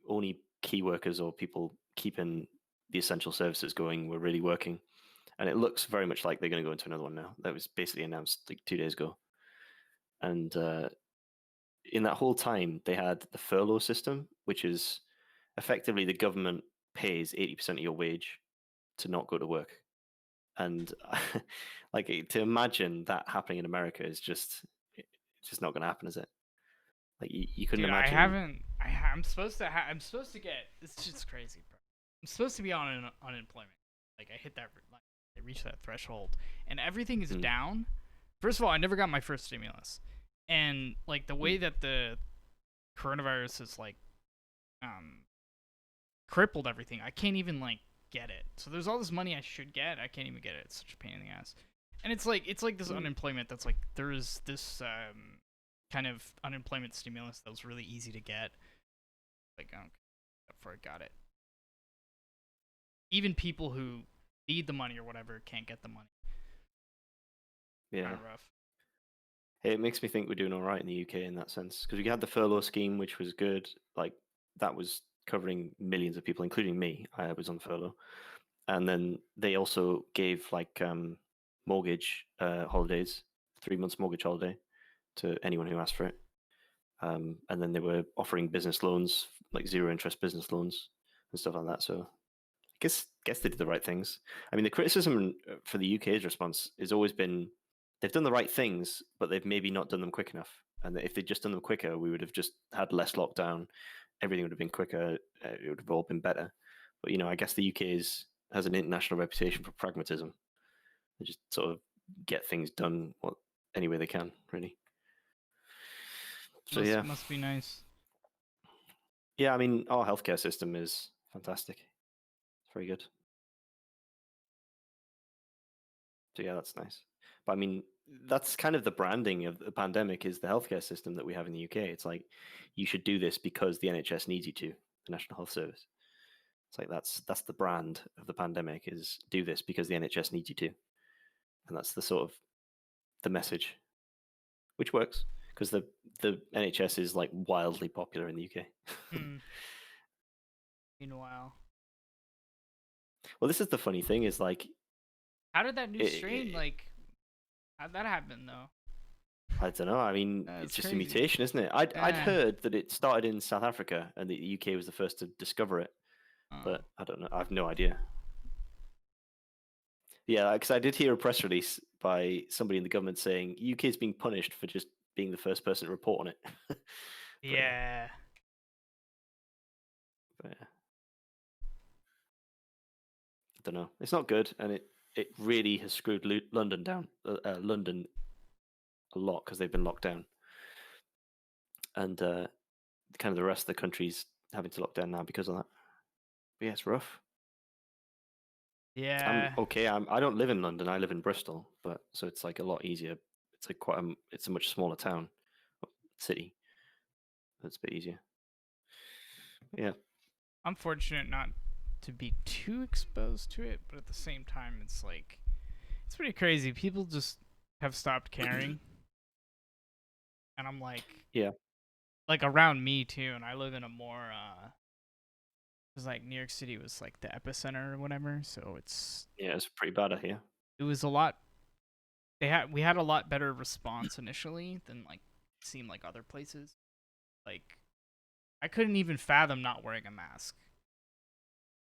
only key workers or people keeping the essential services going were really working. And it looks very much like they're going to go into another one now. That was basically announced like 2 days ago. And in that whole time, they had the furlough system, which is effectively the government pays 80% of your wage to not go to work. And like to imagine that happening in America is just it's just not going to happen, is it? Like you couldn't Dude, I imagine. haven't. I'm supposed to. I'm supposed to get. It's just crazy, bro. I'm supposed to be on unemployment. Like I hit that. Like, I reached that threshold, and everything is down. First of all, I never got my first stimulus, and like the way that the coronavirus is like, crippled everything. I can't even like get it. So there's all this money I should get. I can't even get it. It's such a pain in the ass. And it's like this unemployment that's like there is this kind of unemployment stimulus that was really easy to get. Like before I got it. Even people who need the money or whatever can't get the money. Yeah. Kind of rough. It makes me think we're doing all right in the UK in that sense because we had the furlough scheme, which was good. Like that was covering millions of people, including me. I was on furlough, and then they also gave like mortgage holidays, 3 months mortgage holiday to anyone who asked for it. And then they were offering business loans, like zero interest business loans and stuff like that. So I guess they did the right things. I mean, the criticism for the UK's response has always been they've done the right things, but they've maybe not done them quick enough. And if they'd just done them quicker, we would have just had less lockdown. Everything would have been quicker. It would have all been better. But I guess the UK has an international reputation for pragmatism. They just sort of get things done any way they can, really. So must be nice. Yeah, I mean, our healthcare system is fantastic. It's very good. So yeah, that's nice. But I mean, that's kind of the branding of the pandemic is the healthcare system that we have in the UK. It's like you should do this because the NHS needs you to, the National Health Service. It's like that's the brand of the pandemic is do this because the NHS needs you to. And that's the sort of the message, which works because the NHS is like wildly popular in the UK. Meanwhile, well, this is the funny thing is like, how did that new strain how'd that happen though? I don't know. I mean, it's just crazy. a mutation, isn't it? I'd heard that it started in South Africa and the UK was the first to discover it, but I don't know. I have no idea. Yeah, because I did hear a press release by somebody in the government saying UK is being punished for just being the first person to report on it. Yeah. But yeah. I don't know. It's not good, and it really has screwed London down. London a lot because they've been locked down, and kind of the rest of the country's having to lock down now because of that. But yeah, it's rough. Yeah. I'm okay. I don't live in London. I live in Bristol, but so it's like a lot easier. It's like it's a much smaller town, city. It's a bit easier. Yeah. I'm fortunate not to be too exposed to it, but at the same time, it's like it's pretty crazy. People just have stopped caring, and I'm like, yeah, like around me too. And I live in a more because like New York City was like the epicenter or whatever, so it's pretty bad out here. It was a lot. We had a lot better response initially than like it seemed like other places. Like I couldn't even fathom not wearing a mask.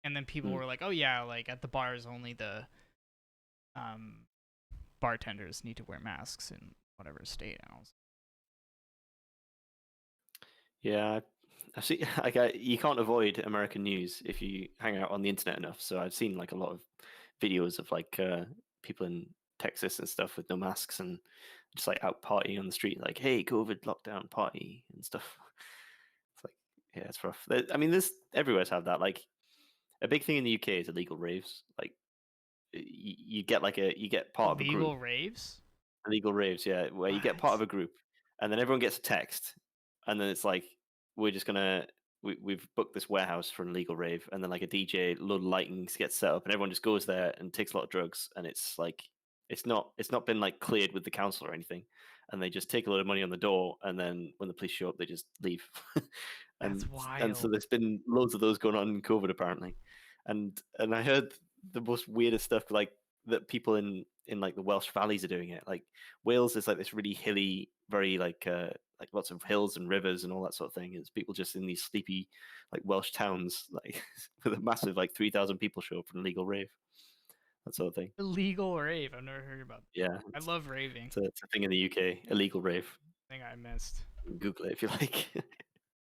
And then people were like, "Oh yeah, like at the bars only the bartenders need to wear masks in whatever state." And I was yeah, I see. Like, you can't avoid American news if you hang out on the internet enough. So I've seen like a lot of videos of like people in Texas and stuff with no masks and just like out partying on the street, like, hey, COVID lockdown party and stuff. It's like, yeah, it's rough. I mean, there's everywhere's have that. Like, a big thing in the UK is illegal raves. Like, you get you get part of a group. Illegal raves? Illegal raves, yeah, where you get part What? of a group, and then everyone gets a text, and then it's like, we're just gonna we've booked this warehouse for an illegal rave, and then like a DJ, load of lightings gets set up, and everyone just goes there and takes a lot of drugs, and it's like it's not been like cleared with the council or anything, and they just take a lot of money on the door, and then when the police show up, they just leave, That's and so wild. there's been loads of those going on in COVID apparently, and I heard the most weirdest stuff like that people in like the Welsh valleys are doing it. Like Wales is like this really hilly, very like lots of hills and rivers and all that sort of thing. It's people just in these sleepy like Welsh towns, like with a massive like 3,000 people show up for an illegal rave, that sort of thing. Illegal rave. I've never heard about Yeah, that. I love raving. it's a thing in the UK, illegal rave. Thing I missed. Google it if you like.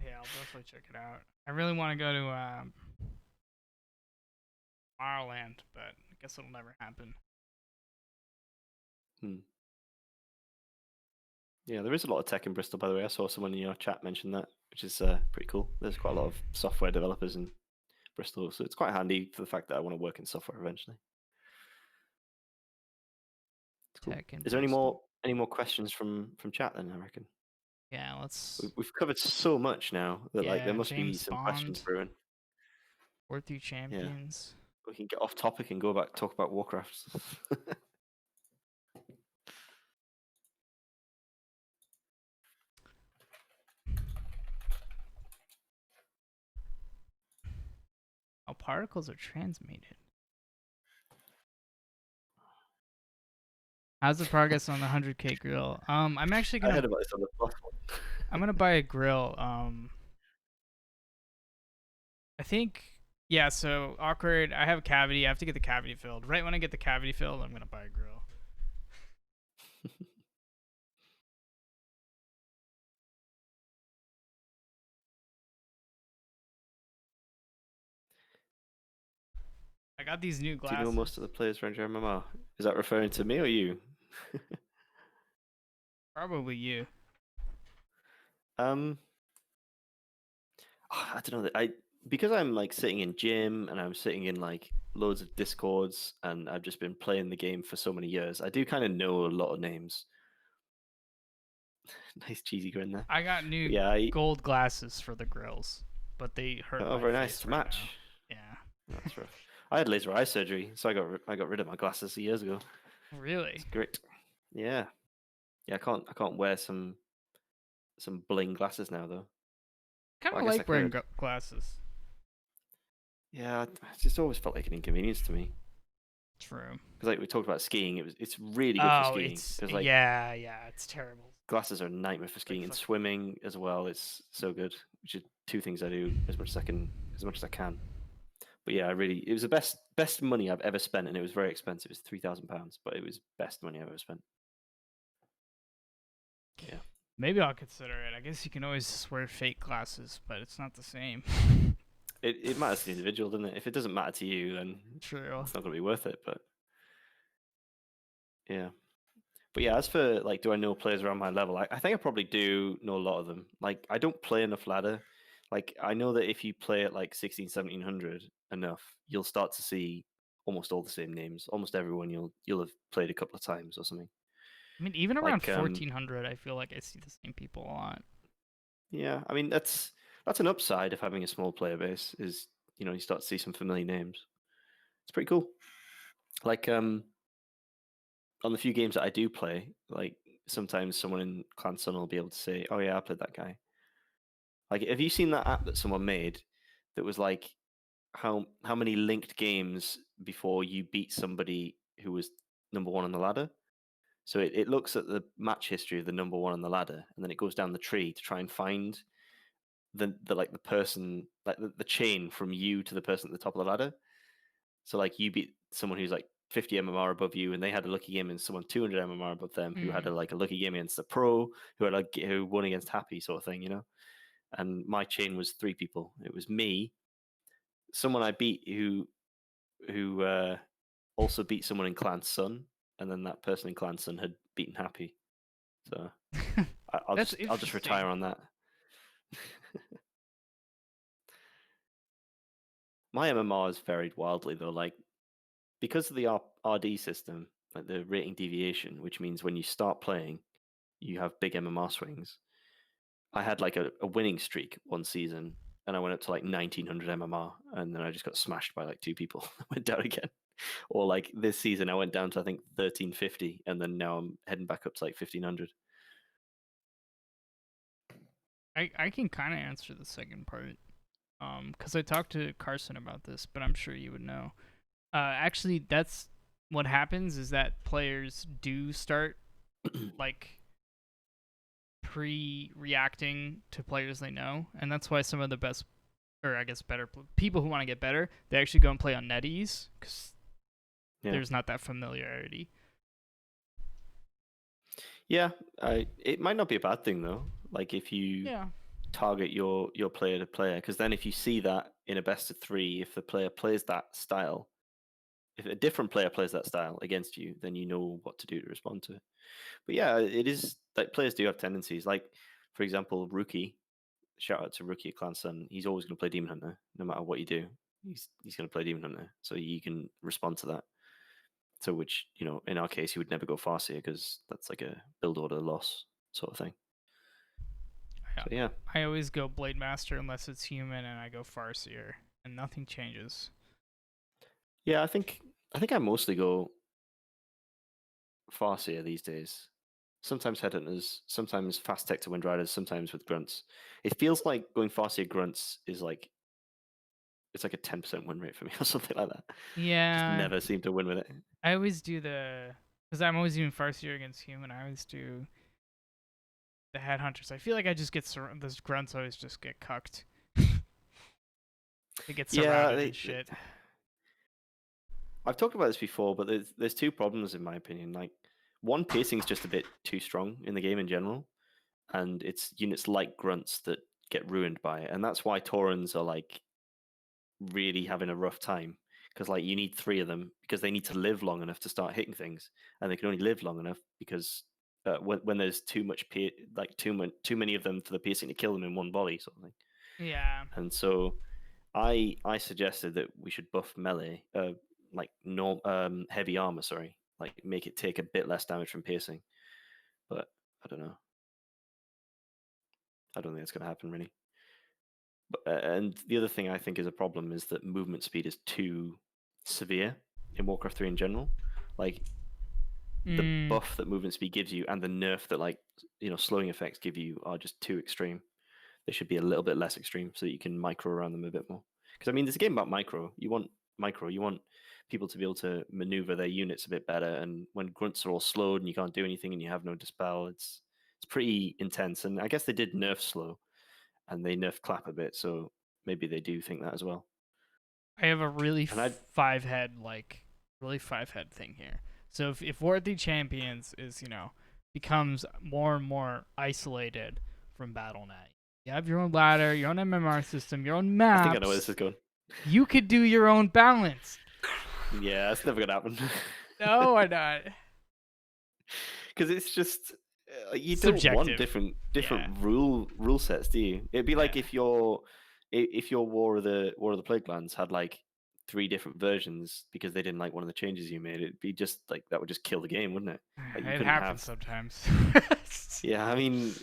Yeah, I'll definitely check it out. I really want to go to Tomorrowland, but I guess it'll never happen. Hmm. Yeah, there is a lot of tech in Bristol, by the way. I saw someone in your chat mention that, which is pretty cool. There's quite a lot of software developers in Bristol, so it's quite handy for the fact that I want to work in software eventually. It's cool. Tech in Is there Bristol. any more questions from chat then? I reckon Yeah, let's. we've covered so much now that like there Yeah, must be James some questions Bond, brewing. Yeah, War3Champions. we can get off topic and go back talk about Warcraft. How particles are transmuted. How's the progress on the 100K grill? I'm actually I gonna. heard about this on the plus one. I'm gonna buy a grill. I think. Yeah. So awkward. I have a cavity. I have to get the cavity filled. Right when I get the cavity filled, I'm gonna buy a grill. I got these new Do you glasses. know most of the players around your MMR? Is that referring to me or you? Probably you. I don't know. Because I'm like sitting in gym and I'm sitting in like loads of discords and I've just been playing the game for so many years. I do kind of know a lot of names. Nice cheesy grin there. I got new gold glasses for the grills, but they hurt my very face nice to right match. now. Yeah. That's rough. I had laser eye surgery, so I got rid of my glasses years ago. Really? It's great. Yeah. I can't wear some bling glasses now though. Kind of like wearing glasses. Yeah, it just always felt like an inconvenience to me. True. Because like we talked about skiing, it's really good for skiing. It's like yeah, it's terrible. Glasses are a nightmare for skiing and swimming as well. It's so good. Which are two things I do as much as I can. But yeah, it was the best money I've ever spent, and it was very expensive. It was £3,000, but it was best money I've ever spent. Yeah. Maybe I'll consider it. I guess you can always wear fake glasses, but it's not the same. It matters to the individual, doesn't it? If it doesn't matter to you, then true, it's not going to be worth it. But yeah. But yeah, as for like, do I know players around my level? I think I probably do know a lot of them. Like, I don't play enough ladder. Like, I know that if you play at like 16, 1700 enough, you'll start to see almost all the same names. Almost everyone you'll have played a couple of times or something. I mean, even around 1400, I feel like I see the same people a lot. Yeah, I mean that's an upside of having a small player base. Is you start to see some familiar names. It's pretty cool. Like on the few games that I do play, like sometimes someone in Clan Sun will be able to say, "Oh yeah, I played that guy." Like, have you seen that app that someone made that was like how many linked games before you beat somebody who was number one on the ladder? So it looks at the match history of the number one on the ladder, and then it goes down the tree to try and find the like the person, like the chain from you to the person at the top of the ladder. So like you beat someone who's like 50 MMR above you, and they had a lucky game against someone 200 MMR above them, who had a lucky game against a pro, who won against Happy, sort of thing, And my chain was 3 people. It was me, someone I beat who also beat someone in Clan Sun, and then that person in Clan Sun had beaten Happy. So I'll That's just retire interesting. on that. My MMR has varied wildly though, like because of the RD system, like the rating deviation, which means when you start playing, you have big MMR swings. I had like a winning streak one season, and I went up to like 1900 MMR, and then I just got smashed by like 2 people. Went down again. Or like this season, I went down to I think 1350, and then now I'm heading back up to like 1500. I can kind of answer the second part. Because I talked to Carson about this, but I'm sure you would know. Actually, that's what happens is that players do start like pre-reacting to players they know, and that's why some of the best, or I guess better people who want to get better, they actually go and play on NetEase because Yeah, there's not that familiarity. yeah. It might not be a bad thing though. Like if you Yeah. target your player to player, because then if you see that in a best of 3, if the player plays that style, if a different player plays that style against you, then you know what to do to respond to it. But yeah, it is like players do have tendencies. Like for example, Rookie. Shout out to Rookie at Clan Sun. He's always going to play Demon Hunter, no matter what you do. He's going to play Demon Hunter, so you can respond to that. To which, in our case, he would never go Farseer because that's like a build order loss sort of thing. So yeah, I always go Blade Master unless it's human, and I go Farseer, and nothing changes. yeah. I mostly go Farseer these days. Sometimes Headhunters, sometimes Fast Tech to Wind Riders, sometimes with Grunts. It feels like going Farseer Grunts is like it's like a 10% win rate for me or something like that. Just Yeah, never seem to win with it. I always do because I'm always doing Farseer against human. I always do the Headhunters. I feel like I just get those grunts always just get cucked. They get Yeah, surrounded and shit. I've talked about this before, but there's 2 problems in my opinion. Like one, pacing is just a bit too strong in the game in general, and it's units like grunts that get ruined by it, and that's why Taurens are like really having a rough time because like you need 3 of them because they need to live long enough to start hitting things, and they can only live long enough because when there's too much like too many of them for the piercing to kill them in one volley sort of thing. Yeah. And so I suggested that we should buff melee, like heavy armor. Sorry, like make it take a bit less damage from piercing. But I don't know. I don't think it's going to happen really. But, and the other thing I think is a problem is that movement speed is too severe in Warcraft 3 in general. Like the buff that movement speed gives you and the nerf that like slowing effects give you are just too extreme. They should be a little bit less extreme so that you can micro around them a bit more. Because I mean, there's a game about micro. You want micro. You want people to be able to maneuver their units a bit better. And when grunts are all slowed and you can't do anything and you have no dispel, it's pretty intense. And I guess they did nerf slow, and they nerf clap a bit. So maybe they do think that as well. I have a really And I five head thing here. So if W3Champions is becomes more and more isolated from BattleNet, you have your own ladder, your own MMR system, your own maps. I think I know where this is going. You could do your own balance. Yeah, that's never gonna happen. No, why not? Because it's just you Subjective. don't want different rule sets, do you? It'd be like if your War of the Plague Lands had like 3 different versions because they didn't like one of the changes you made. It'd be just like that would just kill the game, wouldn't it? Like, It happens sometimes. Yeah, I mean,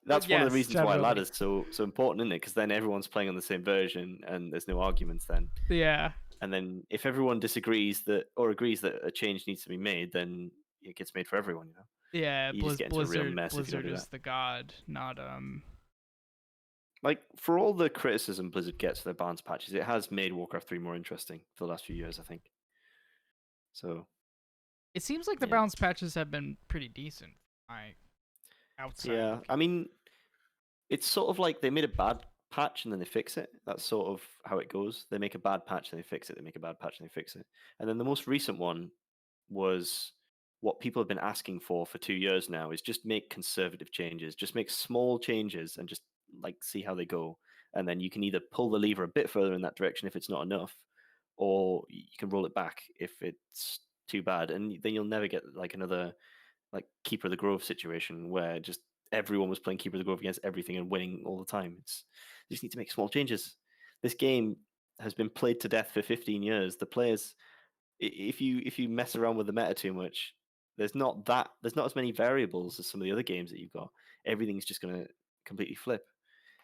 that's one of the reasons why ladder's so important, isn't it? Because then everyone's playing on the same version, and there's no arguments then. Yeah. And then if everyone disagrees or agrees that a change needs to be made, then it gets made for everyone. Yeah, you just get into a real mess if you don't do Blizzard is that. the god, not Like for all the criticism Blizzard gets for their balance patches, it has made Warcraft 3 more interesting for the last few years, I think. So it seems like the balance patches have been pretty decent. Outside. Yeah, I mean, it's sort of like they made a bad patch and then they fix it. That's sort of how it goes. They make a bad patch and they fix it. They make a bad patch and they fix it. And then the most recent one was what people have been asking for 2 years now is just make conservative changes. Just make small changes and just like see how they go. And then you can either pull the lever a bit further in that direction if it's not enough, or you can roll it back if it's too bad, and then you'll never get like another like Keeper of the Grove situation where just everyone was playing Keeper of the Grove against everything and winning all the time. You just need to make small changes. This game has been played to death for 15 years. The players, if you mess around with the meta too much, there's not as many variables as some of the other games that you've got. Everything's just going to completely flip.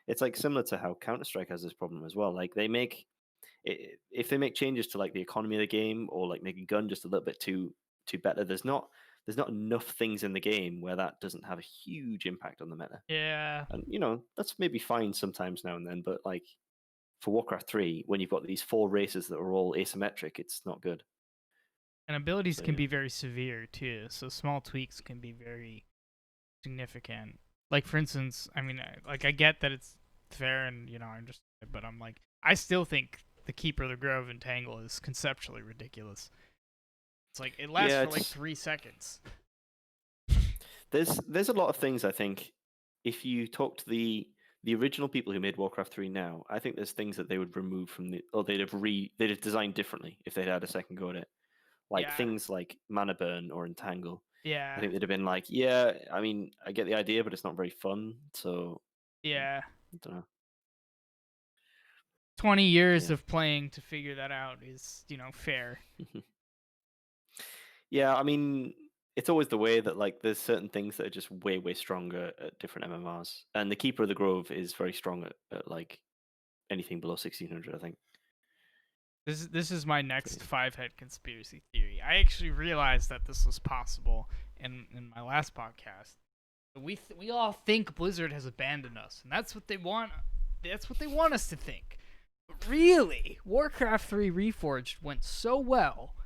It's like similar to how Counter-Strike has this problem as well. Like if they make changes to like the economy of the game or like make a gun just a little bit too better, there's not enough things in the game where that doesn't have a huge impact on the meta. Yeah. And that's maybe fine sometimes now and then, but like for Warcraft 3, when you've got these 4 races that are all asymmetric, it's not good. And abilities So, can yeah. be very severe too, so small tweaks can be very significant. Like for instance, I mean, I get that it's fair and I understand it, but I'm like, I still think the Keeper of the Grove and Tangle is conceptually ridiculous. It's like it lasts Yeah, for like 3 seconds. there's a lot of things, I think. If you talk to the original people who made Warcraft 3 now, I think there's things that they would remove or they'd have designed differently if they'd had a second go at it. Like Yeah. things like Mana Burn or Entangle. Yeah. I think they'd have been like, yeah, I mean, I get the idea, but it's not very fun. So Yeah. I don't know. 20 years Yeah. of playing to figure that out is, fair. Yeah, I mean, it's always the way that like there's certain things that are just way, way stronger at different MMRs. And the Keeper of the Grove is very strong at like anything below 1600, I think. This is my So, next yeah. 5-head conspiracy theory. I actually realized that this was possible in my last podcast. We all think Blizzard has abandoned us, and that's what they want. That's what they want us to think. But really, Warcraft 3 Reforged went so well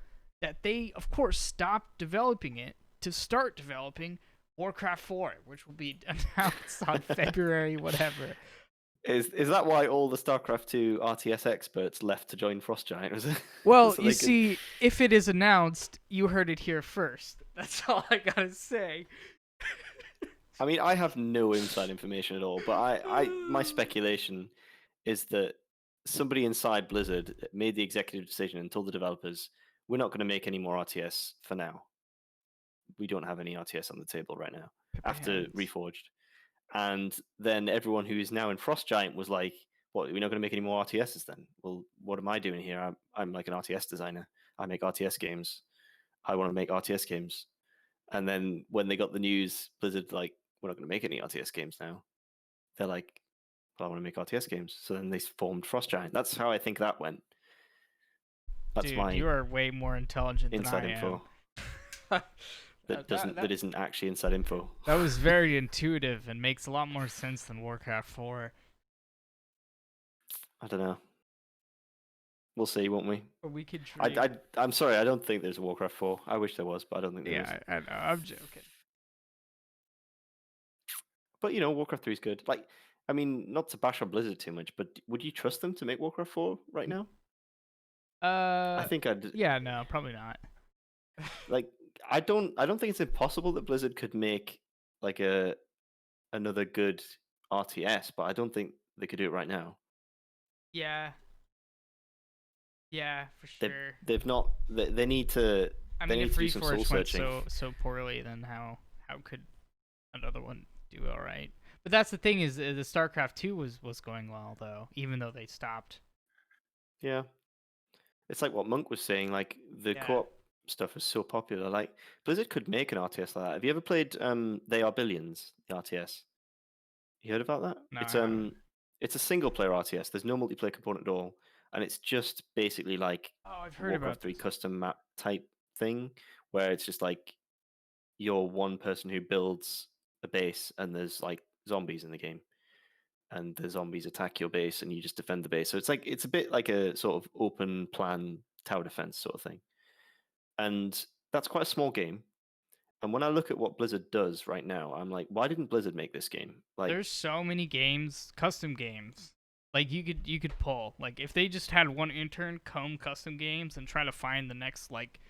that they, of course, stopped developing it to start developing Warcraft 4, which will be announced on February whatever. Is that why all the StarCraft 2 RTS experts left to join Frostgiant? Was it? Well, So you they could... see, if it is announced, you heard it here first. That's all I gotta say. I mean, I have no inside information at all, but my speculation is that somebody inside Blizzard made the executive decision and told the developers, we're not going to make any more RTS for now. We don't have any RTS on the table right now after Reforged. And then everyone who is now in Frostgiant was like, what, we're not going to make any more RTSs then? Well, what am I doing here? I'm like an RTS designer. I make RTS games. I want to make RTS games. And then when they got the news, Blizzard like, we're not going to make any RTS games now. They're like, well, I want to make RTS games. So then they formed Frostgiant. That's how I think that went. That's Dude, my you are way more intelligent than inside I info. am. That isn't actually inside info. That was very intuitive and makes a lot more sense than Warcraft 4. I don't know. We'll see, won't we? Or we could dream. I'm sorry, I don't think there's a Warcraft 4. I wish there was, but I don't think there is. Yeah, I know. I'm joking. But Warcraft 3 is good. Like, I mean, not to bash on Blizzard too much, but would you trust them to make Warcraft 4 right now? I think I'd. Yeah, no, probably not. Like, I don't think it's impossible that Blizzard could make like another good RTS, but I don't think they could do it right now. Yeah. Yeah, for sure. They've not. They need to. I they mean, need if to do some soul Reforged went searching. so poorly, then how could another one do all right? But that's the thing is the StarCraft 2 was going well though, even though they stopped. Yeah, it's like what Monk was saying. Like the co-op stuff is so popular. Like Blizzard could make an RTS like that. Have you ever played They Are Billions, the RTS? You heard about that? No, I haven't. It's a single player RTS. There's no multiplayer component at all, and it's just basically like I've heard Warcraft about 3 this. custom map type thing, where it's just like you're one person who builds a base, and there's like zombies in the game, and the zombies attack your base, and you just defend the base. So it's a bit like a sort of open plan tower defense sort of thing, and that's quite a small game. And when I look at what Blizzard does right now, I'm like, why didn't Blizzard make this game? Like, There's so many games, custom games. Like you could pull. Like if they just had one intern comb custom games and try to find the next like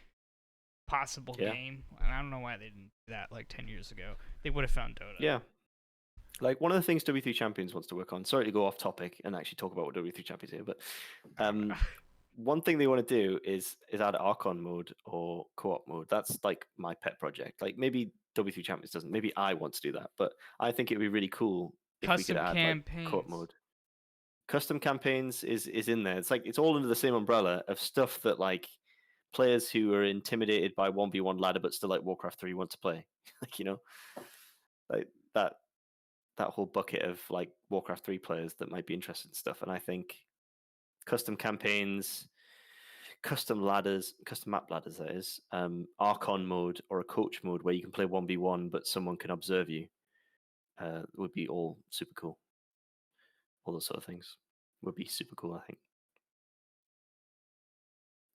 possible game. And I don't know why they didn't do that like 10 years ago. They would have found Dota. Yeah. Like one of the things W3Champions wants to work on. Sorry to go off topic and actually talk about what W3Champions is, but one thing they want to do is add Archon mode or co-op mode. That's like my pet project. Like maybe W3 Champions doesn't. Maybe I want to do that, but I think it'd be really cool if we could Custom add like co-op campaigns. mode. Custom campaigns is in there. It's like it's all under the same umbrella of stuff that like players who are intimidated by 1v1 ladder but still like Warcraft 3 want to play. Like, like that whole bucket of like Warcraft 3 players that might be interested in stuff. And I think custom campaigns, custom ladders, custom map ladders, that is, Archon mode or a coach mode where you can play 1v1 but someone can observe you would be all super cool. All those sort of things would be super cool, I think.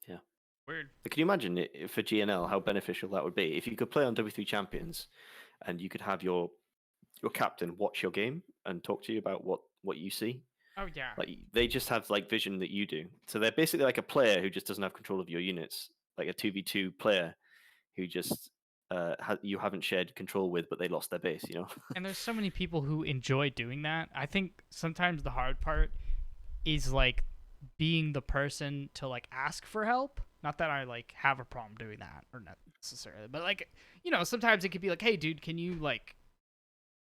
Yeah. Weird. Can you imagine it for GNL how beneficial that would be if you could play on W3 Champions and you could have your captain watch your game and talk to you about what you see? Oh yeah. Like they just have like vision that you do, so they're basically like a player who just doesn't have control of your units, like a 2v2 player who just you haven't shared control with, but they lost their base. And there's so many people who enjoy doing that. I think sometimes the hard part is like being the person to like ask for help. Not that I like have a problem doing that or not necessarily, but like sometimes it could be like, hey, dude, can you like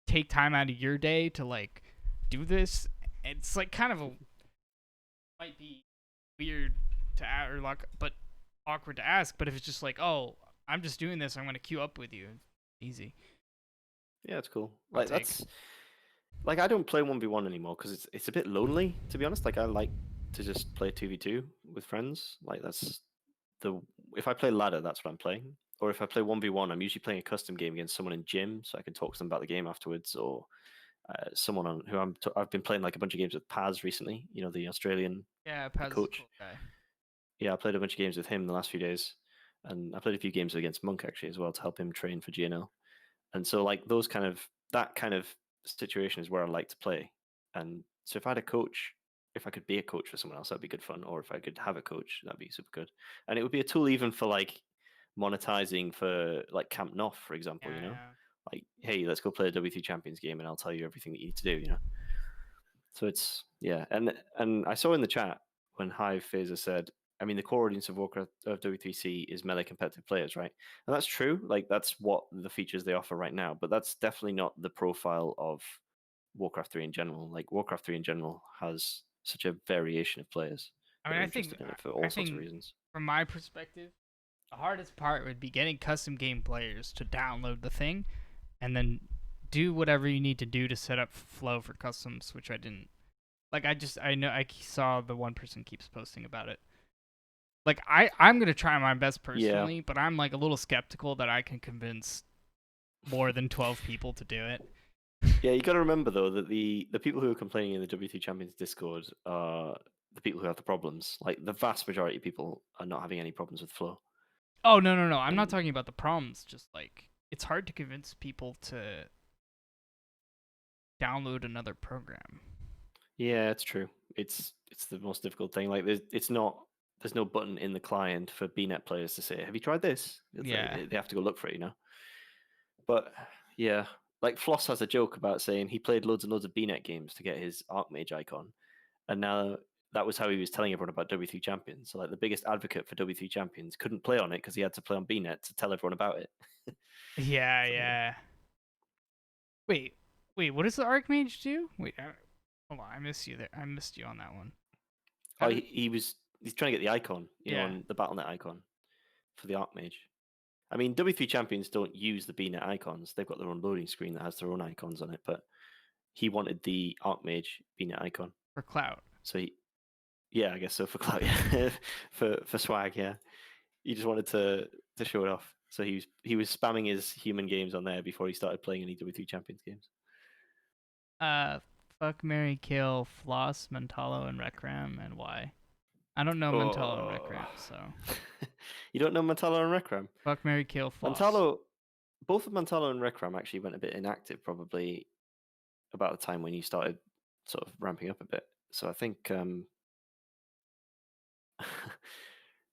take time out of your day to like do this? It's like kind of a might be weird to ask or like, but awkward to ask. But if it's just like, oh, I'm just doing this, I'm gonna queue up with you. Easy. Yeah, it's cool. I'll Like take. that's like I don't play 1v1 anymore because it's a bit lonely, to be honest. Like I like to just play 2v2 with friends. Like that's the if I play ladder, that's what I'm playing. Or if I play 1v1, I'm usually playing a custom game against someone in gym, so I can talk to them about the game afterwards. Or someone on who I've been playing like a bunch of games with Paz recently. The Australian Yeah, Paz is a coach. cool guy. Yeah, I played a bunch of games with him the last few days, and I played a few games against Monk actually as well to help him train for GNL. And so like that kind of situation is where I like to play. And so if I had a coach, if I could be a coach for someone else, that'd be good fun. Or if I could have a coach, that'd be super good. And it would be a tool even for like monetizing for like Camp Noff, for example. Yeah. Like, hey, let's go play a W3 Champions game, and I'll tell you everything that you need to do. So it's yeah, and I saw in the chat when Hive Phaser said, I mean, the core audience of Warcraft of W3C is melee competitive players, right? And that's true. Like that's what the features they offer right now, but that's definitely not the profile of Warcraft 3 in general. Like Warcraft 3 in general has such a variation of players I that mean, are I think interested in it for I all sorts of think reasons. from my perspective, the hardest part would be getting custom game players to download the thing and then do whatever you need to do to set up flow for customs, which I didn't. Like I know I saw the one person keeps posting about it. Like I'm gonna try my best Yeah. personally, but I'm like a little skeptical that I can convince more than 12 people to do it. Yeah, you got to remember though that the people who are complaining in the W3 Champions Discord are the people who have the problems. Like the vast majority of people are not having any problems with flow. Oh no! I'm not And talking about the problems. Just like it's hard to convince people to download another program. yeah, it's true. It's the most difficult thing. Like there's no button in the client for BNet players to say, "Have you tried this?" Yeah. They have to go look for it. But yeah, like Floss has a joke about saying he played loads and loads of BNet games to get his Archmage icon, and now that was how he was telling everyone about W3 Champions. So like the biggest advocate for W3 Champions couldn't play on it because he had to play on BNet to tell everyone about it. Yeah, So yeah. yeah. Wait, what does the Archmage do? Wait, hold on. I missed you there. I missed you on that one. How Oh, did? he's trying to get the icon, Yeah. on the BattleNet icon for the Archmage. I mean, W3 Champions don't use the BNet icons. They've got their own loading screen that has their own icons on it, but he wanted the Archmage BNet icon. For clout. So yeah, I guess so for clout, yeah. for swag, yeah. He just wanted to show it off. So he was spamming his human games on there before he started playing any W3 Champions games. Uh, fuck, Mary, kill, Floss, Mentalo, and Rekram, and why? I don't know Mentalo and Oh. Rekram, so You don't know Mantalo and Rekram? fuck, Mary, kill, Floss. Mantalo, both of Mantalo and Rekram actually went a bit inactive, probably about the time when you started sort of ramping up a bit. So I think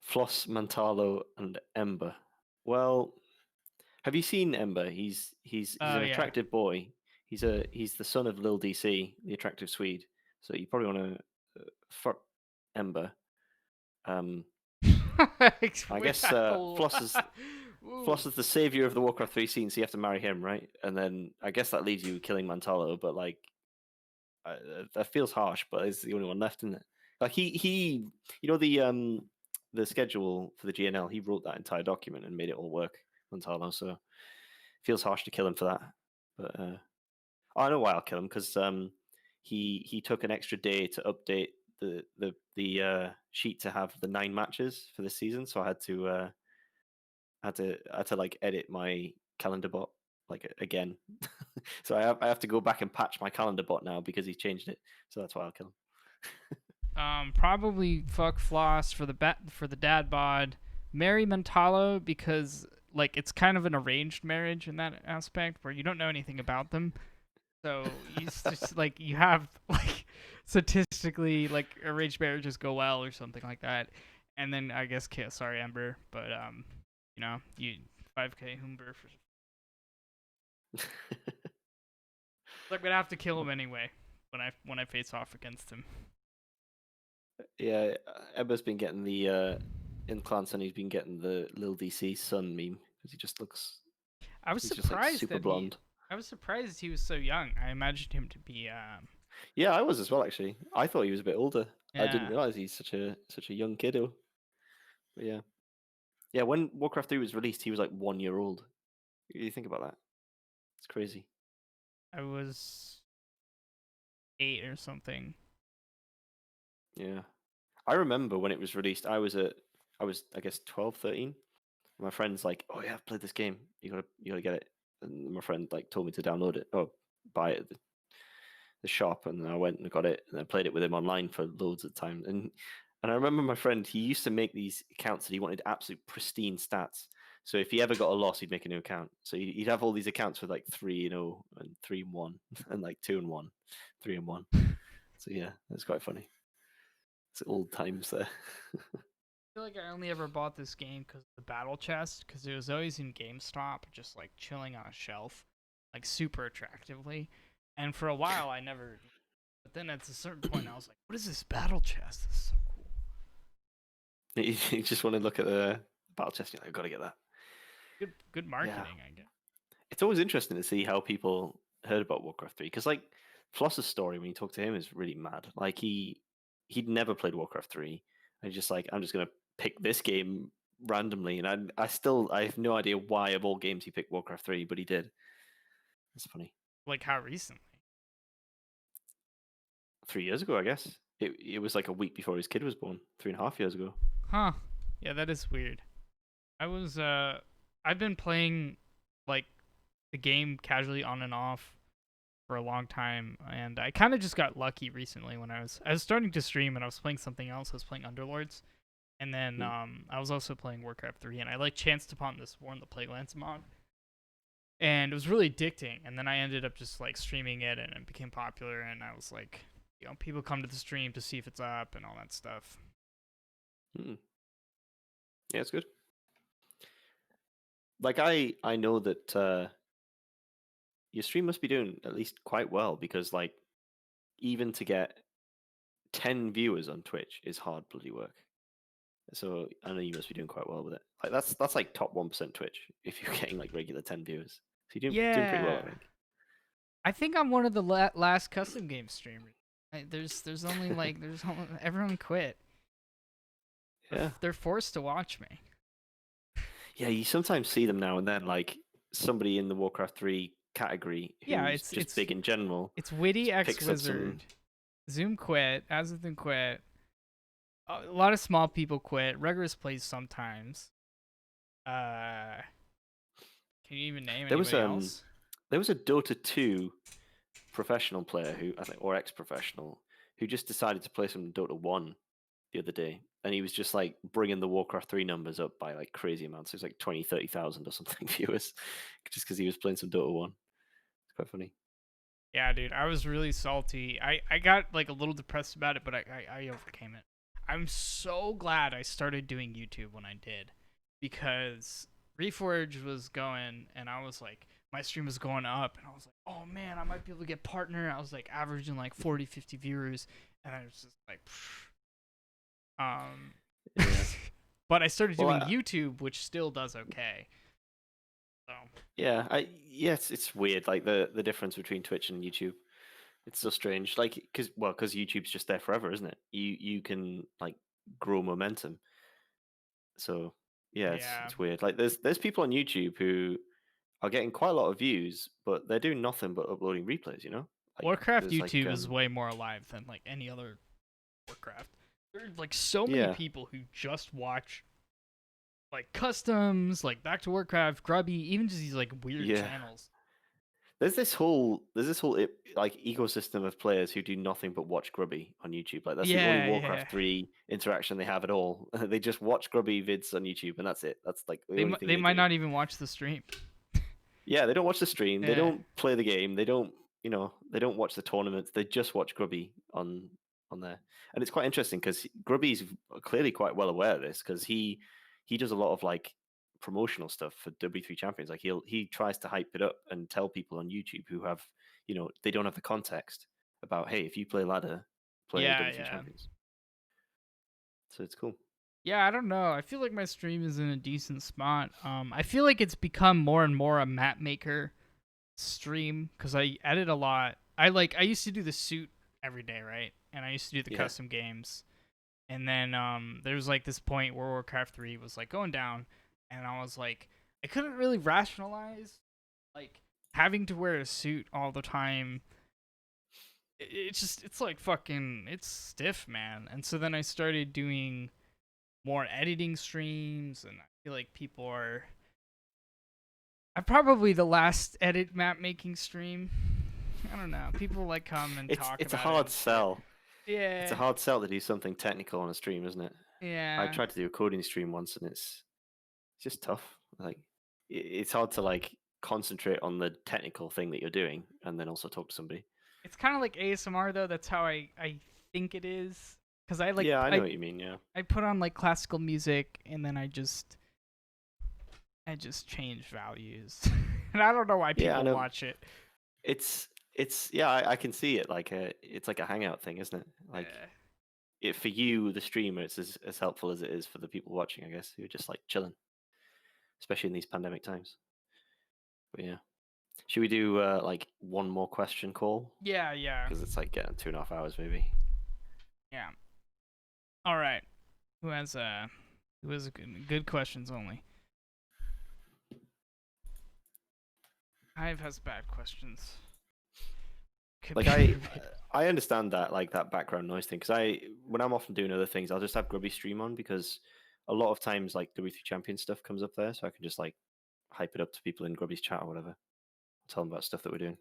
Floss, Mantalo, and Ember. Well, have you seen Ember? He's Oh an yeah. attractive boy. He's the son of Lil DC, the attractive Swede. So you probably want to fuck Ember. I guess Floss is the savior of the Warcraft 3 scene, so you have to marry him, right? And then I guess that leaves you killing Mantalo, but like that feels harsh, but it's the only one left, isn't it? Like the schedule for the GNL, he wrote that entire document and made it all work, Mantalo. So it feels harsh to kill him for that. But I know why I'll kill him, because he took an extra day to update the sheet to have the 9 matches for this season, so I had to like edit my calendar bot like again. So I have to go back and patch my calendar bot now because he's changed it. So that's why I'll kill him. Probably fuck Floss for the dad bod. Marry Mentalo because like it's kind of an arranged marriage in that aspect where you don't know anything about them. So you just like you have like statistically like arranged marriages go well or something like that. And then I guess sorry Ember, but you know, you 5k Humber for I'm gonna have to kill him anyway when I face off against him. Yeah, Emma's been getting the in Clan Sun, he's been getting the Lil DC son meme because he just looks. I was he's surprised just, like, super that blonde. I was surprised he was so young. I imagined him to be. Yeah, I was as well actually. I thought he was a bit older. Yeah. I didn't realize he's such a young kiddo. But yeah. When Warcraft 3 was released, he was like 1 year old. You think about that? It's crazy. I was 8 or something. Yeah, I remember when it was released. I was I guess 12, 13. My friend's like, "Oh yeah, I've played this game. You gotta get it." And my friend like told me to download it or buy it at the shop, and I went and got it, and I played it with him online for loads of time. And I remember my friend, he used to make these accounts that he wanted absolute pristine stats. So if he ever got a loss, he'd make a new account. So he'd have all these accounts with like 3-0 and 3-1 and like 2-1, 3-1. So yeah, that's quite funny. It's old times there. I feel like I only ever bought this game because of the battle chest, because it was always in GameStop, just like chilling on a shelf, like super attractively. And for a while, I never. But then at a certain point, I was like, "What is this battle chest? This is so cool." You just want to look at the battle chest. You're like, I've got to get that. Good marketing, I guess. It's always interesting to see how people heard about Warcraft 3, because like Floss's story when you talk to him is really mad. Like he'd never played Warcraft 3, and he's just like, I'm just gonna pick this game randomly, and I have no idea why of all games he picked Warcraft 3, but he did. That's funny. Like how recently? 3 years ago, I guess. It was like a week before his kid was born. 3.5 years ago. Huh. Yeah, that is weird. I've been playing like the game casually on and off for a long time, and I kind of just got lucky recently when I was starting to stream and I was playing something else. I was playing Underlords, and then I was also playing Warcraft 3, and I like chanced upon this Warren the Plaguelands mod, and it was really addicting. And then I ended up just like streaming it, and it became popular, and I was like, you know, people come to the stream to see if it's up and all that stuff. Yeah, it's good. Like I know that your stream must be doing at least quite well, because like even to get 10 viewers on Twitch is hard bloody work. So I know you must be doing quite well with it. Like that's like top 1% Twitch if you're getting like regular 10 viewers. So you're doing pretty well, I think. I think I'm one of the last custom game streamers. There's only everyone quit. Yeah, they're forced to watch me. Yeah, you sometimes see them now and then, like somebody in the Warcraft 3 category who's just big in general. It's Witty X Wizard. Zoom quit. Azathan quit. A lot of small people quit. Regulars plays sometimes. Can you even name anybody else? There was a Dota 2 professional player who I think, or ex-professional, who just decided to play some Dota 1 the other day, and he was just like bringing the Warcraft 3 numbers up by like crazy amounts. It was like 20, 30,000 or something viewers, just because he was playing some Dota 1. It's quite funny. Yeah, dude, I was really salty. I got like a little depressed about it, but I overcame it. I'm so glad I started doing YouTube when I did, because Reforge was going, and I was like, my stream was going up, and I was like, oh man, I might be able to get partner. I was like averaging like 40, 50 viewers, and I was just like, Yeah. But I started Well, doing YouTube, which still does okay. So yeah, it's weird, like the difference between Twitch and YouTube. It's so strange, like because YouTube's just there forever, isn't it? You can like grow momentum. So yeah, yeah, it's weird. Like there's people on YouTube who are getting quite a lot of views, but they're doing nothing but uploading replays. Like Warcraft there's like YouTube is way more alive than like any other Warcraft. There's like so many yeah, people who just watch like customs, like Back to Warcraft, Grubby, even just these like weird yeah. channels. There's this whole like ecosystem of players who do nothing but watch Grubby on YouTube. Like that's the only Yeah. Warcraft 3 interaction they have at all. They just watch Grubby vids on YouTube, and that's it. That's like the They only thing they they might do. not even watch the stream. Yeah, they don't watch the stream. They Yeah. don't play the game. They don't, they don't watch the tournaments. They just watch Grubby on there, and it's quite interesting because Grubby's clearly quite well aware of this because he does a lot of like promotional stuff for W3 Champions. Like he tries to hype it up and tell people on YouTube who have, they don't have the context about, hey, if you play ladder, play Yeah, W3 yeah. Champions. So it's cool. Yeah, I don't know. I feel like my stream is in a decent spot. I feel like it's become more and more a map maker stream because I edit a lot. I used to do the suit every day, right? And I used to do the Yeah, custom games. And then there was like this point where Warcraft 3 was like going down, and I was like, I couldn't really rationalize like having to wear a suit all the time. It's like fucking it's stiff, man. And so then I started doing more editing streams, and I feel like people are. I'm probably the last edit map making stream. I don't know. People like come and it's talk it's a about it hard and shit. sell. It's Yeah, a hard sell to do something technical on a stream, isn't it? I yeah. tried to do a coding stream once, and it's just tough. Like it's hard to like concentrate on the technical thing that you're doing and then also talk to somebody. It's kind of like ASMR though. That's how I think it is. Cause I like Yeah, I know what you mean. Yeah, I put on like classical music and then I just change values, and I don't know why yeah, I people know. watch it. It's yeah, I can see it. Like it's like a hangout thing, isn't it? Like Uh, for you, the streamer, it's as helpful as it is for the people watching. I guess who are just like chilling, especially in these pandemic times. But yeah, should we do like one more question call? yeah, yeah, Because it's like getting 2.5 hours maybe. yeah. All right. Who has good questions only? Hive has bad questions. Could Like be I understand that like that background noise thing because when I'm often doing other things, I'll just have Grubby stream on because a lot of times like W3 Champion stuff comes up there, so I can just like hype it up to people in Grubby's chat or whatever, tell them about stuff that we're doing.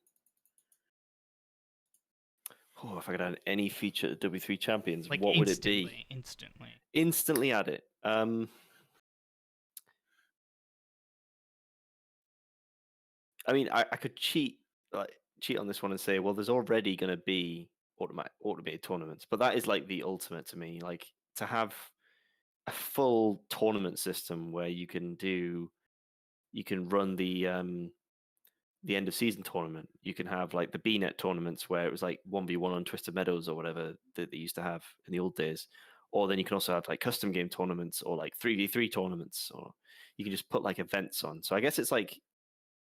Oh, if I could add any feature to W3 Champions, like what would it be? instantly. Instantly add it. I mean, I could cheat on this one and say, well, there's already going to be automated tournaments, but that is like the ultimate to me. Like to have a full tournament system where you can run the end of season tournament. You can have like the BNet tournaments where it was like 1v1 on Twisted Meadows or whatever that they used to have in the old days. Or then you can also have like custom game tournaments or like 3v3 tournaments, or you can just put like events on. So I guess it's like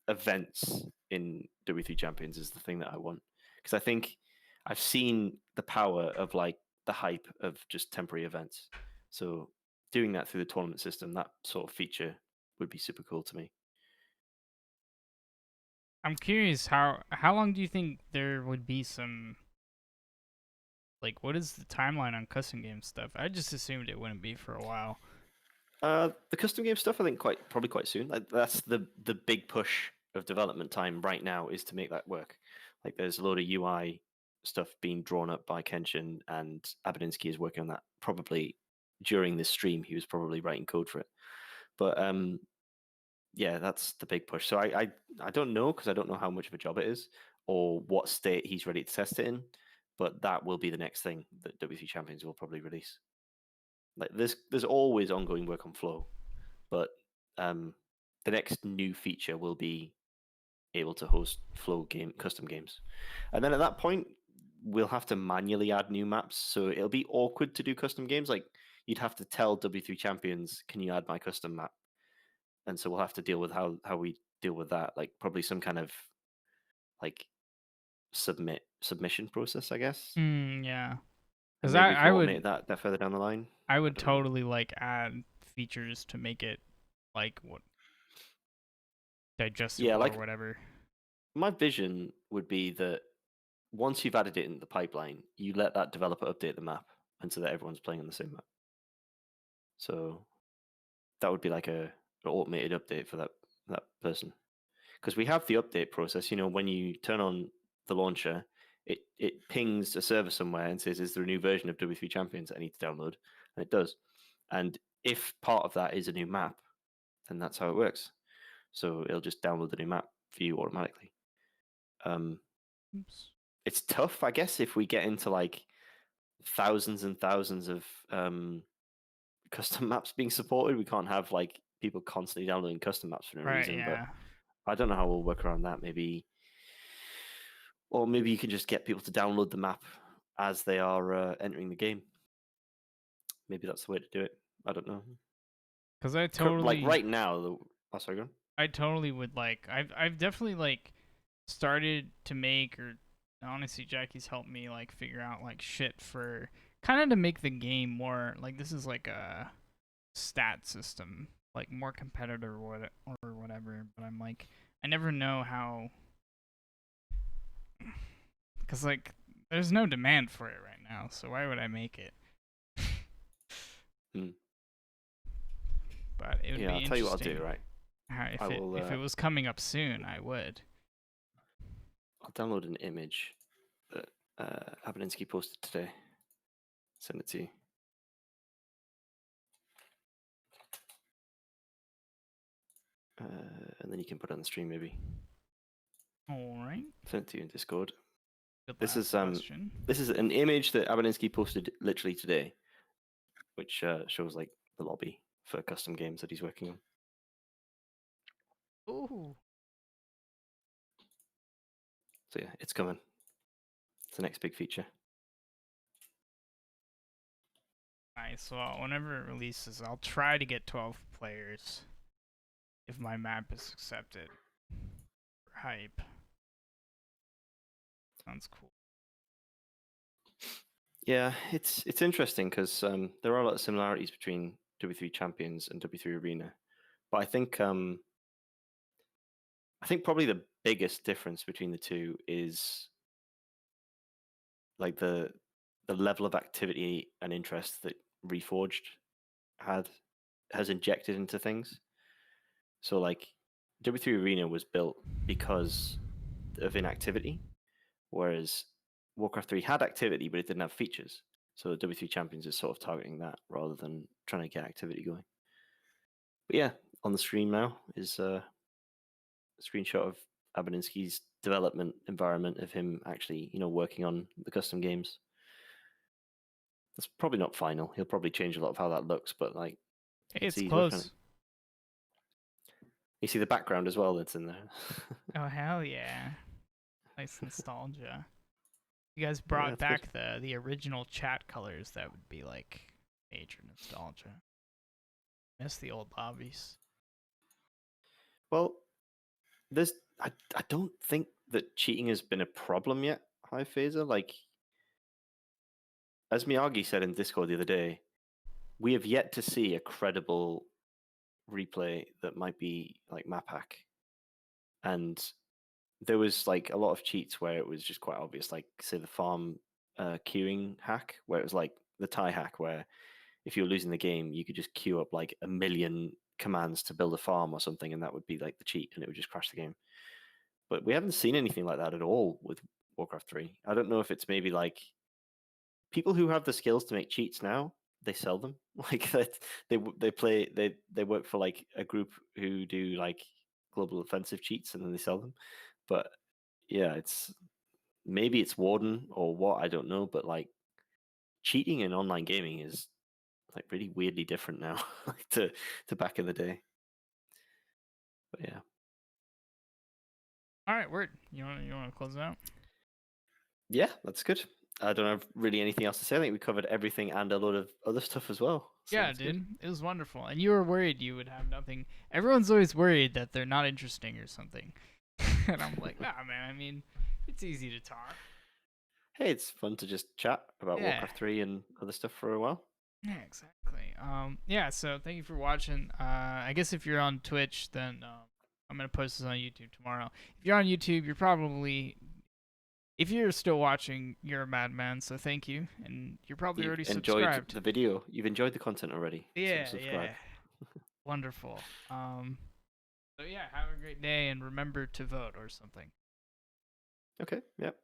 events in W3 Champions is the thing that I want because I think I've seen the power of like the hype of just temporary events. So doing that through the tournament system, that sort of feature would be super cool to me. I'm curious how long do you think there would be some like what is the timeline on custom game stuff? I just assumed it wouldn't be for a while. The custom game stuff, I think probably quite soon. Like that's the big push of development time right now is to make that work. Like there's a load of UI stuff being drawn up by Kenshin, and Abedinsky is working on that. Probably during this stream, he was probably writing code for it. But yeah, that's the big push. So I don't know because I don't know how much of a job it is or what state he's ready to test it in. But that will be the next thing that W3 Champions will probably release. Like there's always ongoing work on Flow, but the next new feature will be able to host Flow game custom games, and then at that point we'll have to manually add new maps. So it'll be awkward to do custom games. Like you'd have to tell W3Champions, can you add my custom map? And so we'll have to deal with how we deal with that, like probably some kind of like submission process, I guess. Yeah. And Because maybe we can I automate would that further down the line. I would don't know. totally like add features to make it like what digestible Yeah, or like whatever. my vision would be that once you've added it in the pipeline, you let that developer update the map, and so that everyone's playing on the same map. So that would be like an automated update for that person. Because we have the update process. You know, when you turn on the launcher, it pings a server somewhere and says, "Is there a new version of W3Champions I need to download?" And it does. And if part of that is a new map, then that's how it works. So it'll just download the new map for you automatically. Oops. It's tough, I guess, if we get into like thousands and thousands of custom maps being supported. We can't have like people constantly downloading custom maps for no Right, reason. But yeah. I don't know how we'll work around that. Maybe, or maybe you can just get people to download the map as they are entering the game. Maybe that's the way to do it. I don't know. Because I Like totally right now, oh, sorry, go on. I totally would like I've definitely like started to make, or honestly Jackie's helped me like figure out like shit for kind of to make the game more like this is like a stat system, like more competitive or whatever, but I'm like I never know how, cuz like there's no demand for it right now, so why would I make it? Hmm. But it would Yeah, be I'll tell you what I'll interesting do. Right, how, I will. if it was coming up soon, I would. I'll download an image that Abadinsky posted today. Send it to you. And then you can put it on the stream, maybe. All right. Send it to you in Discord. Good This last is question. this is an image that Abadinsky posted literally today, which shows like the lobby for custom games that he's working on. Ooh. So yeah, it's coming. It's the next big feature. Nice. Well, whenever it releases, I'll try to get 12 players if my map is accepted. Hype. Sounds cool. Yeah, it's interesting because there are a lot of similarities between W3Champions and W3 Arena, but I think probably the biggest difference between the two is like the level of activity and interest that Reforged has injected into things. So like W3 Arena was built because of inactivity, whereas Warcraft 3 had activity, but it didn't have features. So W3Champions is sort of targeting that rather than trying to get activity going. But yeah, on the screen now is a screenshot of Abadinsky's development environment of him actually, working on the custom games. That's probably not final. He'll probably change a lot of how that looks, but like, Hey, it's see, he's working on close. it. You see the background as well that's in there. Oh, hell yeah. Nice nostalgia. You guys Yeah, brought that's good. back the original chat colors. That would be like major nostalgia. Miss the old lobbies. Well, I don't think that cheating has been a problem yet, High Phaser. Like, as Miyagi said in Discord the other day, we have yet to see a credible replay that might be like map hack. And there was like a lot of cheats where it was just quite obvious, like say the farm queuing hack, where it was like the tie hack, where if you were losing the game, you could just queue up like a million commands to build a farm or something, and that would be like the cheat, and it would just crash the game. But we haven't seen anything like that at all with Warcraft 3. I don't know if it's maybe like people who have the skills to make cheats now, they sell them. Like that they work for like a group who do like global offensive cheats and then they sell them. But yeah, maybe it's Warden or what, I don't know, but like cheating in online gaming is like really weirdly different now to back in the day. But yeah. All right, word. You want to close it out? Yeah, that's good. I don't have really anything else to say. I think we covered everything and a lot of other stuff as well. So Yeah, it's good. dude, it was wonderful. And you were worried you would have nothing. Everyone's always worried that they're not interesting or something. And I'm like, nah, man. I mean, it's easy to talk. Hey, it's fun to just chat about Yeah. Warcraft 3 and other stuff for a while. Yeah, exactly. Yeah. So thank you for watching. I guess if you're on Twitch, then I'm gonna post this on YouTube tomorrow. If you're on YouTube, you're probably, if you're still watching, you're a madman. So thank you, and you're probably You've already enjoyed subscribed. the video. You've enjoyed the content already. So Yeah, subscribe. yeah. Wonderful. So yeah, have a great day and remember to vote or something. Okay, yep.